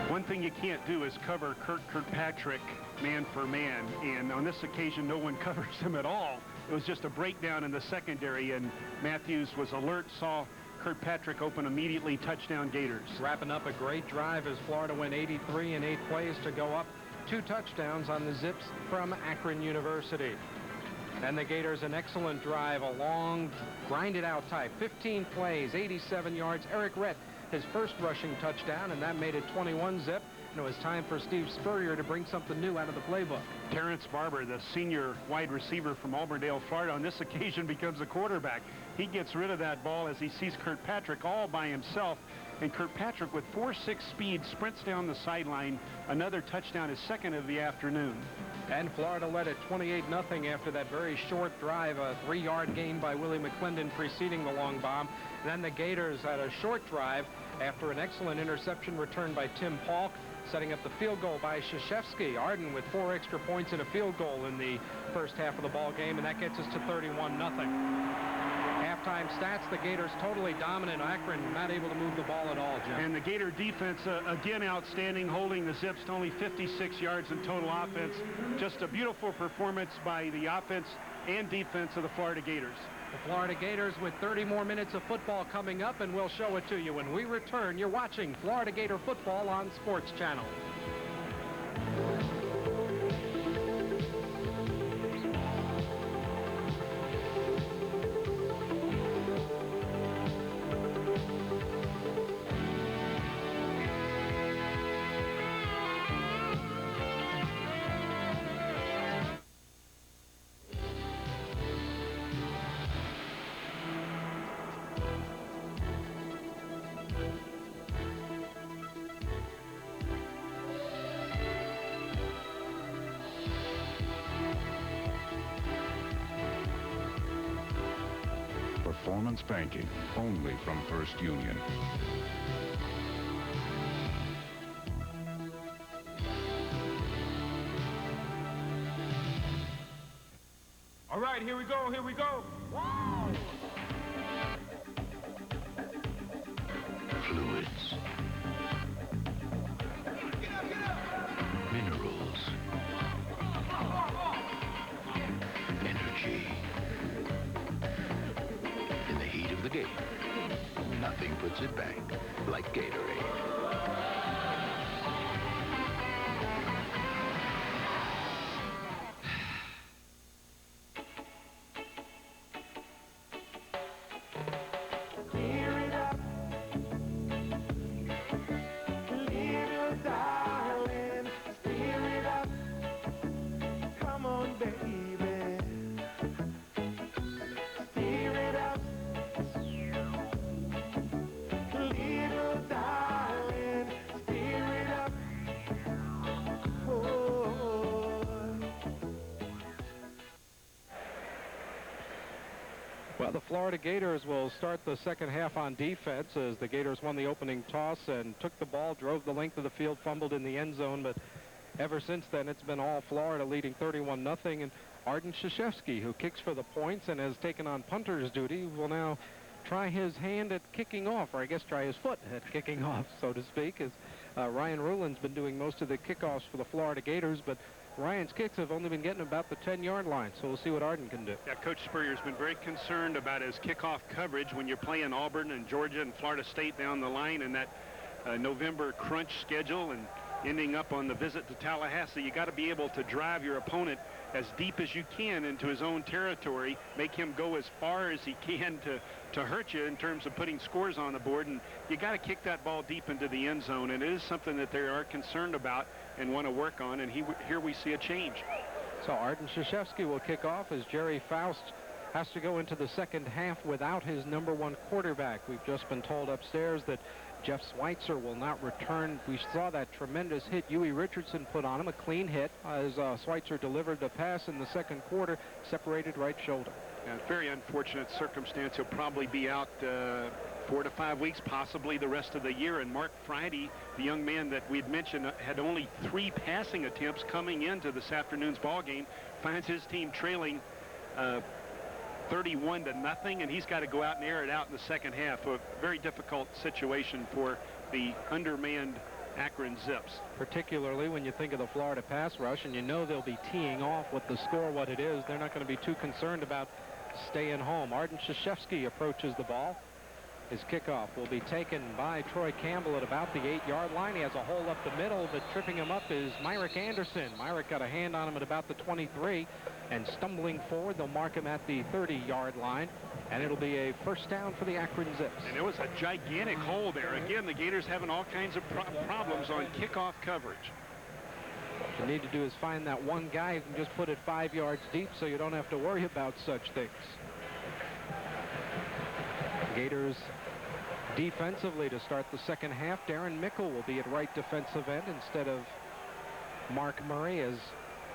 One thing you can't do is cover Kirkpatrick man for man, and on this occasion no one covers him at all. It was just a breakdown in the secondary, and Matthews was alert, saw Kirkpatrick open immediately, touchdown Gators. Wrapping up a great drive as Florida went 83 in 8 plays to go up 2 touchdowns on the Zips from Akron University. And the Gators an excellent drive, a long, grinded out type, 15 plays, 87 yards. Eric Rett, his first rushing touchdown, and that made it 21-zip. And it was time for Steve Spurrier to bring something new out of the playbook. Terrence Barber, the senior wide receiver from Auburndale, Florida, on this occasion becomes a quarterback. He gets rid of that ball as he sees Kirkpatrick all by himself. And Kirkpatrick, with 4.6 speed, sprints down the sideline. Another touchdown, his second of the afternoon. And Florida led at 28-0 after that very short drive, a 3-yard gain by Willie McClendon preceding the long bomb. Then the Gators had a short drive after an excellent interception return by Tim Paulk, setting up the field goal by Krzyzewski. Arden with 4 extra points and a field goal in the first half of the ball game, and that gets us to 31-0. Halftime stats, the Gators totally dominant. Akron not able to move the ball at all, Jim. And the Gator defense, again, outstanding, holding the Zips to only 56 yards in total offense. Just a beautiful performance by the offense and defense of the Florida Gators. The Florida Gators with 30 more minutes of football coming up, and we'll show it to you when we return. You're watching Florida Gator football on Sports Channel. performance banking, only from First Union. All right, here we go, here we go. Fluids. Minerals. Energy. In the heat of the game, nothing puts it back like Gatorade. Well, the Florida Gators will start the second half on defense as the Gators won the opening toss and took the ball, drove the length of the field, fumbled in the end zone, but ever since then it's been all Florida, leading 31-0, and Arden Krzyzewski, who kicks for the points and has taken on punter's duty, will now try his hand at kicking off, or I guess try his foot at kicking off, so to speak, as Ryan Ruhlen's been doing most of the kickoffs for the Florida Gators, but Ryan's kicks have only been getting about the 10-yard line, so we'll see what Arden can do. Yeah, Coach Spurrier's been very concerned about his kickoff coverage when you're playing Auburn and Georgia and Florida State down the line in that November crunch schedule and ending up on the visit to Tallahassee. You got to be able to drive your opponent as deep as you can into his own territory, make him go as far as he can to hurt you in terms of putting scores on the board, and you got to kick that ball deep into the end zone, and it is something that they are concerned about and want to work on, and here we see a change. So Arden Krzyzewski will kick off as Jerry Faust has to go into the second half without his number 1 quarterback. We've just been told upstairs that Jeff Schweitzer will not return. We saw that tremendous hit Huey Richardson put on him, a clean hit, as Schweitzer delivered the pass in the second quarter, separated right shoulder. Yeah, very unfortunate circumstance. He'll probably be out 4 to 5 weeks, possibly the rest of the year. And Mark Friday, the young man that we'd mentioned, had only 3 passing attempts coming into this afternoon's ball game, finds his team trailing 31-0, and he's got to go out and air it out in the second half. A very difficult situation for the undermanned Akron Zips. Particularly when you think of the Florida pass rush, and you know they'll be teeing off with the score what it is. They're not going to be too concerned about staying home. Arden Krzyzewski approaches the ball. His kickoff will be taken by Troy Campbell at about the 8-yard line. He has a hole up the middle, but tripping him up is Myrick Anderson. Myrick got a hand on him at about the 23, and stumbling forward, they'll mark him at the 30-yard line, and it'll be a first down for the Akron Zips. And it was a gigantic hole there. Again, the Gators having all kinds of problems on kickoff coverage. What you need to do is find that one guy who can just put it 5 yards deep so you don't have to worry about such things. Gators defensively to start the second half. Darren Mickle will be at right defensive end instead of Mark Murray, as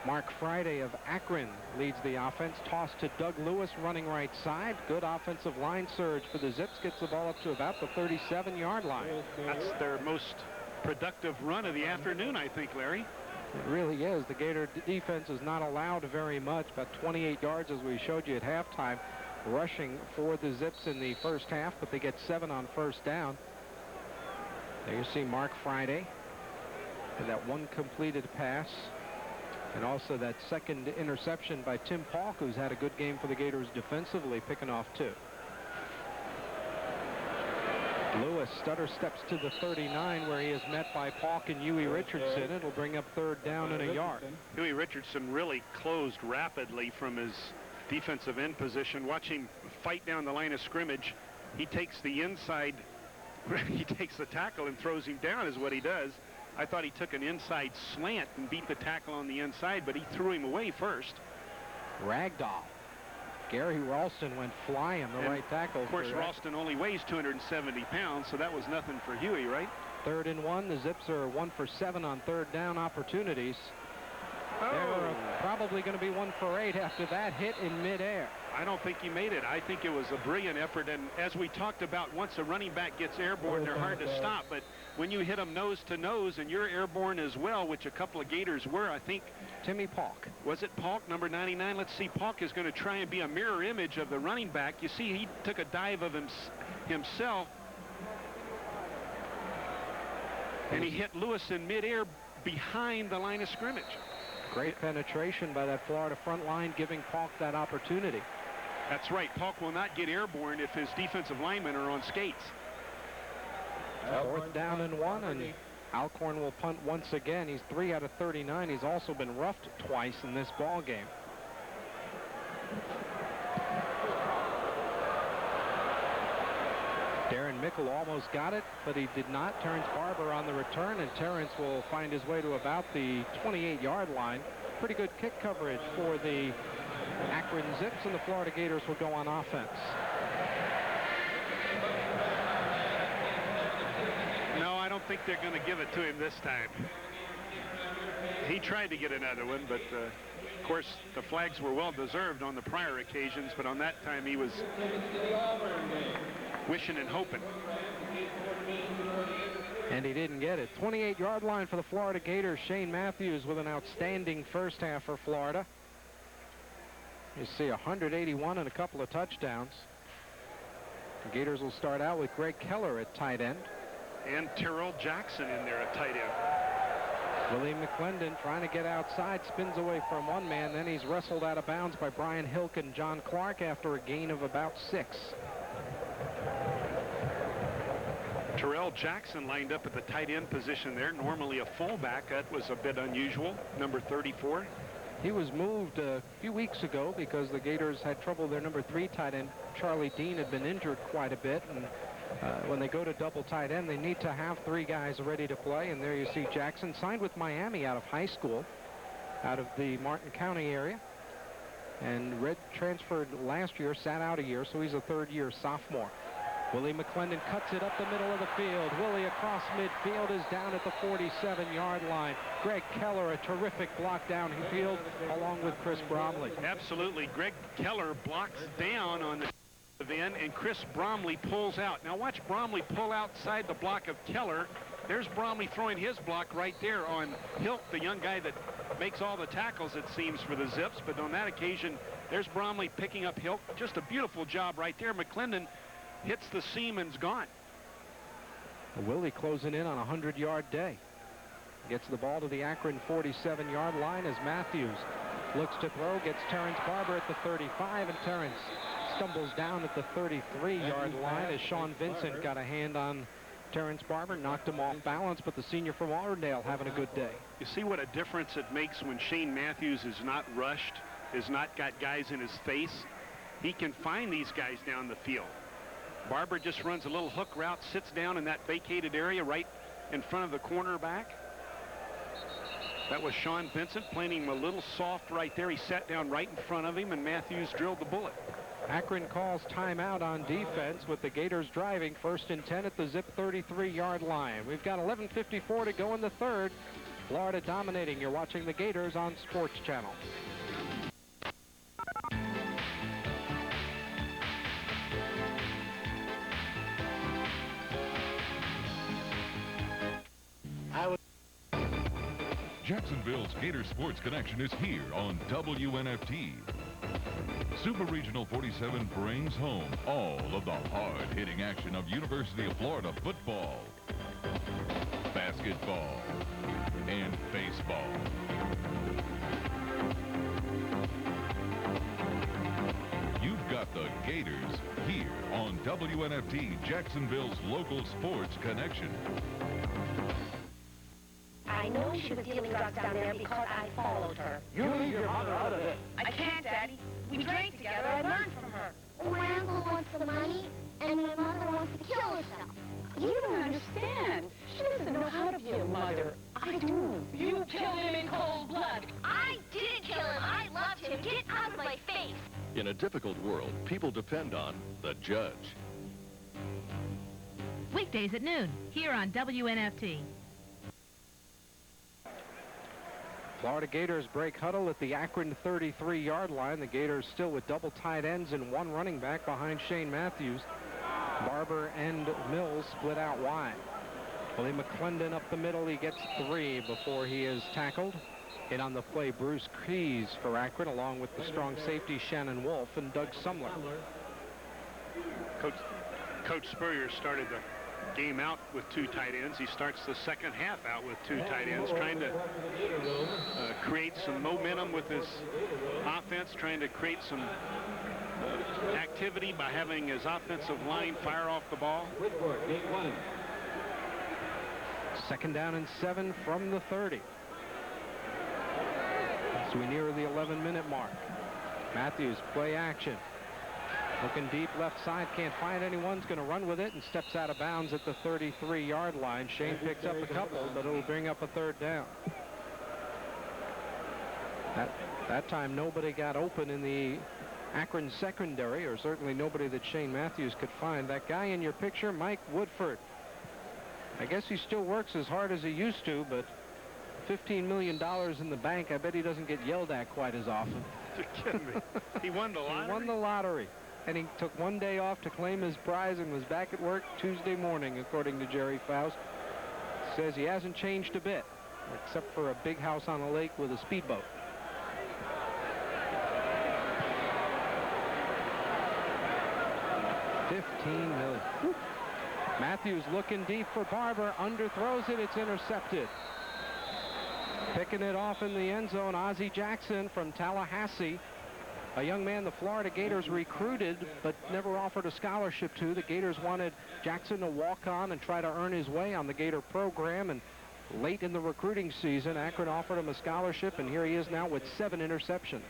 Mark Friday of Akron leads the offense. Toss to Doug Lewis running right side. Good offensive line surge for the Zips. Gets the ball up to about the 37-yard line. That's their most productive run of the afternoon, I think, Larry. It really is. The Gator defense is not allowed very much, about 28 yards as we showed you at halftime, rushing for the Zips in the first half, but they get 7 on first down. There you see Mark Friday and that one completed pass, and also that second interception by Tim Paulk, who's had a good game for the Gators defensively, picking off 2. Lewis stutter steps to the 39, where he is met by Paulk and Huey Richardson. It'll bring up third down and a yard. Huey Richardson really closed rapidly from his defensive end position. Watch him fight down the line of scrimmage. He takes the inside, he takes the tackle and throws him down is what he does. I thought he took an inside slant and beat the tackle on the inside, but he threw him away first. Ragdoll. Gary Ralston went flying, the right tackle. Of course, Ralston only weighs 270 pounds, so that was nothing for Huey, right? 3rd and 1. The Zips are 1 for 7 on third down opportunities. Oh. They're probably going to be 1 for 8 after that hit in midair. I don't think he made it. I think it was a brilliant effort, and as we talked about, once a running back gets airborne, they're hard to stop, but when you hit them nose to nose and you're airborne as well, which a couple of Gators were, I think. Timmy Polk. Was it Polk, number 99? Let's see, Polk is going to try and be a mirror image of the running back. You see, he took a dive of himself, and he hit Lewis in midair behind the line of scrimmage. Great penetration by that Florida front line, giving Polk that opportunity. That's right. Polk will not get airborne if his defensive linemen are on skates. 4th down and 1, and Alcorn will punt once again. He's 3 out of 39. He's also been roughed twice in this ball game. Darren Mickle almost got it, but he did not. Terrence Barber on the return, and Terrence will find his way to about the 28-yard line. Pretty good kick coverage for the Akron Zips, and the Florida Gators will go on offense. No, I don't think they're going to give it to him this time. He tried to get another one, but of course the flags were well deserved on the prior occasions, but on that time he was wishing and hoping. And he didn't get it. 28-yard line for the Florida Gators. Shane Matthews with an outstanding first half for Florida. You see 181 and a couple of touchdowns. The Gators will start out with Greg Keller at tight end. And Terrell Jackson in there at tight end. Willie McClendon trying to get outside, spins away from one man, then he's wrestled out of bounds by Brian Hilk and John Clark after a gain of about 6. Terrell Jackson lined up at the tight end position there, normally a fullback. That was a bit unusual, number 34. He was moved a few weeks ago because the Gators had trouble. Their number 3 tight end, Charlie Dean, had been injured quite a bit, and when they go to double tight end, they need to have 3 guys ready to play. And there you see Jackson, signed with Miami out of high school, out of the Martin County area, and transferred last year, sat out a year, so he's a 3rd-year sophomore. Willie McClendon cuts it up the middle of the field. Willie across midfield is down at the 47-yard line. Greg Keller, a terrific block downfield, along with Chris Bromley. Absolutely. Greg Keller blocks down on the end, and Chris Bromley pulls out. Now watch Bromley pull outside the block of Keller. There's Bromley throwing his block right there on Hilk, the young guy that makes all the tackles, it seems, for the Zips. But on that occasion, there's Bromley picking up Hilk. Just a beautiful job right there. McClendon hits the seam and's gone. Willie closing in on a 100-yard day. Gets the ball to the Akron 47-yard line as Matthews looks to throw, gets Terrence Barber at the 35, and Terrence stumbles down at the 33-yard line as Sean Vincent got a hand on Terrence Barber, knocked him off balance, but the senior from Auburndale having a good day. You see what a difference it makes when Shane Matthews is not rushed, has not got guys in his face. He can find these guys down the field. Barber just runs a little hook route, sits down in that vacated area right in front of the cornerback. That was Sean Vincent playing him a little soft right there. He sat down right in front of him, and Matthews drilled the bullet. Akron calls timeout on defense with the Gators driving 1st and 10 at the Zip 33-yard line. We've got 11:54 to go in the 3rd. Florida dominating. You're watching the Gators on Sports Channel. Jacksonville's Gator Sports Connection is here on WNFT. Super Regional 47 brings home all of the hard-hitting action of University of Florida football, basketball, and baseball. You've got the Gators here on WNFT, Jacksonville's local sports connection. I know she was dealing drugs down there because I followed her. You leave your mother out of this. I can't, Daddy. We drank together. I learned from her. My uncle wants the money, and my mother wants to kill herself. You don't understand. She doesn't know how to be a mother. I do. You killed him in cold blood. I didn't kill him. I loved him. Get out of my face. In a difficult world, people depend on the judge. Weekdays at noon, here on WNFT. Florida Gators break huddle at the Akron 33-yard line. The Gators still with double tight ends and one running back behind Shane Matthews. Barber and Mills split out wide. Willie McClendon up the middle. He gets 3 before he is tackled. In on the play, Bruce Keys for Akron, along with the strong safety Shannon Wolf and Doug Sumler. Coach Spurrier started the game out with 2 tight ends. He starts the second half out with 2 tight ends, trying to create some momentum with his offense, trying to create some activity by having his offensive line fire off the ball. Second down and 7 from the 30. As we near the 11-minute mark. Matthews, play action. Looking deep left side, can't find anyone. He's going to run with it and steps out of bounds at the 33-yard line. Shane picks up a couple, but it'll bring up a 3rd down. That time nobody got open in the Akron secondary, or certainly nobody that Shane Matthews could find. That guy in your picture, Mike Woodford. I guess he still works as hard as he used to, but $15 million in the bank, I bet he doesn't get yelled at quite as often. You're kidding me. He won the lottery? He won the lottery. And he took 1 day off to claim his prize and was back at work Tuesday morning, according to Jerry Faust. Says he hasn't changed a bit, except for a big house on a lake with a speedboat. $15 million. Matthews looking deep for Barber, underthrows it, it's intercepted. Picking it off in the end zone, Ozzie Jackson from Tallahassee. A young man the Florida Gators recruited but never offered a scholarship to. The Gators wanted Jackson to walk on and try to earn his way on the Gator program, and late in the recruiting season, Akron offered him a scholarship, and here he is now with 7 interceptions.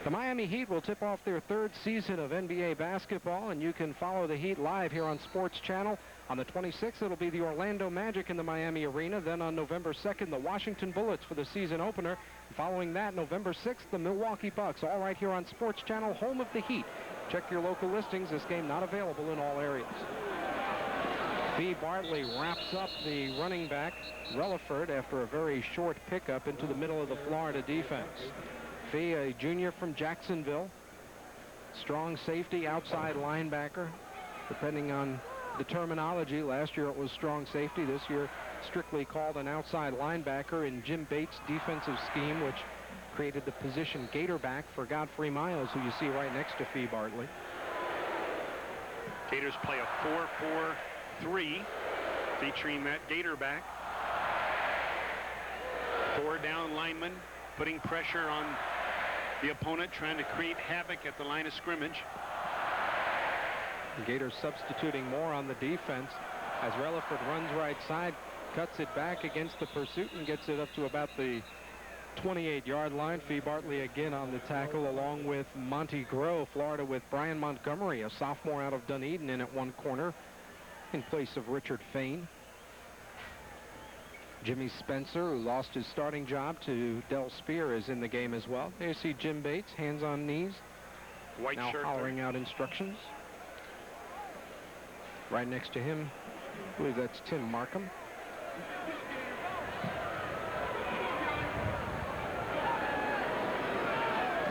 The Miami Heat will tip off their 3rd season of NBA basketball, and you can follow the Heat live here on Sports Channel. On the 26th, it'll be the Orlando Magic in the Miami Arena. Then on November 2nd, the Washington Bullets for the season opener. Following that, November 6th, the Milwaukee Bucks, all right here on Sports Channel, home of the Heat. Check your local listings. This game not available in all areas. B. Bartley wraps up the running back, Relaford, after a very short pickup into the middle of the Florida defense. Fee, a junior from Jacksonville. Strong safety, outside linebacker, depending on the terminology. Last year it was strong safety. This year strictly called an outside linebacker in Jim Bates' defensive scheme, which created the position Gatorback for Godfrey Miles, who you see right next to Fee Bartley. Gators play a 4-4-3 featuring that Gatorback. 4 down linemen putting pressure on the opponent, trying to create havoc at the line of scrimmage. The Gators substituting more on the defense as Relaford runs right side, cuts it back against the pursuit and gets it up to about the 28-yard line. Fee Bartley again on the tackle, along with Monty Groh. Florida with Brian Montgomery, a sophomore out of Dunedin, in at one corner in place of Richard Fain. Jimmy Spencer, who lost his starting job to Del Spear, is in the game as well. There you see Jim Bates, hands on knees, white now shirt hollering out instructions. Right next to him, I believe that's Tim Markham.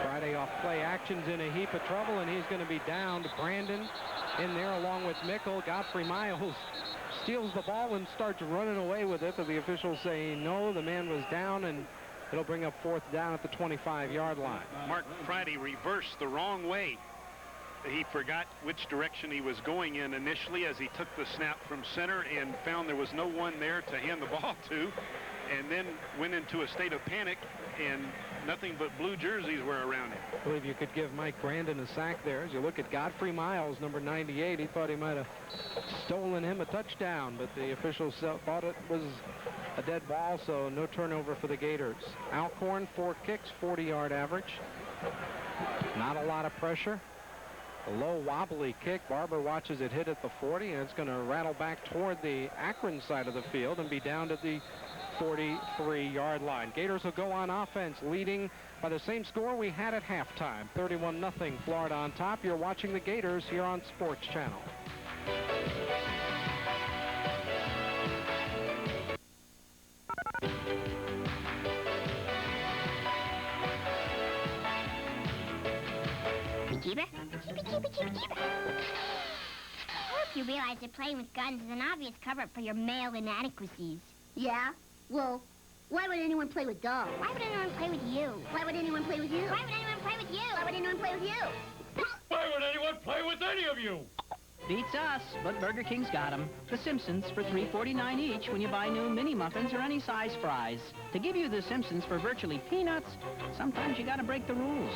Friday off play action's in a heap of trouble, and he's going to be downed. Brandon in there along with Mickle. Godfrey Miles steals the ball and starts running away with it, but the officials say no, the man was down, and it'll bring up 4th down at the 25-yard line. Mark Friday reversed the wrong way. He forgot which direction he was going in initially as he took the snap from center and found there was no one there to hand the ball to, and then went into a state of panic, and nothing but blue jerseys were around him. I believe you could give Mike Brandon a sack there. As you look at Godfrey Miles, number 98, he thought he might have stolen him a touchdown, but the officials thought it was a dead ball, so no turnover for the Gators. Alcorn, 4 kicks, 40-yard average. Not a lot of pressure. A low wobbly kick. Barber watches it hit at the 40, and it's going to rattle back toward the Akron side of the field and be down to the 43-yard line. Gators will go on offense, leading by the same score we had at halftime. 31-0, Florida on top. You're watching the Gators here on Sports Channel. Cheeber? Cheeber, cheeber, cheeber, cheeber. I hope you realize that playing with guns is an obvious cover-up for your male inadequacies. Yeah? Well, why would anyone play with dolls? Why would anyone play with you? Why would anyone play with you? Why would anyone play with you? Why would anyone play with you? Why would anyone play with any of you? Beats us, but Burger King's got 'em. The Simpsons for $3.49 each when you buy new mini muffins or any size fries. To give you the Simpsons for virtually peanuts, sometimes you gotta break the rules.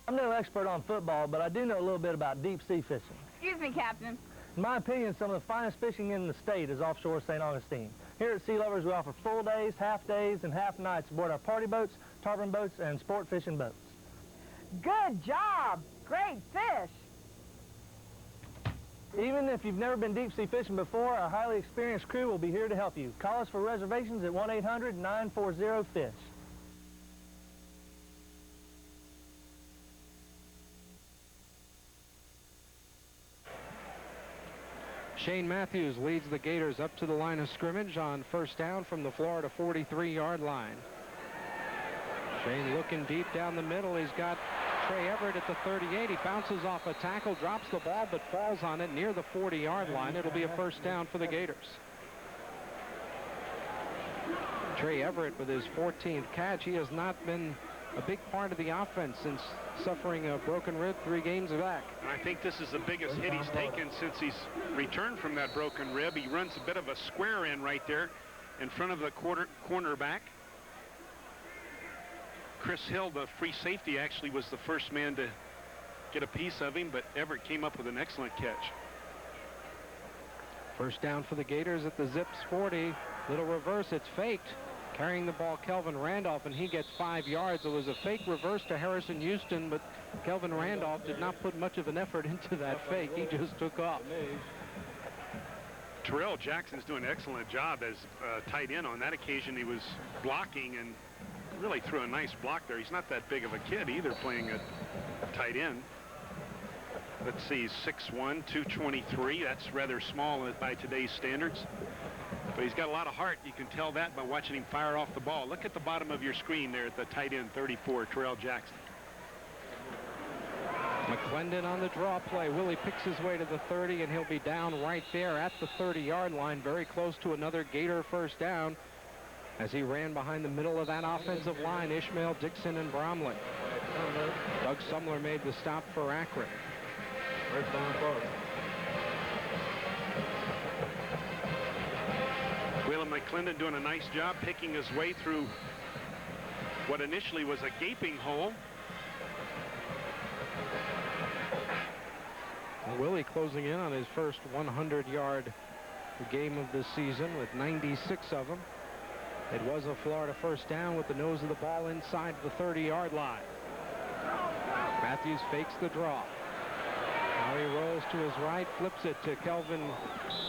I'm no expert on football, but I do know a little bit about deep-sea fishing. Excuse me, Captain. In my opinion, some of the finest fishing in the state is offshore St. Augustine. Here at Sea Lovers, we offer full days, half days, and half nights aboard our party boats, tarpon boats, and sport fishing boats. Good job! Great fish! Even if you've never been deep-sea fishing before, our highly experienced crew will be here to help you. Call us for reservations at 1-800-940-FISH. Shane Matthews leads the Gators up to the line of scrimmage on first down from the Florida 43-yard line. Shane looking deep down the middle. He's got Trey Everett at the 38. He bounces off a tackle, drops the ball, but falls on it near the 40-yard line. It'll be a first down for the Gators. Trey Everett with his 14th catch. He has not been a big part of the offense since suffering a broken rib 3 games back. I think this is the biggest hit he's taken since he's returned from that broken rib. He runs a bit of a square in right there in front of the cornerback. Chris Hill, the free safety, actually was the first man to get a piece of him, but Everett came up with an excellent catch. First down for the Gators at the Zips 40. Little reverse, it's faked. Carrying the ball, Kelvin Randolph, and he gets 5 yards. It was a fake reverse to Harrison Houston, but Kelvin Randolph did not put much of an effort into that fake. He just took off. Terrell Jackson's doing an excellent job as tight end. On that occasion, he was blocking and really threw a nice block there. He's not that big of a kid either, playing a tight end. Let's see, 6'1", 223. That's rather small by today's standards. But he's got a lot of heart. You can tell that by watching him fire off the ball. Look at the bottom of your screen there at the tight end, 34, Terrell Jackson. McClendon on the draw play. Willie picks his way to the 30, and he'll be down right there at the 30-yard line, very close to another Gator first down as he ran behind the middle of that offensive line, Ishmael, Dixon, and Bromley. Doug Sumler made the stop for Akron. Waylon McClendon doing a nice job picking his way through what initially was a gaping hole. Willie closing in on his first 100-yard game of the season with 96 of them. It was a Florida first down with the nose of the ball inside the 30-yard line. Matthews fakes the draw. Now he rolls to his right, flips it to Kelvin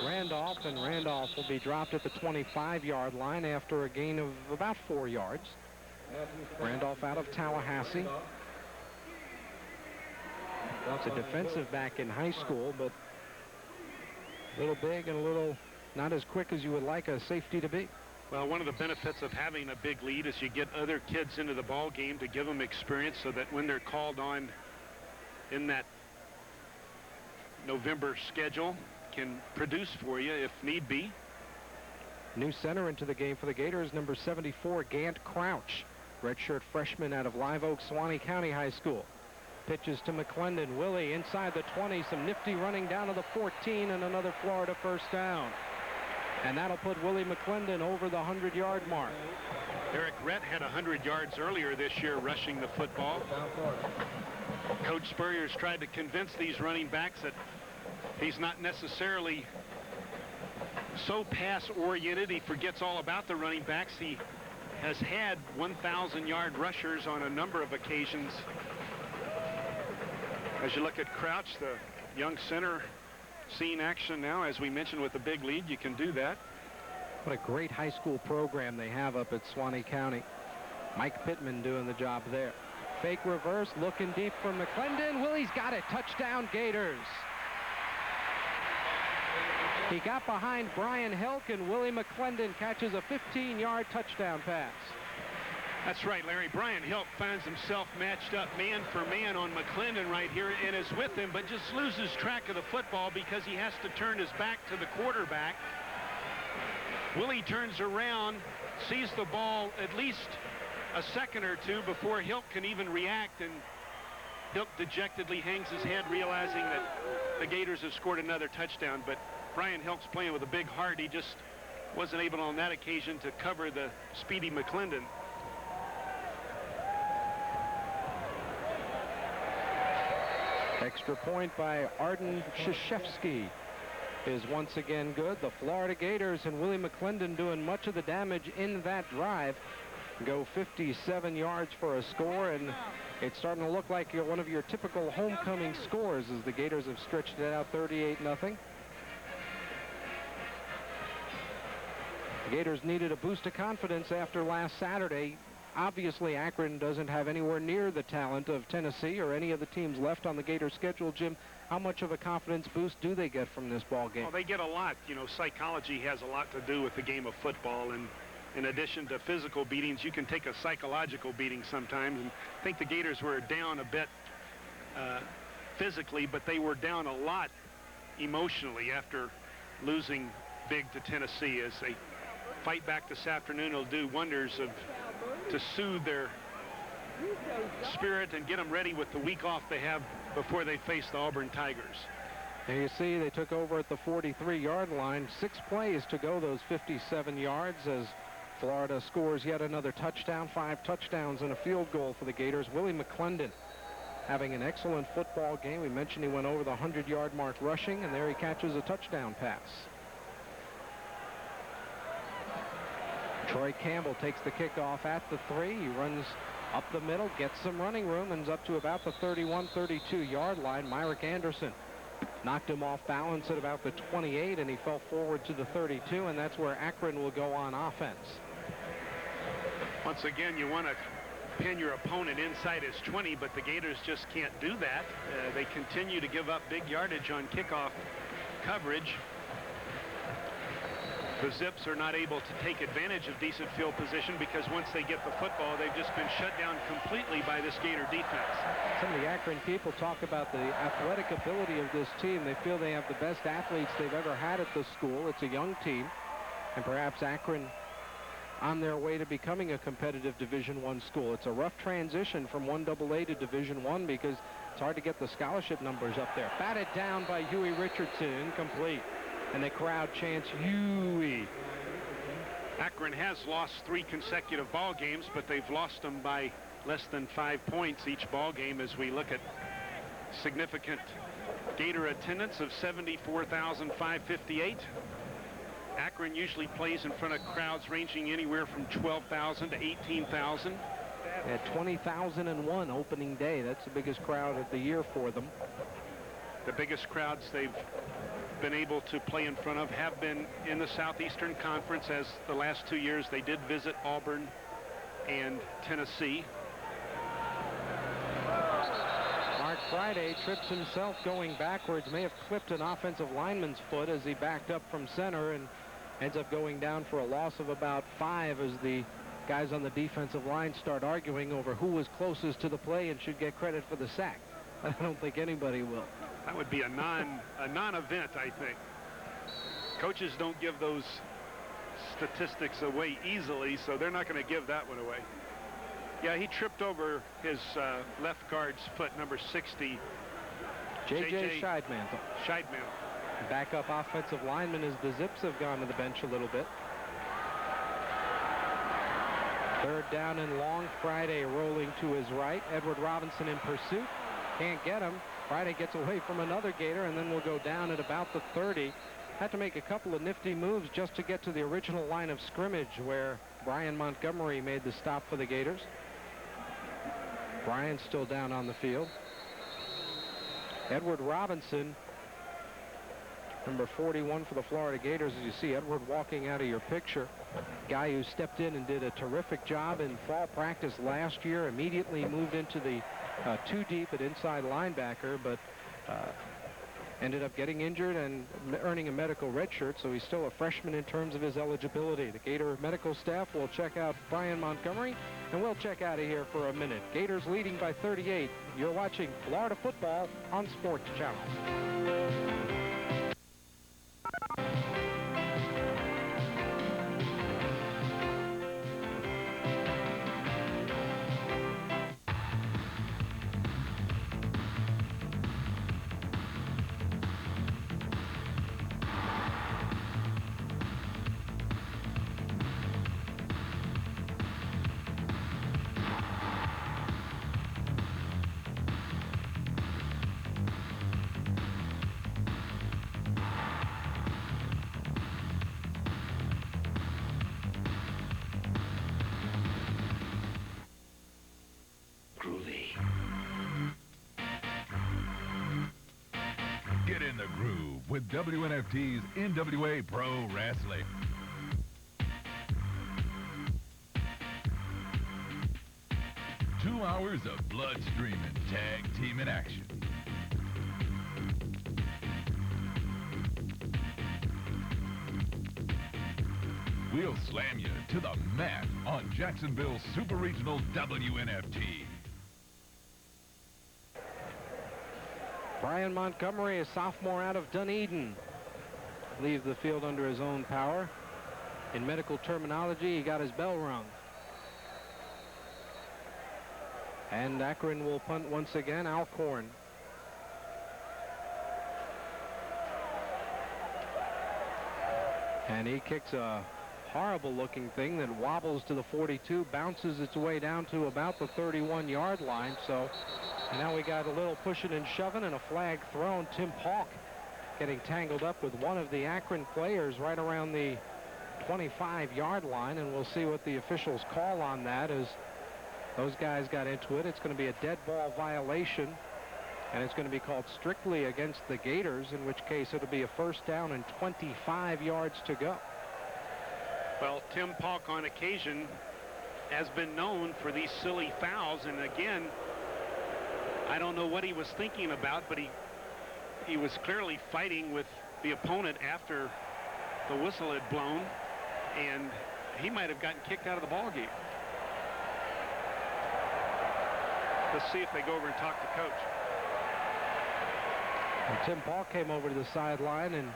Randolph, and Randolph will be dropped at the 25-yard line after a gain of about 4 yards. Randolph out of Tallahassee. It's a defensive back in high school, but a little big and a little not as quick as you would like a safety to be. Well, one of the benefits of having a big lead is you get other kids into the ball game to give them experience so that when they're called on in that November schedule can produce for you if need be. New center into the game for the Gators, number 74, Gant Crouch, redshirt freshman out of Live Oak, Suwannee County High School. Pitches to McClendon. Willie inside the 20, some nifty running down to the 14, and another Florida first down. And that'll put Willie McClendon over the 100-yard mark. Eric Rett had 100 yards earlier this year rushing the football. Coach Spurrier's tried to convince these running backs that he's not necessarily so pass-oriented. He forgets all about the running backs. He has had 1,000-yard rushers on a number of occasions. As you look at Crouch, the young center, seeing action now, as we mentioned, with the big lead, you can do that. What a great high school program they have up at Suwannee County. Mike Pittman doing the job there. Fake reverse, looking deep for McClendon. Willie's got it. Touchdown, Gators. He got behind Brian Helk, and Willie McClendon catches a 15-yard touchdown pass. That's right, Larry. Brian Hilt finds himself matched up man for man on McClendon right here and is with him, but just loses track of the football because he has to turn his back to the quarterback. Willie turns around, sees the ball at least a second or two before Hilt can even react, and Hilt dejectedly hangs his head, realizing that the Gators have scored another touchdown. But Brian Hilt's playing with a big heart. He just wasn't able on that occasion to cover the speedy McClendon. Extra point by Arden Krzyzewski is once again good. The Florida Gators and Willie McClendon doing much of the damage in that drive. Go 57 yards for a score, and it's starting to look like one of your typical homecoming scores as the Gators have stretched it out 38-0. The Gators needed a boost of confidence after last Saturday. Obviously, Akron doesn't have anywhere near the talent of Tennessee or any of the teams left on the Gators schedule. Jim, how much of a confidence boost do they get from this ball game? Well, they get a lot. You know, psychology has a lot to do with the game of football, and in addition to physical beatings, you can take a psychological beating sometimes. And I think the Gators were down a bit physically, but they were down a lot emotionally after losing big to Tennessee. As they fight back this afternoon, it'll do wonders to soothe their spirit and get them ready with the week off they have before they face the Auburn Tigers. There you see they took over at the 43-yard line. 6 plays to go, those 57 yards, as Florida scores yet another touchdown. 5 touchdowns and a field goal for the Gators. Willie McClendon having an excellent football game. We mentioned he went over the 100-yard mark rushing, and there he catches a touchdown pass. Troy Campbell takes the kickoff at the 3. He runs up the middle, gets some running room, and is up to about the 31-32-yard line. Myrick Anderson knocked him off balance at about the 28, and he fell forward to the 32, and that's where Akron will go on offense. Once again, you want to pin your opponent inside his 20, but the Gators just can't do that. They continue to give up big yardage on kickoff coverage. The Zips are not able to take advantage of decent field position because once they get the football, they've just been shut down completely by this Gator defense. Some of the Akron people talk about the athletic ability of this team. They feel they have the best athletes they've ever had at the school. It's a young team, and perhaps Akron on their way to becoming a competitive Division I school. It's a rough transition from 1AA to Division I because it's hard to get the scholarship numbers up there. Batted down by Huey Richardson, incomplete. And the crowd chants, Huey. Akron has lost 3 consecutive ball games, but they've lost them by less than 5 points each ball game as we look at significant Gator attendance of 74,558. Akron usually plays in front of crowds ranging anywhere from 12,000 to 18,000. At 20,001 opening day. That's the biggest crowd of the year for them. The biggest crowds they've been able to play in front of have been in the Southeastern Conference, as the last 2 years they did visit Auburn and Tennessee. Mark Friday trips himself going backwards, may have clipped an offensive lineman's foot as he backed up from center and ends up going down for a loss of about 5 as the guys on the defensive line start arguing over who was closest to the play and should get credit for the sack. I don't think anybody will. That would be a non-event, I think. Coaches don't give those statistics away easily, so they're not going to give that one away. Yeah, he tripped over his left guard's foot, number 60. J.J. Scheidmantel. Backup offensive lineman as the Zips have gone to the bench a little bit. 3rd down and long. Friday rolling to his right. Edward Robinson in pursuit. Can't get him. Friday gets away from another Gator, and then we'll go down at about the 30. Had to make a couple of nifty moves just to get to the original line of scrimmage where Brian Montgomery made the stop for the Gators. Brian's still down on the field. Edward Robinson, number 41 for the Florida Gators, as you see Edward walking out of your picture. Guy who stepped in and did a terrific job in fall practice last year, immediately moved into the 2 deep at inside linebacker, but ended up getting injured and earning a medical red shirt, so he's still a freshman in terms of his eligibility. The Gator medical staff will check out Brian Montgomery, and we'll check out of here for a minute. Gators leading by 38. You're watching Florida football on Sports Channel. Get in the groove with WNFT's NWA Pro Wrestling. Two hours of blood-streaming tag team in action. We'll slam you to the mat on Jacksonville's Super Regional WNFT. Brian Montgomery, a sophomore out of Dunedin, leaves the field under his own power. In medical terminology, he got his bell rung. And Akron will punt once again. Alcorn. And he kicks a horrible looking thing that wobbles to the 42, bounces its way down to about the 31-yard line. So now we got a little pushing and shoving and a flag thrown. Tim Paulk getting tangled up with one of the Akron players right around the 25-yard line, and we'll see what the officials call on that as those guys got into it. It's going to be a dead ball violation, and it's going to be called strictly against the Gators, in which case it'll be a first down and 25 yards to go. Well, Tim Paulk on occasion has been known for these silly fouls, and again, I don't know what he was thinking about, but he was clearly fighting with the opponent after the whistle had blown, and he might have gotten kicked out of the ball game. Let's see if they go over and talk to coach. And Tim Paulk came over to the sideline and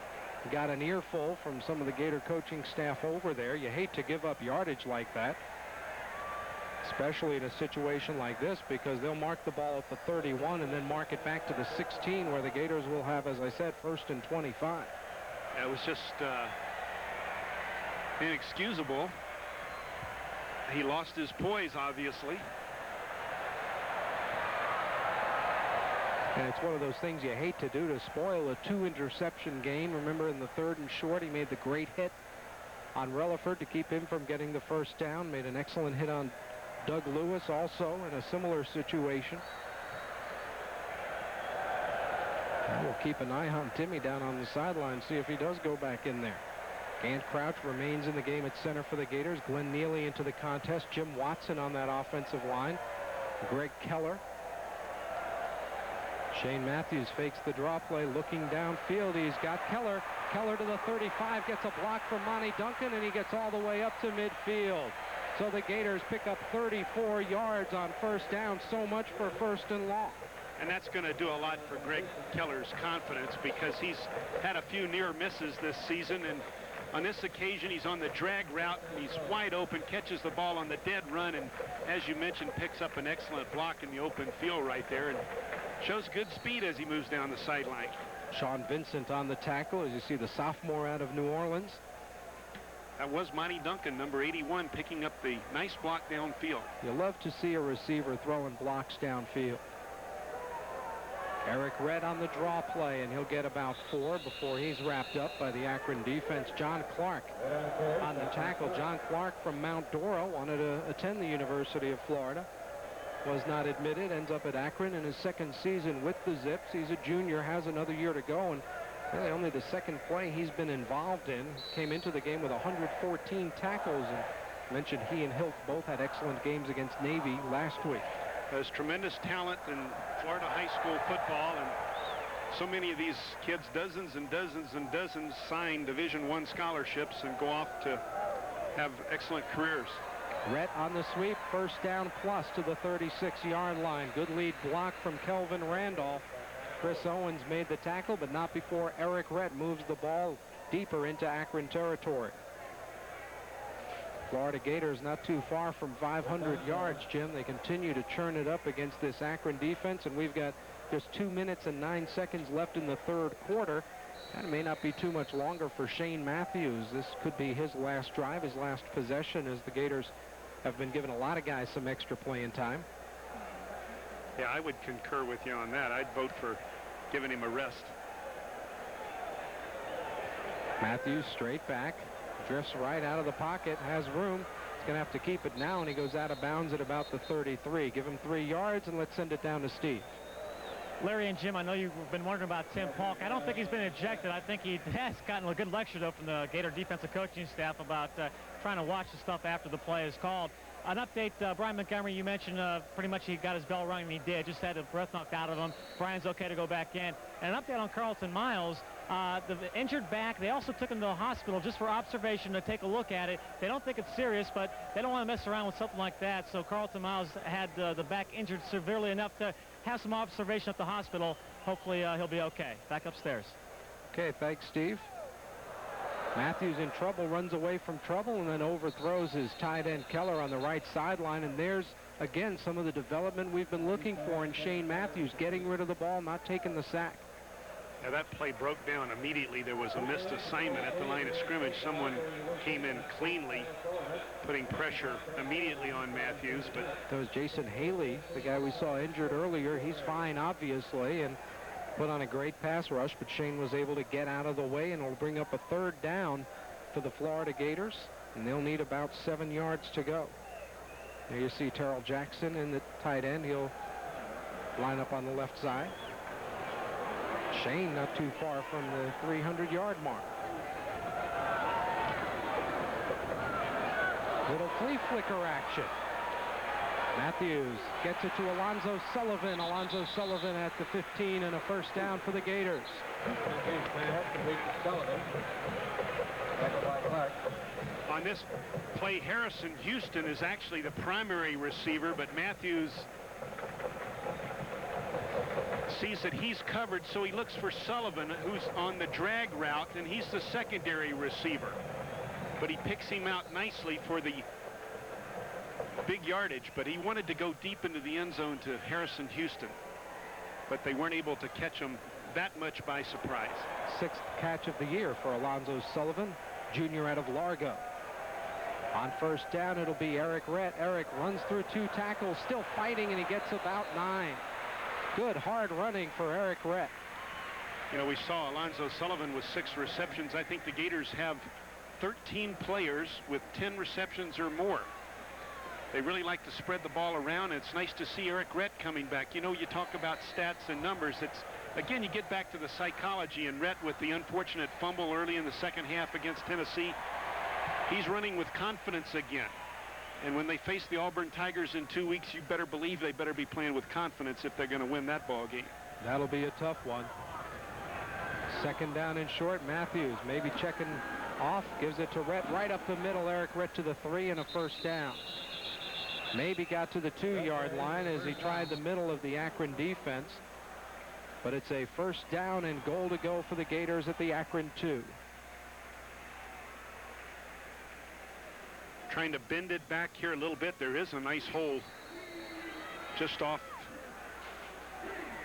got an earful from some of the Gator coaching staff over there. You hate to give up yardage like that, especially in a situation like this, because they'll mark the ball at the 31 and then mark it back to the 16, where the Gators will have, as I said, first and 25. It was just inexcusable. He lost his poise, obviously. And it's one of those things you hate to do, to spoil a 2-interception game. Remember, in the 3rd and short, he made the great hit on Relaford to keep him from getting the first down. Made an excellent hit on Doug Lewis also in a similar situation. And we'll keep an eye on Timmy down on the sideline, see if he does go back in there. Gant Crouch remains in the game at center for the Gators. Glenn Neely into the contest. Jim Watson on that offensive line. Greg Keller. Shane Matthews fakes the draw play, looking downfield. He's got Keller. Keller to the 35, gets a block from Monty Duncan, and he gets all the way up to midfield. So the Gators pick up 34 yards on first down. So much for first and long. And that's going to do a lot for Greg Keller's confidence, because he's had a few near misses this season, and on this occasion he's on the drag route and he's wide open, catches the ball on the dead run, and as you mentioned, picks up an excellent block in the open field right there, and shows good speed as he moves down the sideline. Sean Vincent on the tackle, as you see the sophomore out of New Orleans. That was Monty Duncan, number 81, picking up the nice block downfield. You love to see a receiver throwing blocks downfield. Eric Redd on the draw play, and he'll get about 4 before he's wrapped up by the Akron defense. John Clark on the tackle. John Clark from Mount Dora, wanted to attend the University of Florida. Was not admitted, ends up at Akron in his 2nd season with the Zips. He's a junior, has another year to go, and really only the 2nd play he's been involved in. Came into the game with 114 tackles, and mentioned he and Hilt both had excellent games against Navy last week. There's tremendous talent in Florida high school football, and So many of these kids, dozens and dozens and dozens, sign Division I scholarships and go off to have excellent careers. Rhett on the sweep, first down plus to the 36-yard line. Good lead block from Kelvin Randolph. Chris Owens made the tackle, but not before Eric Rhett moves the ball deeper into Akron territory. Florida Gators not too far from 500 yards, Jim. They continue to churn it up against this Akron defense, and we've got just 2 minutes and 9 seconds left in the third quarter. That may not be too much longer for Shane Matthews. This could be his last drive, his last possession, as the Gators have been giving a lot of guys some extra playing time. Yeah, I would concur with you on that. I'd vote for giving him a rest. Matthews straight back, drifts right out of the pocket, has room. He's going to have to keep it now, and he goes out of bounds at about the 33. Give him 3 yards, and let's send it down to Steve. Larry and Jim, I know you've been wondering about Tim Polk. I don't think he's been ejected. I think he has gotten a good lecture, though, from the Gator defensive coaching staff about trying to watch the stuff after the play is called. An update, Brian Montgomery, you mentioned pretty much he got his bell rung, and he did. Just had the breath knocked out of him. Brian's okay to go back in. And an update on Carlton Miles. The injured back, they also took him to the hospital just for observation to take a look at it. They don't think it's serious, but they don't want to mess around with something like that. So Carlton Miles had the back injured severely enough to have some observation at the hospital. Hopefully he'll be okay. Back upstairs. Okay, thanks, Steve. Matthews in trouble, runs away from trouble, and then overthrows his tight end Keller on the right sideline. And there's, again, some of the development we've been looking for in Shane Matthews, getting rid of the ball, not taking the sack. Now that play broke down immediately. There was a missed assignment at the line of scrimmage. Someone came in cleanly, putting pressure immediately on Matthews. But that was Jason Haley, the guy we saw injured earlier. He's fine, obviously, and put on a great pass rush, but Shane was able to get out of the way, and it'll bring up a third down for the Florida Gators, and they'll need about 7 yards to go. There you see Terrell Jackson in the tight end. He'll line up on the left side. Shane not too far from the 300-yard mark. Little flea flicker action. Matthews gets it to Alonzo Sullivan. Alonzo Sullivan at the 15 and a first down for the Gators. On this play, Harrison Houston is actually the primary receiver, but Matthews sees that he's covered, so he looks for Sullivan, who's on the drag route, and he's the secondary receiver. But he picks him out nicely for the big yardage, but he wanted to go deep into the end zone to Harrison Houston, but they weren't able to catch him that much by surprise. 6th catch of the year for Alonzo Sullivan, junior out of Largo. On first down, it'll be Eric Rhett. Eric runs through 2 tackles, still fighting, and he gets about 9. Good hard running for Eric Rhett. You know, we saw Alonzo Sullivan with 6 receptions. I think the Gators have 13 players with 10 receptions or more. They really like to spread the ball around, and it's nice to see Eric Rhett coming back. You know, you talk about stats and numbers. It's, again, you get back to the psychology, and Rhett with the unfortunate fumble early in the second half against Tennessee, he's running with confidence again. And when they face the Auburn Tigers in 2 weeks, you better believe they better be playing with confidence if they're going to win that ball game. That'll be a tough one. Second down and short. Matthews maybe checking off, gives it to Rhett right up the middle. Eric Rhett to the 3 and a first down. Maybe got to the 2-yard line as he tried the middle of the Akron defense. But it's a first down and goal to go for the Gators at the Akron 2. Trying to bend it back here a little bit. There is a nice hole just off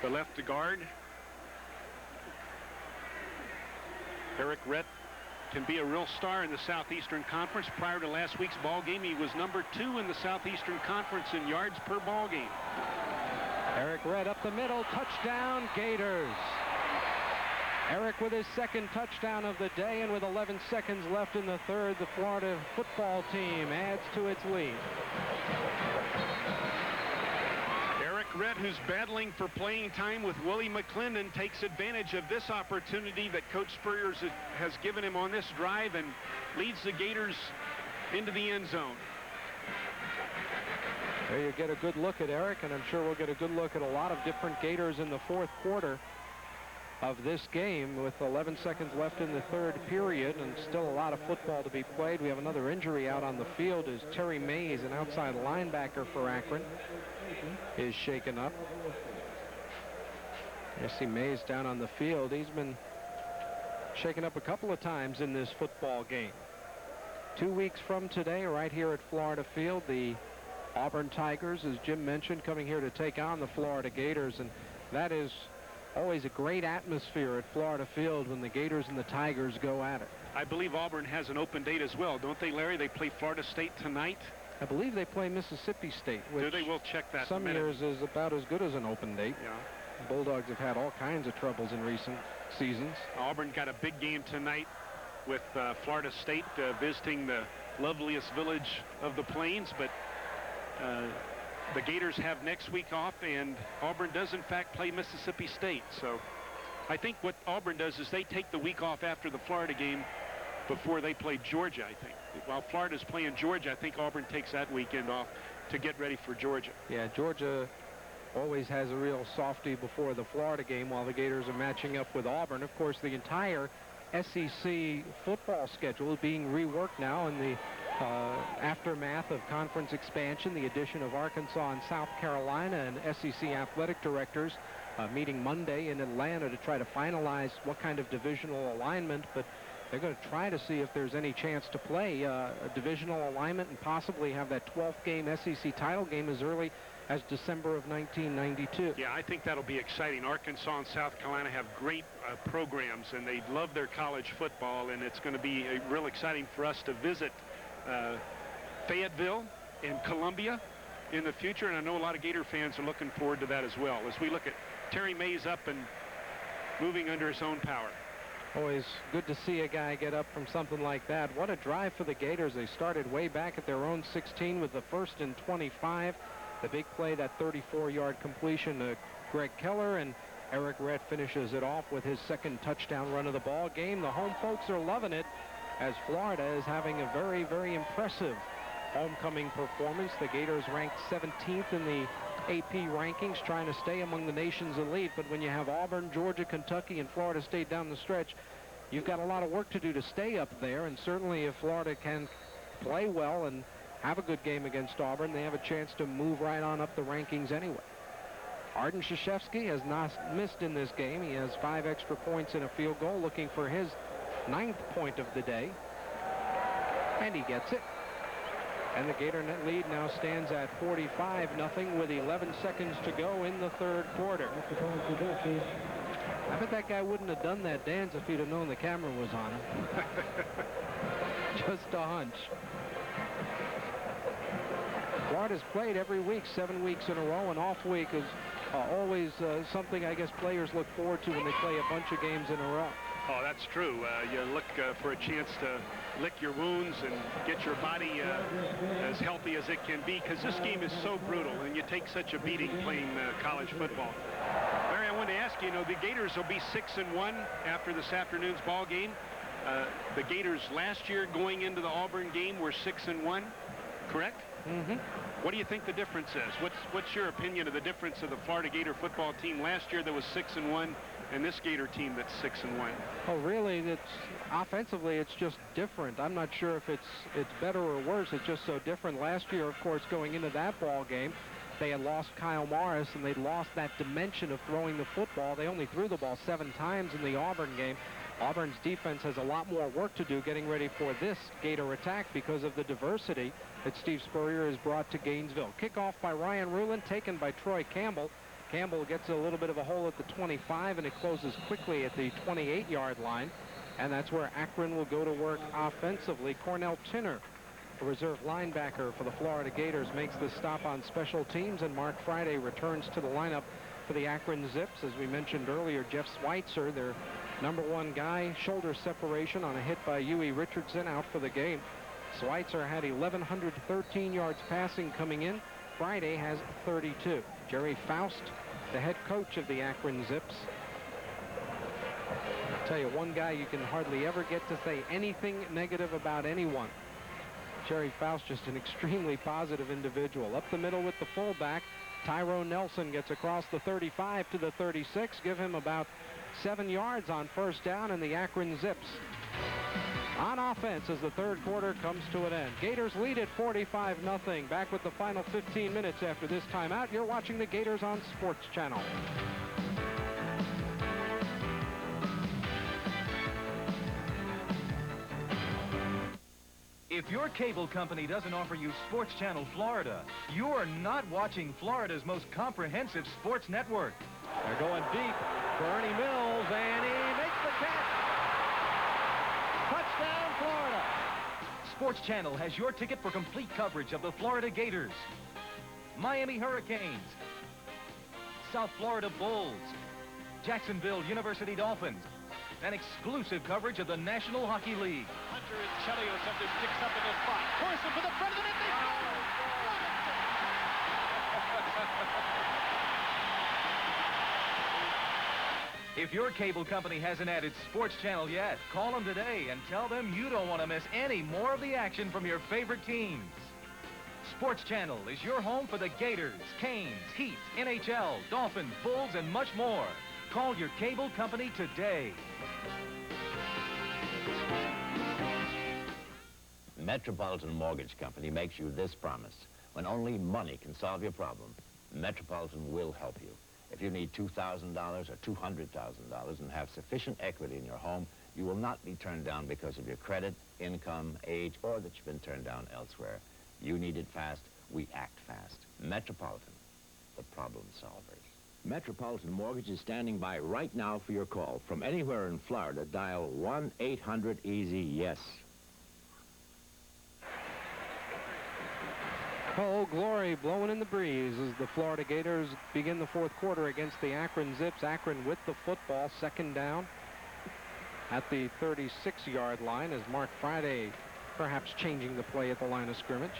the left guard. Eric Rhett can be a real star in the Southeastern Conference. Prior to last week's ball game, he was number 2 in the Southeastern Conference in yards per ball game. Eric Rhett up the middle, touchdown Gators. Eric with his 2nd touchdown of the day, and with 11 seconds left in the third, the Florida football team adds to its lead. Eric Rhett, who's battling for playing time with Willie McClendon, takes advantage of this opportunity that Coach Spurrier has given him on this drive and leads the Gators into the end zone. There you get a good look at Eric, and I'm sure we'll get a good look at a lot of different Gators in the fourth quarter. of this game with 11 seconds left in the third period and still a lot of football to be played. We have another injury out on the field as Terry Mays, an outside linebacker for Akron, is shaken up. You see Mays down on the field. He's been shaken up a couple of times in this football game. 2 weeks from today, right here at Florida Field, the Auburn Tigers, as Jim mentioned, coming here to take on the Florida Gators, and that is always a great atmosphere at Florida Field when the Gators and the Tigers go at it. I believe Auburn has an open date as well, don't they, Larry? They play Florida State tonight. I believe they play Mississippi State, which do they? We'll check that some in a minute. years is about as good as an open date. Yeah. The Bulldogs have had all kinds of troubles in recent seasons. Auburn got a big game tonight with Florida State visiting the loveliest village of the Plains, but the Gators have next week off, and Auburn does in fact play Mississippi State. So I think what Auburn does is they take the week off after the Florida game before they play Georgia, I think. While Florida's playing Georgia, I think Auburn takes that weekend off to get ready for Georgia. Yeah, Georgia always has a real softie before the Florida game while the Gators are matching up with Auburn. Of course, the entire SEC football schedule is being reworked now in the aftermath of conference expansion, the addition of Arkansas and South Carolina, and SEC athletic directors meeting Monday in Atlanta to try to finalize what kind of divisional alignment, but they're going to try to see if there's any chance to play a divisional alignment and possibly have that 12th game SEC title game as early as December of 1992. Yeah, I think that'll be exciting. Arkansas and South Carolina have great programs, and they love their college football, and it's going to be real exciting for us to visit Fayetteville and Columbia in the future, and I know a lot of Gator fans are looking forward to that as well as we look at Terry Mays up and moving under his own power. Always good to see a guy get up from something like that. What a drive for the Gators. They started way back at their own 16 with the 1st and 25. The big play, that 34-yard completion to Greg Keller, and Eric Rett finishes it off with his second touchdown run of the ball game. The home folks are loving it as Florida is having a very, very impressive homecoming performance. The Gators ranked 17th in the AP rankings, trying to stay among the nation's elite. But when you have Auburn, Georgia, Kentucky, and Florida State down the stretch, you've got a lot of work to do to stay up there. And certainly if Florida can play well and have a good game against Auburn, they have a chance to move right on up the rankings anyway. Arden Krzyzewski has not missed in this game. He has 5 extra points and a field goal, looking for his 9th point of the day. And he gets it. And the Gator net lead now stands at 45-0 with 11 seconds to go in the third quarter. I bet that guy wouldn't have done that dance if he'd have known the camera was on him. Just a hunch. Florida's played every week, 7 weeks in a row. An off week is always something I guess players look forward to when they play a bunch of games in a row. Oh, that's true. You look for a chance to lick your wounds and get your body as healthy as it can be, because this game is so brutal and you take such a beating playing college football. Larry, I wanted to ask you, the Gators will be 6-1 after this afternoon's ball game. The Gators last year going into the Auburn game were 6-1, correct? Mm-hmm. What do you think the difference is? What's your opinion of the difference of the Florida Gator football team last year that was 6-1 and this Gator team that's 6-1? Oh, really? It's offensively, it's just different. I'm not sure if it's better or worse. It's just so different. Last year, of course, going into that ball game, they had lost Kyle Morris and they'd lost that dimension of throwing the football. They only threw the ball 7 times in the Auburn game. Auburn's defense has a lot more work to do getting ready for this Gator attack because of the diversity that Steve Spurrier has brought to Gainesville. Kickoff by Ryan Rulin, taken by Troy Campbell. Campbell gets a little bit of a hole at the 25, and it closes quickly at the 28-yard line. And that's where Akron will go to work offensively. Cornell Tinner, a reserve linebacker for the Florida Gators, makes the stop on special teams, and Mark Friday returns to the lineup for the Akron Zips. As we mentioned earlier, Jeff Schweitzer, their #1 guy, shoulder separation on a hit by Huey Richardson, out for the game. Schweitzer had 1,113 yards passing coming in. Friday has 32. Jerry Faust, the head coach of the Akron Zips. I'll tell you, one guy you can hardly ever get to say anything negative about anyone. Jerry Faust, just an extremely positive individual. Up the middle with the fullback, Tyrone Nelson gets across the 35 to the 36. Give him about 7 yards on first down, and the Akron Zips on offense as the third quarter comes to an end. Gators lead at 45-0. Back with the final 15 minutes after this timeout. You're watching the Gators on Sports Channel. If your cable company doesn't offer you Sports Channel Florida, you're not watching Florida's most comprehensive sports network. They're going deep. Bernie Mills, and he makes the catch. Touchdown, Florida. Sports Channel has your ticket for complete coverage of the Florida Gators, Miami Hurricanes, South Florida Bulls, Jacksonville University Dolphins, and exclusive coverage of the National Hockey League. Hunter and Chelios have their sticks up in the spot. Corson for the front of the net. They If your cable company hasn't added Sports Channel yet, call them today and tell them you don't want to miss any more of the action from your favorite teams. Sports Channel is your home for the Gators, Canes, Heat, NHL, Dolphins, Bulls, and much more. Call your cable company today. Metropolitan Mortgage Company makes you this promise. When only money can solve your problem, Metropolitan will help you. If you need $2,000 or $200,000 and have sufficient equity in your home, you will not be turned down because of your credit, income, age, or that you've been turned down elsewhere. You need it fast, we act fast. Metropolitan, the problem solvers. Metropolitan Mortgage is standing by right now for your call. From anywhere in Florida, dial 1-800-EASY-YES. Oh, glory blowing in the breeze as the Florida Gators begin the fourth quarter against the Akron Zips. Akron with the football, second down at the 36-yard line as Mark Friday perhaps changing the play at the line of scrimmage.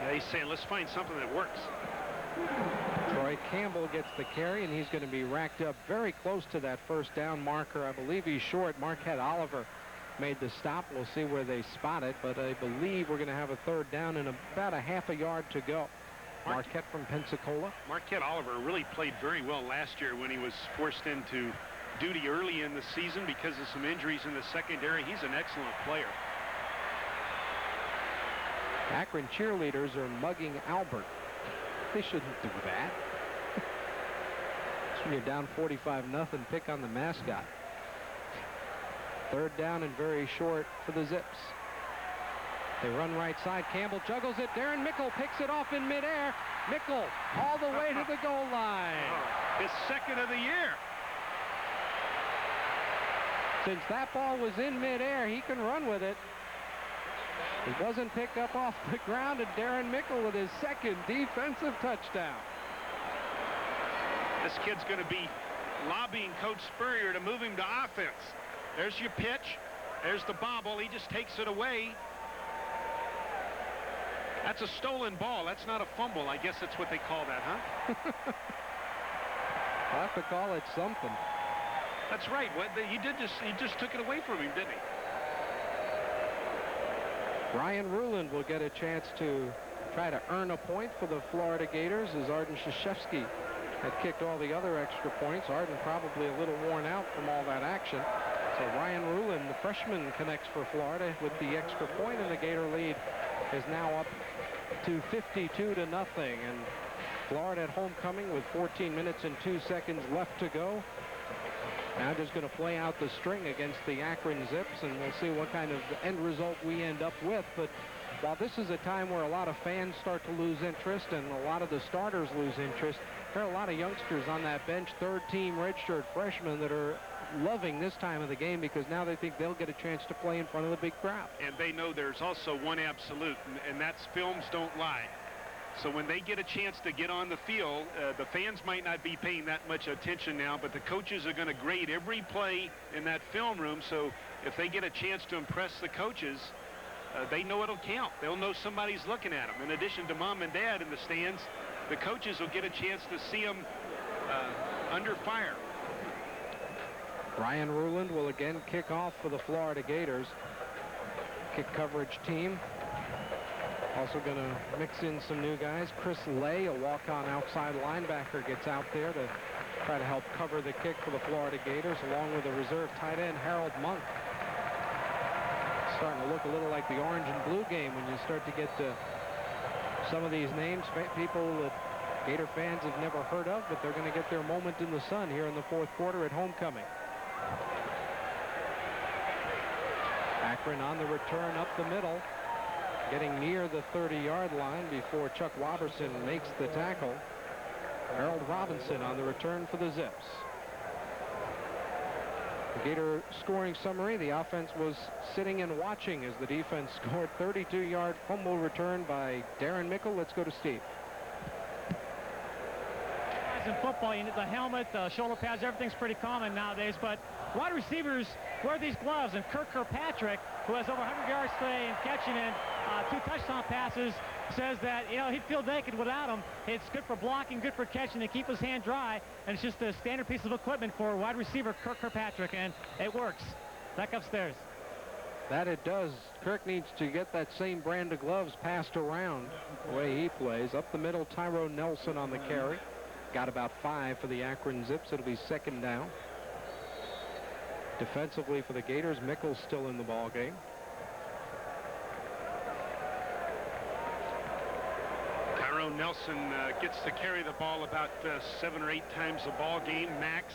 Yeah, he's saying, let's find something that works. Troy Campbell gets the carry, and he's going to be racked up very close to that first down marker. I believe he's short. Marquette Oliver made the stop. We'll see where they spot it, but I believe we're going to have a third down and about a half a yard to go. Marquette from Pensacola. Marquette Oliver really played very well last year when he was forced into duty early in the season because of some injuries in the secondary. He's an excellent player. Akron cheerleaders are mugging Albert. They shouldn't do that. It's when you're down 45-0, pick on the mascot. Third down and very short for the Zips. They run right side. Campbell juggles it. Darren Mickle picks it off in midair. Mickle all the way to the goal line. His second of the year. Since that ball was in midair, he can run with it. It wasn't picked up off the ground, and Darren Mickle with his second defensive touchdown. This kid's going to be lobbying Coach Spurrier to move him to offense. There's your pitch. There's the bobble. He just takes it away. That's a stolen ball. That's not a fumble. I guess that's what they call that, huh? I'll have to call it something. That's right. He just took it away from him, didn't he? Brian Ruland will get a chance to try to earn a point for the Florida Gators as Arden Krzyzewski had kicked all the other extra points. Arden probably a little worn out from all that action. So Ryan Ruland, the freshman, connects for Florida with the extra point, and the Gator lead is now up to 52-0. And Florida at homecoming with 14 minutes and 2 seconds left to go. Now just going to play out the string against the Akron Zips, and we'll see what kind of end result we end up with. But while this is a time where a lot of fans start to lose interest and a lot of the starters lose interest, there are a lot of youngsters on that bench, third-team redshirt freshmen, that are loving this time of the game because now they think they'll get a chance to play in front of the big crowd. And they know there's also one absolute, and that's films don't lie. So when they get a chance to get on the field, the fans might not be paying that much attention now, but the coaches are going to grade every play in that film room. So if they get a chance to impress the coaches, they know it'll count. They'll know somebody's looking at them. In addition to mom and dad in the stands, the coaches will get a chance to see them under fire. Brian Ruland will again kick off for the Florida Gators. kick coverage team. Also going to mix in some new guys. Chris Lay, a walk-on outside linebacker, gets out there to try to help cover the kick for the Florida Gators, along with the reserve tight end Harold Monk. Starting to look a little like the orange and blue game when you start to get to some of these names, people that Gator fans have never heard of, but they're going to get their moment in the sun here in the fourth quarter at homecoming. Akron on the return up the middle, getting near the 30-yard line before Chuck Robertson makes the tackle. Harold Robinson on the return for the Zips. The Gator scoring summary: the offense was sitting and watching as the defense scored. 32-yard fumble return by Darren Mickle. Let's go to Steve. In football, you need the helmet, the shoulder pads, everything's pretty common nowadays, but wide receivers wear these gloves, and Kirk Kirkpatrick, who has over 100 yards today and catching in 2 touchdown passes, says that, you know, he'd feel naked without them. It's good for blocking, good for catching, to keep his hand dry, and it's just a standard piece of equipment for wide receiver Kirk Kirkpatrick, and it works. Back upstairs. That it does. Kirk needs to get that same brand of gloves passed around the way he plays. Up the middle, Tyrone Nelson on the carry. Got about 5 for the Akron Zips. It'll be second down. Defensively for the Gators, Mickle's still in the ball game. Tyrone Nelson gets to carry the ball about 7 or 8 times a ball game max.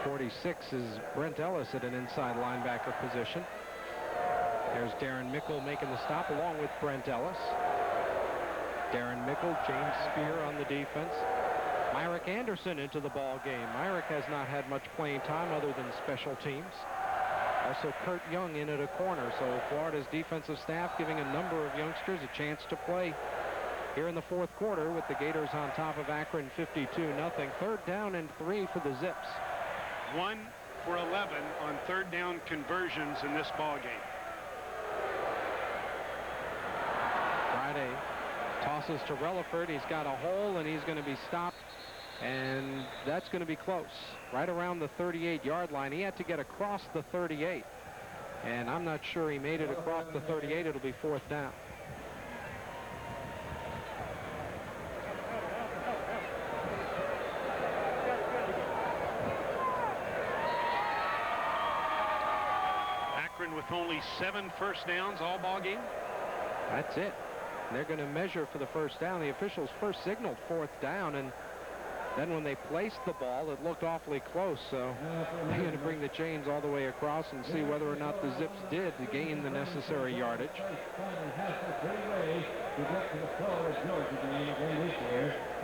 46 is Brent Ellis at an inside linebacker position. There's Darren Mickle making the stop along with Brent Ellis. Darren Mickle, James Spear on the defense. Myrick Anderson into the ball game. Myrick has not had much playing time other than special teams. Also Kurt Young in at a corner. So Florida's defensive staff giving a number of youngsters a chance to play here in the fourth quarter, with the Gators on top of Akron 52-0. 3rd down and 3 for the Zips. 1 for 11 on 3rd down conversions in this ball game. Friday tosses to Relaford. He's got a hole, and he's going to be stopped, and that's going to be close. Right around the 38-yard line. He had to get across the 38, and I'm not sure he made it across the 38. It'll be 4th down. Akron with only 7 first downs all ball game. That's it. They're going to measure for the first down. The officials first signaled 4th down, and then when they placed the ball, it looked awfully close. So they're going to bring the chains all the way across and see whether or not the Zips did to gain the necessary yardage.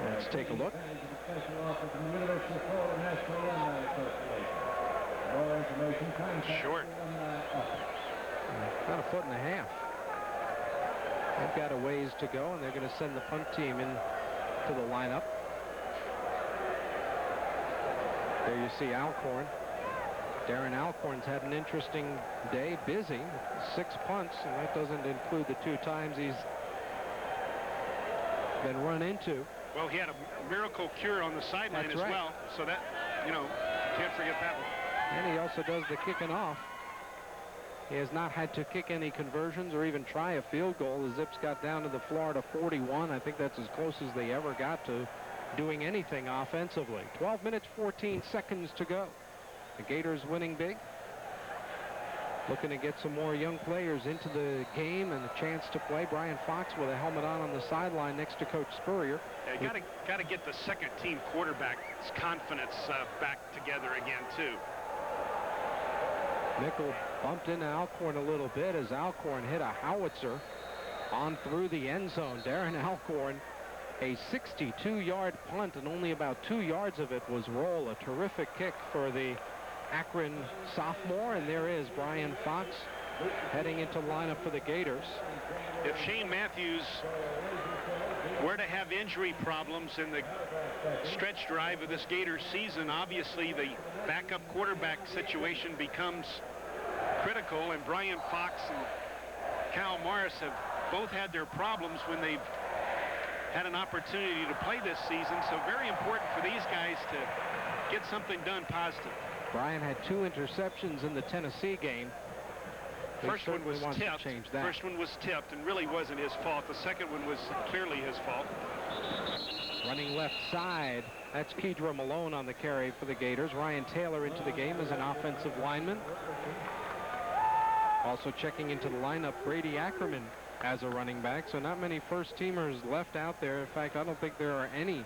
Let's take a look. Short. About 1.5 feet. They've got a ways to go, and they're going to send the punt team in to the lineup. There you see Alcorn. Darren Alcorn's had an interesting day, busy, 6 punts, and that doesn't include the 2 times he's been run into. Well, he had a miracle cure on the sideline as well, so that, you know, can't forget that one. And he also does the kicking off. He has not had to kick any conversions or even try a field goal. The Zips got down to the Florida 41. I think that's as close as they ever got to doing anything offensively. 12 minutes, 14 seconds to go. The Gators winning big. Looking to get some more young players into the game and a chance to play. Brian Fox with a helmet on the sideline next to Coach Spurrier. Yeah, you got to get the second-team quarterback's confidence back together again, too. Mickle bumped into Alcorn a little bit as Alcorn hit a howitzer on through the end zone. Darren Alcorn, a 62-yard punt, and only about 2 yards of it was roll. A terrific kick for the Akron sophomore, and there is Brian Fox heading into lineup for the Gators. If Shane Matthews were to have injury problems in the stretch drive of this Gators season, obviously the backup quarterback situation becomes critical, and Brian Fox and Cal Morris have both had their problems when they've had an opportunity to play this season, so very important for these guys to get something done positive. Brian had 2 interceptions in the Tennessee game. First one was tipped. That. First one was tipped and really wasn't his fault. The second one was clearly his fault. Running left side, that's Kedra Malone on the carry for the Gators. Ryan Taylor into the game as an offensive lineman. Also checking into the lineup, Brady Ackerman as a running back. So not many first-teamers left out there. In fact, I don't think there are any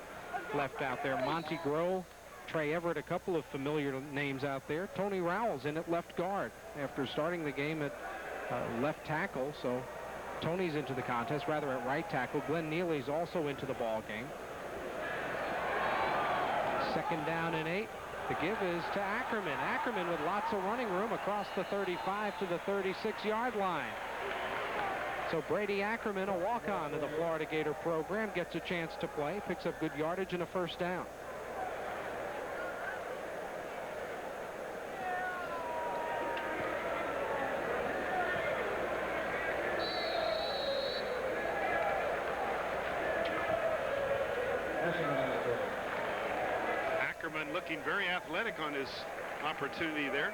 left out there. Monty Groh, Trey Everett, a couple of familiar names out there. Tony Rowell's in at left guard after starting the game at left tackle. So Tony's into the contest, rather at right tackle. Glenn Neely's also into the ball game. 2nd down and 8. The give is to Ackerman. Ackerman with lots of running room across the 35 to the 36-yard line. So Brady Ackerman, a walk-on to the Florida Gator program, gets a chance to play, picks up good yardage and a first down. Ackerman looking very athletic on his opportunity there.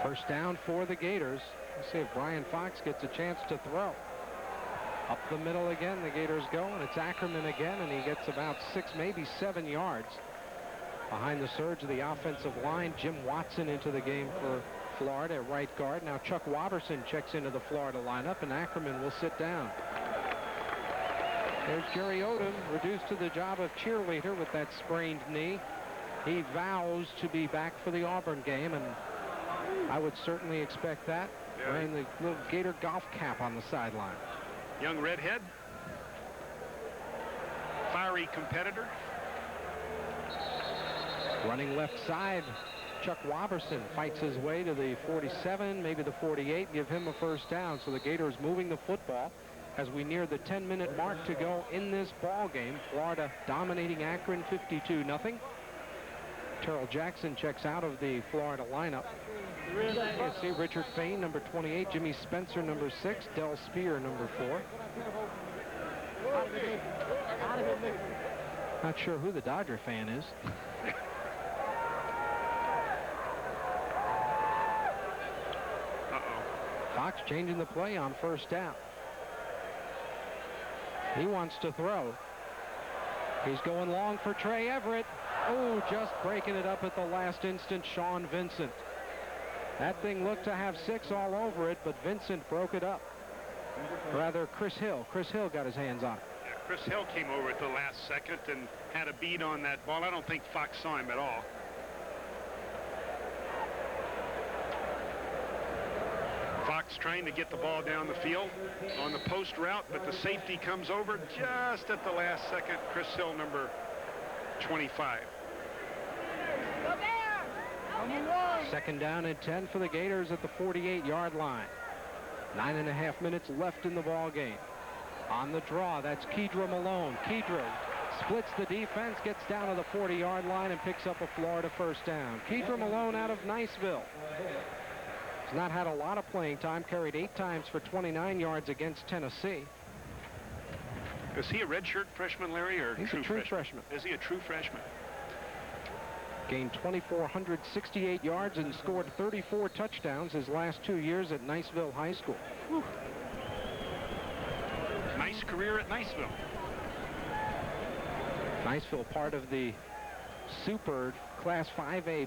First down for the Gators. Let's see if Brian Fox gets a chance to throw. Up the middle again, the Gators go, and it's Ackerman again, and he gets about 6, maybe 7 yards behind the surge of the offensive line. Jim Watson into the game for Florida at right guard. Now Chuck Waterson checks into the Florida lineup, and Ackerman will sit down. There's Jerry Odom, reduced to the job of cheerleader with that sprained knee. He vows to be back for the Auburn game, and I would certainly expect that. Yeah. Wearing the little Gator golf cap on the sideline. Young redhead. Fiery competitor. Running left side, Chuck Waberson fights his way to the 47, maybe the 48, give him a first down. So the Gators moving the football as we near the 10-minute mark to go in this ball game. Florida dominating Akron 52-0. Terrell Jackson checks out of the Florida lineup. You see Richard Fain, number 28, Jimmy Spencer, number 6, Del Spear, number 4. Not sure who the Dodger fan is. Fox changing the play on first down. He wants to throw. He's going long for Trey Everett. Oh, just breaking it up at the last instant, Sean Vincent. That thing looked to have 6 all over it, but Vincent broke it up. Rather, Chris Hill. Chris Hill got his hands on it. Yeah, Chris Hill came over at the last second and had a beat on that ball. I don't think Fox saw him at all. Fox trying to get the ball down the field on the post route, but the safety comes over just at the last second. Chris Hill, number 25. 2nd down and 10 for the Gators at the 48-yard line. 9.5 minutes left in the ball game. On the draw, that's Kedra Malone. Kedra splits the defense, gets down to the 40-yard line, and picks up a Florida first down. Kedra Malone out of Niceville. He's not had a lot of playing time, carried 8 times for 29 yards against Tennessee. Is he a redshirt freshman, Larry, or He's a true freshman? Is he a true freshman? Gained 2,468 yards and scored 34 touchdowns his last 2 years at Niceville High School. Whew. Nice career at Niceville. Niceville, part of the Super Class 5A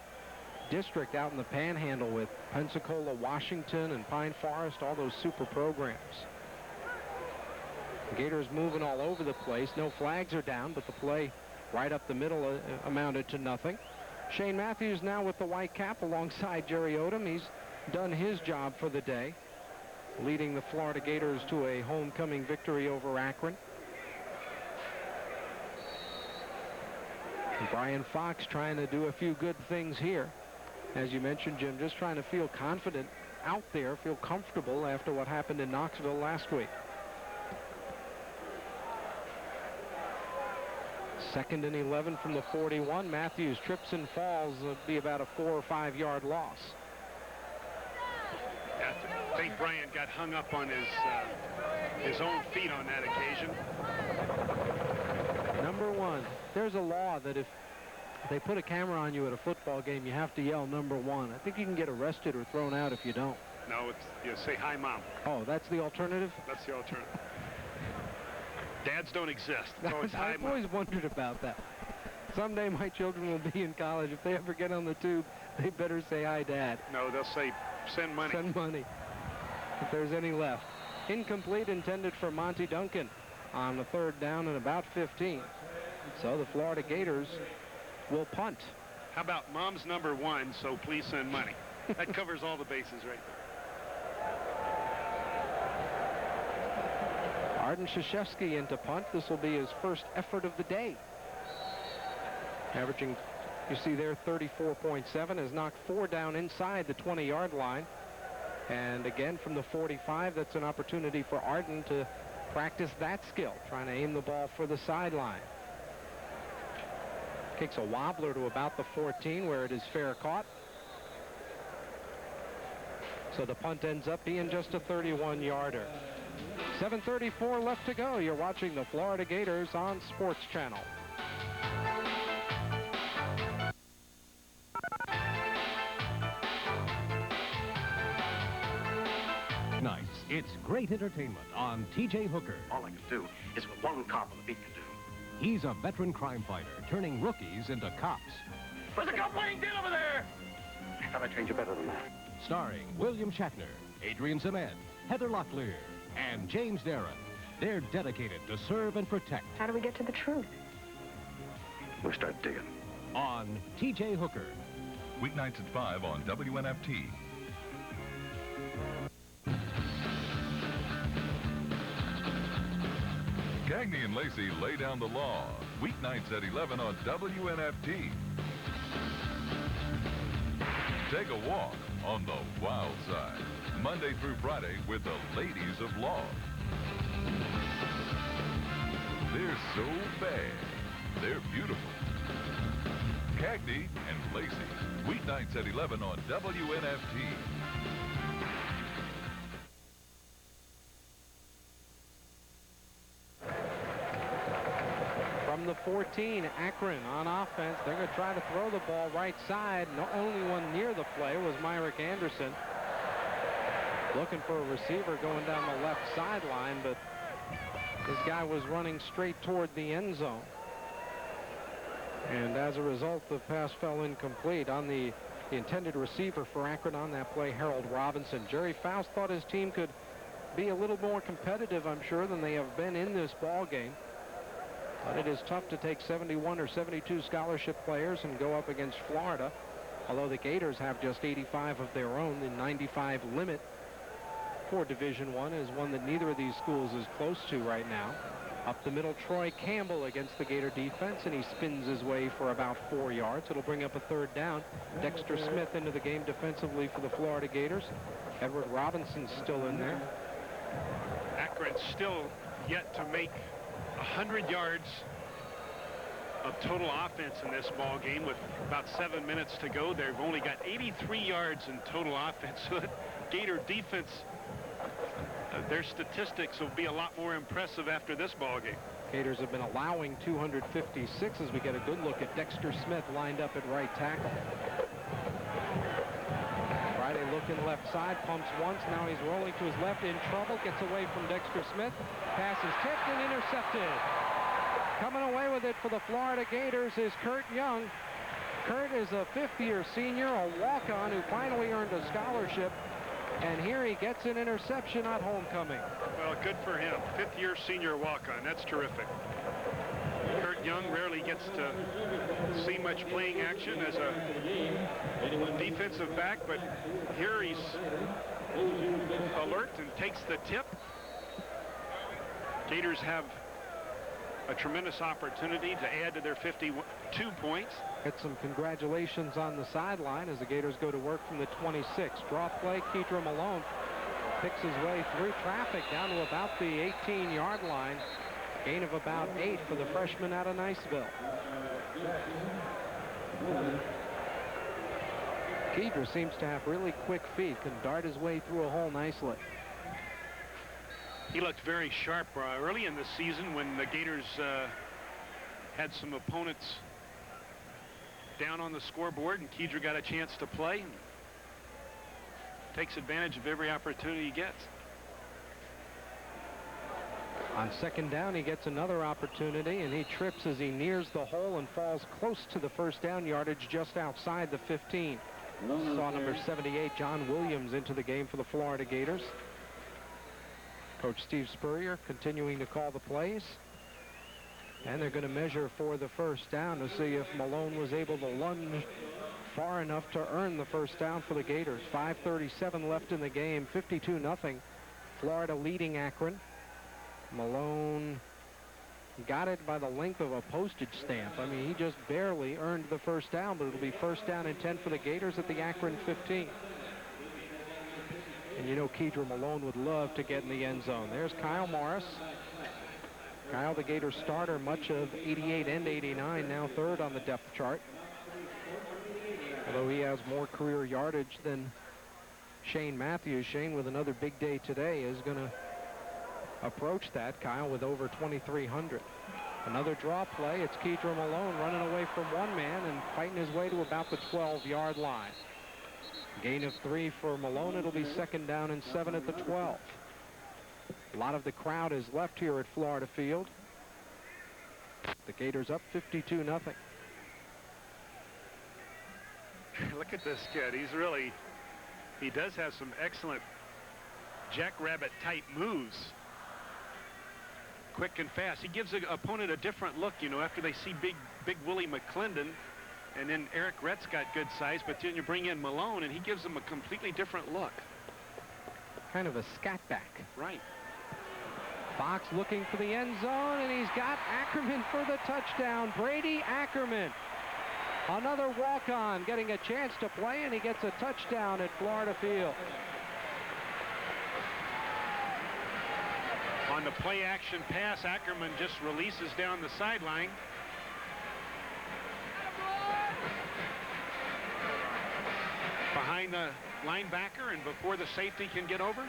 district out in the Panhandle with Pensacola, Washington, and Pine Forest, all those super programs. The Gators moving all over the place. No flags are down, but the play right up the middle amounted to nothing. Shane Matthews now with the white cap alongside Jerry Odom. He's done his job for the day, leading the Florida Gators to a homecoming victory over Akron. And Brian Fox trying to do a few good things here. As you mentioned, Jim, just trying to feel confident out there, feel comfortable after what happened in Knoxville last week. 2nd and 11 from the 41. Matthews trips and falls. It'll be about a 4 or 5 yard loss. I think Brian got hung up on his own feet on that occasion. Number 1. There's a law that if they put a camera on you at a football game, you have to yell number 1. I think you can get arrested or thrown out if you don't. No, it's, you say hi, Mom. Oh, that's the alternative? That's the alternative. Dads don't exist. It's always hi, I've Mom. always wondered about that. Someday my children will be in college. If they ever get on the tube, they better say hi, Dad. No, they'll say send money. Send money, if there's any left. Incomplete, intended for Monty Duncan on the 3rd down and about 15. So the Florida Gators will punt. How about Mom's number 1, so please send money. That covers all the bases right there. Arden Krzyzewski into punt. This will be his first effort of the day. Averaging, you see there, 34.7, has knocked 4 down inside the 20-yard line. And again, from the 45, that's an opportunity for Arden to practice that skill, trying to aim the ball for the sideline. Kicks a wobbler to about the 14, where it is fair caught. So the punt ends up being just a 31-yarder. 7:34 left to go. You're watching the Florida Gators on Sports Channel. Nights, it's great entertainment on T.J. Hooker. All I can do is what one cop on the beat can do. He's a veteran crime fighter, turning rookies into cops. Where's the cop playing dead over there? I thought I trained you better than that. Starring William Shatner, Adrian Zement, Heather Locklear, and James Darren. They're dedicated to serve and protect. How do we get to the truth? We'll start digging. On T.J. Hooker. Weeknights at 5 on WNFT. Cagney and Lacey lay down the law. Weeknights at 11 on WNFT. Take a walk on the wild side. Monday through Friday with the ladies of law. They're so bad, they're beautiful. Cagney and Lacey. Weeknights at 11 on WNFT. From the 14, Akron on offense. They're going to try to throw the ball right side. The only one near the play was Myrick Anderson. Looking for a receiver going down the left sideline, but this guy was running straight toward the end zone. And as a result, the pass fell incomplete on the intended receiver for Akron on that play, Harold Robinson. Jerry Faust thought his team could be a little more competitive, I'm sure, than they have been in this ball game. But it is tough to take 71 or 72 scholarship players and go up against Florida, although the Gators have just 85 of their own. The 95 limit for Division I is one that neither of these schools is close to right now. Up the middle, Troy Campbell against the Gator defense, and he spins his way for about 4 yards. It'll bring up a 3rd down. Dexter Smith into the game defensively for the Florida Gators. Edward Robinson's still in there. Akron still yet to make 100 yards of total offense in this ball game with about 7 minutes to go. They've only got 83 yards in total offense. So the Gator defense, their statistics will be a lot more impressive after this ball game. Gators have been allowing 256 as we get a good look at Dexter Smith lined up at right tackle. Friday looking left side, pumps once, now he's rolling to his left, in trouble, gets away from Dexter Smith. Pass is tipped and intercepted. Coming away with it for the Florida Gators is Kurt Young. Kurt is a 5th-year senior, a walk-on who finally earned a scholarship. And here he gets an interception at homecoming. Well, good for him. 5th-year senior walk-on. That's terrific. Kurt Young rarely gets to see much playing action as a defensive back, but here he's alert and takes the tip. Gators have a tremendous opportunity to add to their 52 points. Get some congratulations on the sideline as the Gators go to work from the 26. Draw play, Keidra Malone picks his way through traffic down to about the 18-yard line. Gain of about 8 for the freshman out of Niceville. Keidra seems to have really quick feet, can dart his way through a hole nicely. He looked very sharp early in the season when the Gators had some opponents down on the scoreboard and Keidra got a chance to play. takes advantage of every opportunity he gets. On second down, he gets another opportunity, and he trips as he nears the hole and falls close to the first down yardage just outside the 15. Saw number 78, John Williams, into the game for the Florida Gators. Coach Steve Spurrier continuing to call the plays. And they're going to measure for the first down to see if Malone was able to lunge far enough to earn the first down for the Gators. 5:37 left in the game, 52-0. Florida leading Akron. Malone got it by the length of a postage stamp. I mean, he just barely earned the first down, but it'll be first down and 10 for the Gators at the Akron 15. And you know Kedra Malone would love to get in the end zone. There's Kyle Morris. Kyle, the Gators starter, much of 88 and 89, now third on the depth chart. Although he has more career yardage than Shane Matthews. Shane, with another big day today, is going to approach that. Kyle with over 2,300. Another draw play. It's Kedra Malone running away from one man and fighting his way to about the 12-yard line. Gain of 3 for Malone. It'll be second down and 7 at the 12. A lot of the crowd is left here at Florida Field. The Gators up 52-0. Look at this kid. He does have some excellent jackrabbit type moves. Quick and fast. He gives the opponent a different look, you know, after they see big Willie McClendon, and then Eric Rett's got good size, but then you bring in Malone and he gives them a completely different look. Kind of a scat back. Right. Fox looking for the end zone, and he's got Ackerman for the touchdown. Brady Ackerman, another walk-on, getting a chance to play, and he gets a touchdown at Florida Field. On the play action pass, Ackerman just releases down the sideline. Behind the linebacker and before the safety can get over.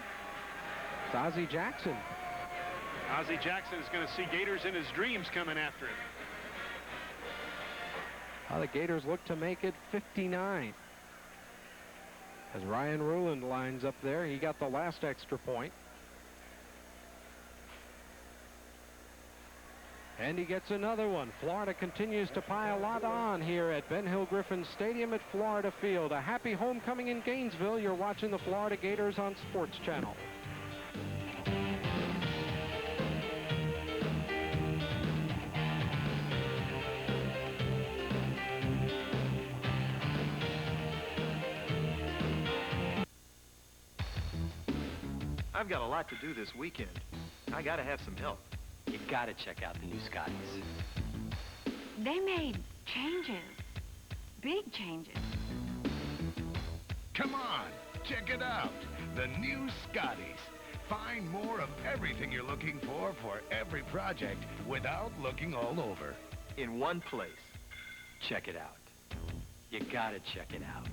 It's Ozzie Jackson. Ozzie Jackson is going to see Gators in his dreams coming after him. The Gators look to make it 59. As Ryan Ruland lines up there, he got the last extra point. And he gets another one. Florida continues to pile a lot on here at Ben Hill Griffin Stadium at Florida Field. A happy homecoming in Gainesville. You're watching the Florida Gators on Sports Channel. I've got a lot to do this weekend. I gotta have some help. You gotta check out the new Scotties. They made changes. Big changes. Come on, check it out. The new Scotties. Find more of everything you're looking for every project without looking all over. In one place. Check it out. You gotta check it out.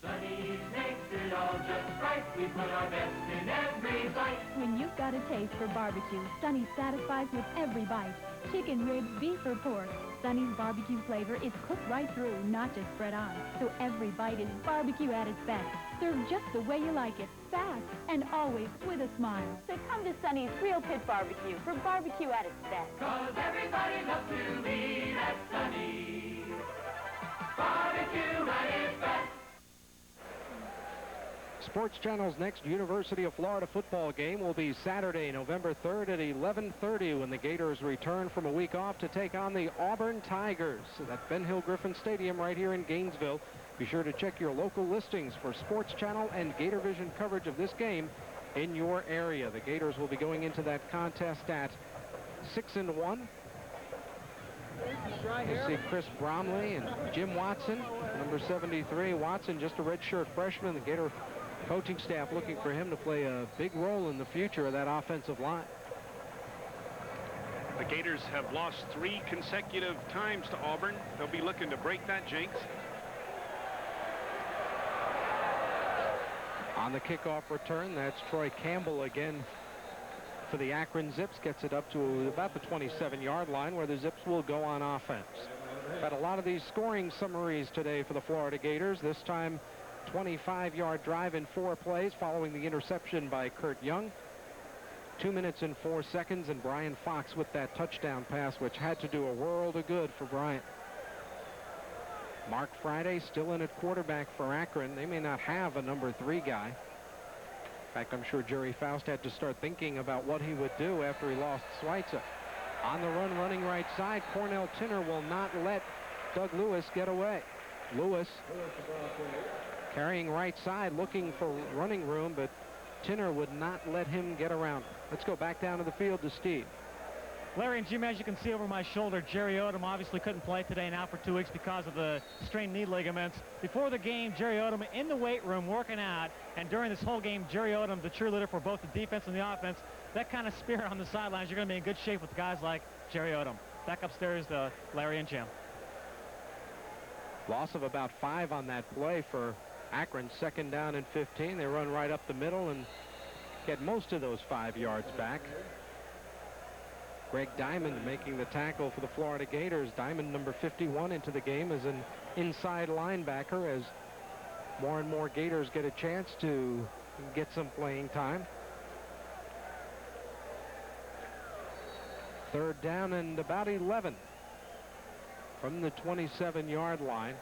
Sunny's makes it all just right. We put our best in every bite. When you've got a taste for barbecue, Sunny's satisfies with every bite. Chicken, ribs, beef, or pork. Sunny's barbecue flavor is cooked right through, not just spread on. So every bite is barbecue at its best. Served just the way you like it, fast, and always with a smile. So come to Sunny's Real Pit Barbecue for barbecue at its best. 'Cause everybody loves to eat at Sunny's. Barbecue at its best. Sports Channel's next University of Florida football game will be Saturday, November 3rd at 11:30 when the Gators return from a week off to take on the Auburn Tigers at Ben Hill Griffin Stadium right here in Gainesville. Be sure to check your local listings for Sports Channel and Gator Vision coverage of this game in your area. The Gators will be going into that contest at 6-1. You see Chris Bromley and Jim Watson, number 73. Watson, just a redshirt freshman. The Gator coaching staff looking for him to play a big role in the future of that offensive line. The Gators have lost 3 consecutive times to Auburn. They'll be looking to break that jinx. On the kickoff return, that's Troy Campbell again for the Akron Zips, gets it up to about the 27-yard line, where the Zips will go on offense. Had a lot of these scoring summaries today for the Florida Gators. This time, 25-yard drive in 4 plays following the interception by Kurt Young. 2 minutes and 4 seconds, and Brian Fox with that touchdown pass, which had to do a world of good for Bryant. Mark Friday still in at quarterback for Akron. They may not have a number 3 guy. In fact, I'm sure Jerry Faust had to start thinking about what he would do after he lost Schweitzer. On the run, running right side, Cornell Tinner will not let Doug Lewis get away. Lewis carrying right side, looking for running room, but Tinner would not let him get around. Let's go back down to the field to Steve. Larry and Jim, as you can see over my shoulder, Jerry Odom obviously couldn't play today, now for 2 weeks because of the strained knee ligaments. Before the game, Jerry Odom in the weight room working out, and during this whole game, Jerry Odom, the cheerleader for both the defense and the offense, that kind of spirit on the sidelines, you're going to be in good shape with guys like Jerry Odom. Back upstairs to Larry and Jim. Loss of about 5 on that play for Akron. 2nd down and 15. They run right up the middle and get most of those 5 yards back. Greg Diamond making the tackle for the Florida Gators. Diamond, number 51, into the game as an inside linebacker, as more and more Gators get a chance to get some playing time. 3rd down and about 11 from the 27-yard line.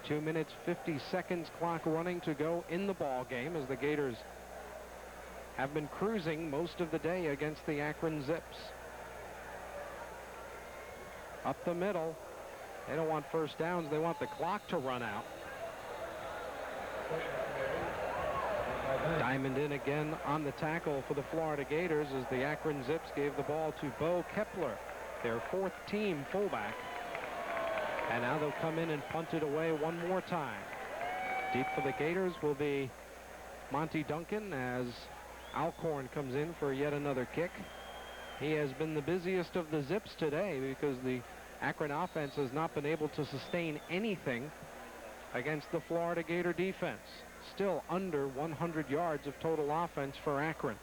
2 minutes, 50 seconds clock running to go in the ball game, as the Gators have been cruising most of the day against the Akron Zips. Up the middle. They don't want first downs. They want the clock to run out. Diamond in again on the tackle for the Florida Gators, as the Akron Zips gave the ball to Bo Kepler, their 4th team fullback. And now they'll come in and punt it away one more time. Deep for the Gators will be Monty Duncan, as Alcorn comes in for yet another kick. He has been the busiest of the Zips today because the Akron offense has not been able to sustain anything against the Florida Gator defense. Still under 100 yards of total offense for Akron.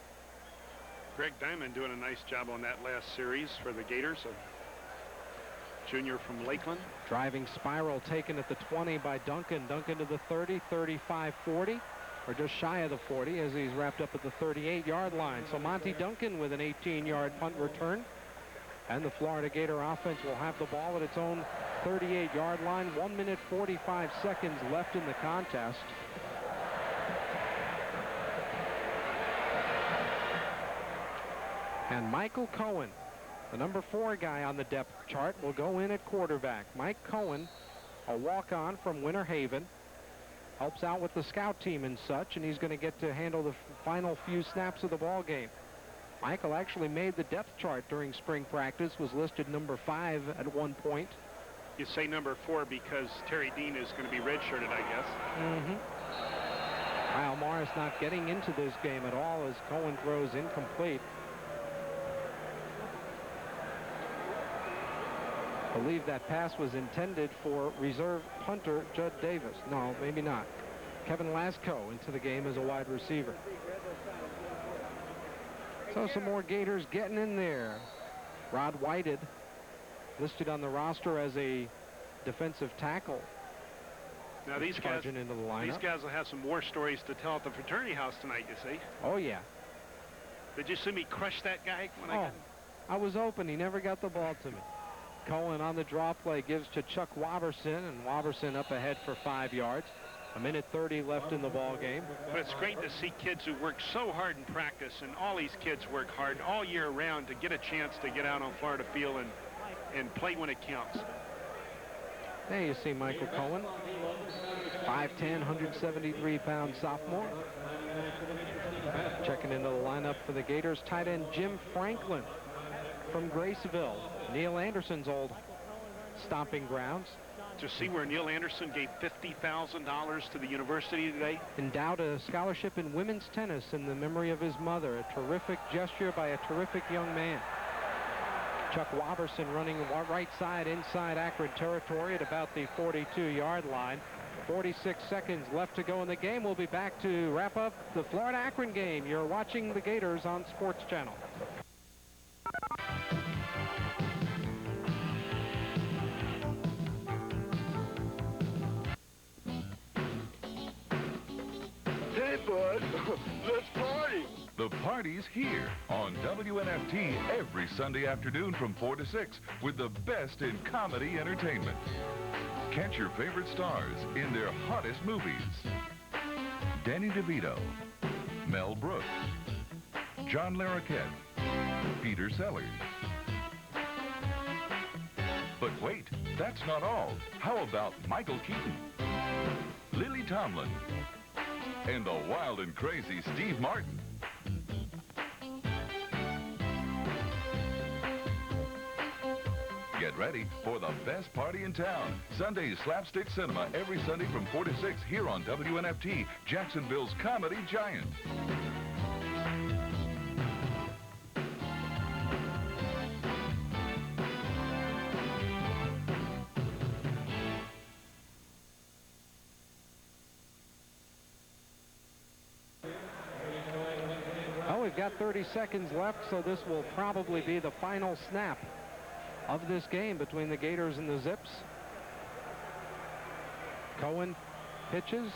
Greg Diamond doing a nice job on that last series for the Gators. A junior from Lakeland. Driving spiral taken at the 20 by Duncan. Duncan to the 30, 35, 40. Or just shy of the 40, as he's wrapped up at the 38-yard line. So Monty Duncan with an 18-yard punt return. And the Florida Gator offense will have the ball at its own 38-yard line. 1 minute, 45 seconds left in the contest. And Michael Cohen, the number 4 guy on the depth chart, will go in at quarterback. Mike Cohen, a walk-on from Winter Haven, helps out with the scout team and such, and he's going to get to handle the final few snaps of the ball game. Michael actually made the depth chart during spring practice, was listed number 5 at one point. You say number 4 because Terry Dean is going to be redshirted, I guess. Kyle Morris not getting into this game at all, as Cohen throws incomplete. I believe that pass was intended for reserve punter Judd Davis. No, maybe not. Kevin Lasco into the game as a wide receiver. So some more Gators getting in there. Rod Whited, listed on the roster as a defensive tackle. Now these guys into the lineup. These guys will have some war stories to tell at the fraternity house tonight, you see. Oh, yeah. Did you see me crush that guy when I got... I was open. He never got the ball to me. Cohen on the draw play gives to Chuck Waberson, and Waberson up ahead for 5 yards. 1 minute 30 left in the ball game. But it's great to see kids who work so hard in practice, and all these kids work hard all year round to get a chance to get out on Florida field and play when it counts. There you see Michael Cohen, 5'10", 173-pound sophomore. Checking into the lineup for the Gators, tight end Jim Franklin from Graceville, Neil Anderson's old stomping grounds. To see where Neil Anderson gave $50,000 to the university today. Endowed a scholarship in women's tennis in the memory of his mother. A terrific gesture by a terrific young man. Chuck Waberson running right side inside Akron territory at about the 42-yard line. 46 seconds left to go in the game. We'll be back to wrap up the Florida-Akron game. You're watching the Gators on Sports Channel. Hey, bud, let's party. The party's here on WNFT every Sunday afternoon from 4 to 6 with the best in comedy entertainment. Catch your favorite stars in their hottest movies. Danny DeVito, Mel Brooks, John Larroquette, Peter Sellers. But wait, that's not all. How about Michael Keaton, Lily Tomlin, and the wild and crazy Steve Martin? Get ready for the best party in town. Sunday's Slapstick Cinema every Sunday from 4 to 6 here on WNFT, Jacksonville's comedy giant. Well, we've got 30 seconds left, so this will probably be the final snap of this game between the Gators and the Zips. Cohen pitches.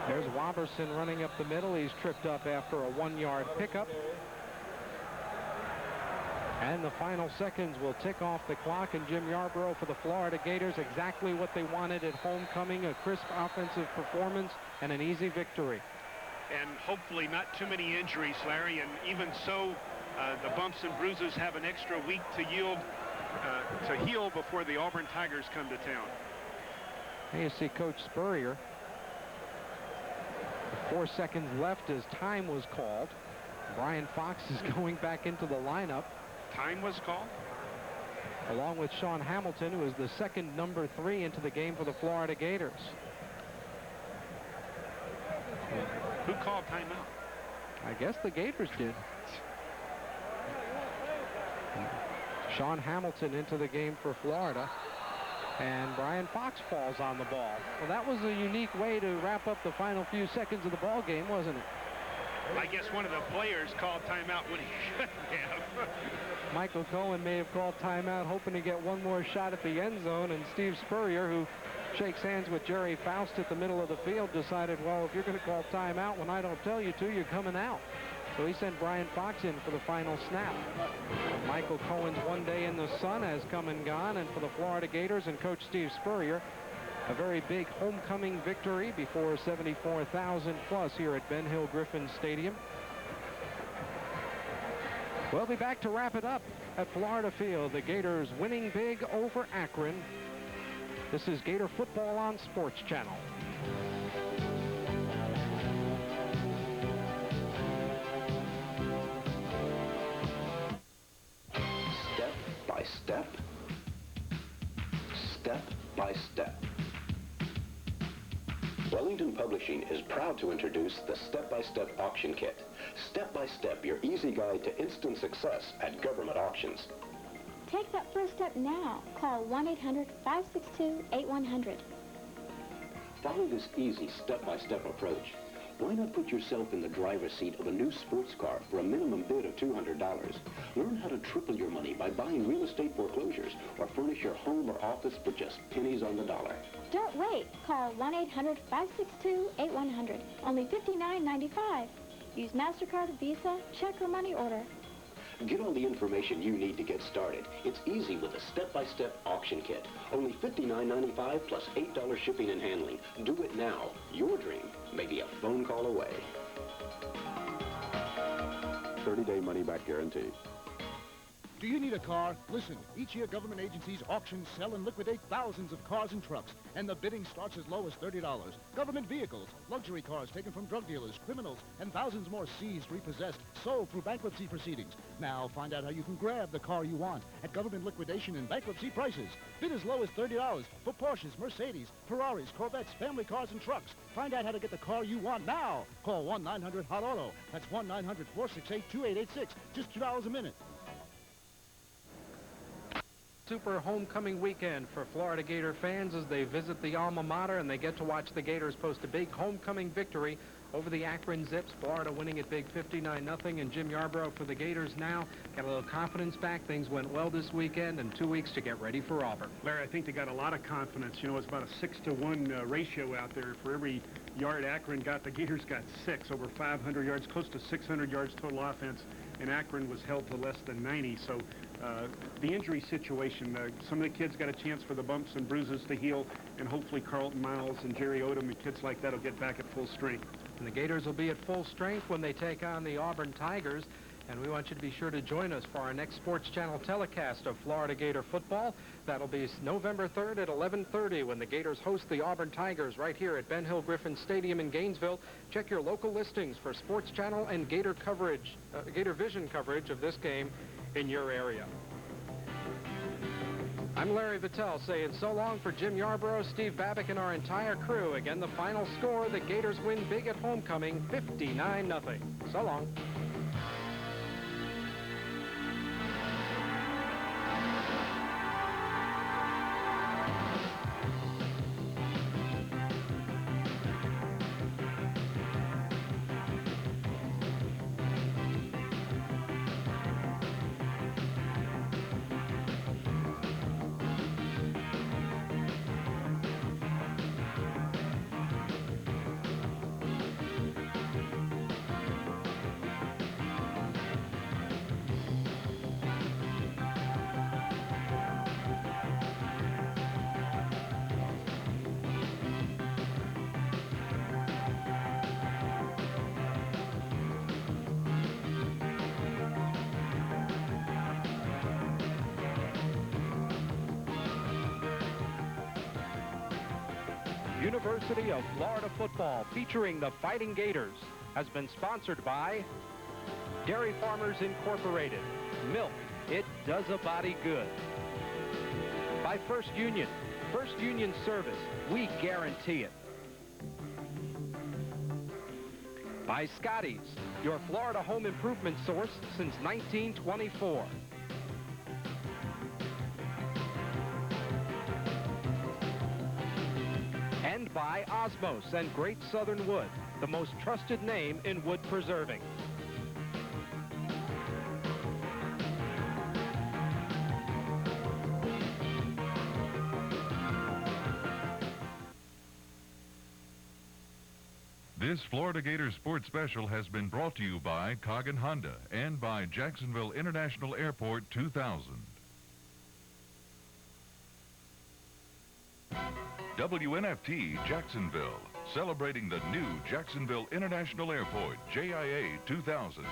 There's Waberson running up the middle. He's tripped up after a 1-yard pickup. And the final seconds will tick off the clock, and Jim Yarborough for the Florida Gators, exactly what they wanted at homecoming, a crisp offensive performance and an easy victory. And hopefully not too many injuries, Larry, and even so, the bumps and bruises have an extra week to heal before the Auburn Tigers come to town. Here you see Coach Spurrier. 4 seconds left as time was called. Brian Fox is going back into the lineup. Time was called? Along with Sean Hamilton, who is the second number 3 into the game for the Florida Gators. Who called timeout? I guess the Gators did. Sean Hamilton into the game for Florida, and Brian Fox falls on the ball. Well, that was a unique way to wrap up the final few seconds of the ball game, wasn't it? I guess one of the players called timeout when he shouldn't have. Michael Cohen may have called timeout hoping to get one more shot at the end zone, and Steve Spurrier, who shakes hands with Jerry Faust at the middle of the field, decided, well, if you're going to call timeout when I don't tell you to, you're coming out. So he sent Brian Fox in for the final snap. Michael Cohen's one day in the sun has come and gone, and for the Florida Gators and Coach Steve Spurrier, a very big homecoming victory before 74,000 plus here at Ben Hill Griffin Stadium. We'll be back to wrap it up at Florida Field. The Gators winning big over Akron. This is Gator Football on Sports Channel. Step by step. Step by step. Wellington Publishing is proud to introduce the Step-by-Step Auction Kit. Step-by-step, your easy guide to instant success at government auctions. Take that first step now. Call 1-800-562-8100. Follow this easy step-by-step approach. Why not put yourself in the driver's seat of a new sports car for a minimum bid of $200? Learn how to triple your money by buying real estate foreclosures or furnish your home or office for just pennies on the dollar. Don't wait. Call 1-800-562-8100. Only $59.95. Use MasterCard, Visa, check, or money order. Get all the information you need to get started. It's easy with a step-by-step auction kit. Only $59.95 plus $8 shipping and handling. Do it now. Your dream may be a phone call away. 30-day money-back guarantee. Do you need a car? Listen, each year government agencies auction, sell, and liquidate thousands of cars and trucks, and the bidding starts as low as $30. Government vehicles, luxury cars taken from drug dealers, criminals, and thousands more seized, repossessed, sold through bankruptcy proceedings. Now find out how you can grab the car you want at government liquidation and bankruptcy prices. Bid as low as $30 for Porsches, Mercedes, Ferraris, Corvettes, family cars, and trucks. Find out how to get the car you want now. Call 1-900-HOT-AUTO. That's 1-900-468-2886. Just $2 a minute. super homecoming weekend for Florida Gator fans as they visit the alma mater and they get to watch the Gators post a big homecoming victory over the Akron Zips. Florida winning it big 59-0, and Jim Yarbrough for the Gators now got a little confidence back. Things went well this weekend, and 2 weeks to get ready for Auburn. Larry, I think they got a lot of confidence. You know, it's about a 6-to-1 ratio out there. For every yard Akron got, the Gators got 6, over 500 yards, close to 600 yards total offense, and Akron was held to less than 90. So the injury situation, some of the kids got a chance for the bumps and bruises to heal, and hopefully Carlton Miles and Jerry Odom and kids like that will get back at full strength. And the Gators will be at full strength when they take on the Auburn Tigers. And we want you to be sure to join us for our next Sports Channel telecast of Florida Gator football. That'll be November 3rd at 11:30 when the Gators host the Auburn Tigers right here at Ben Hill Griffin Stadium in Gainesville. Check your local listings for Sports Channel and Gator coverage, Gator Vision coverage of this game in your area. I'm Larry Vittel saying so long for Jim Yarbrough, Steve Babick, and our entire crew. Again, the final score, the Gators win big at homecoming, 59-0. So long. University of Florida football featuring the Fighting Gators has been sponsored by Dairy Farmers Incorporated. Milk, it does a body good. By First Union Service, we guarantee it. By Scotty's, your Florida home improvement source since 1924. And by Osmos and Great Southern Wood, the most trusted name in wood preserving. This Florida Gator Sports Special has been brought to you by Coggin Honda and by Jacksonville International Airport 2000. WNFT Jacksonville, celebrating the new Jacksonville International Airport, JIA 2000.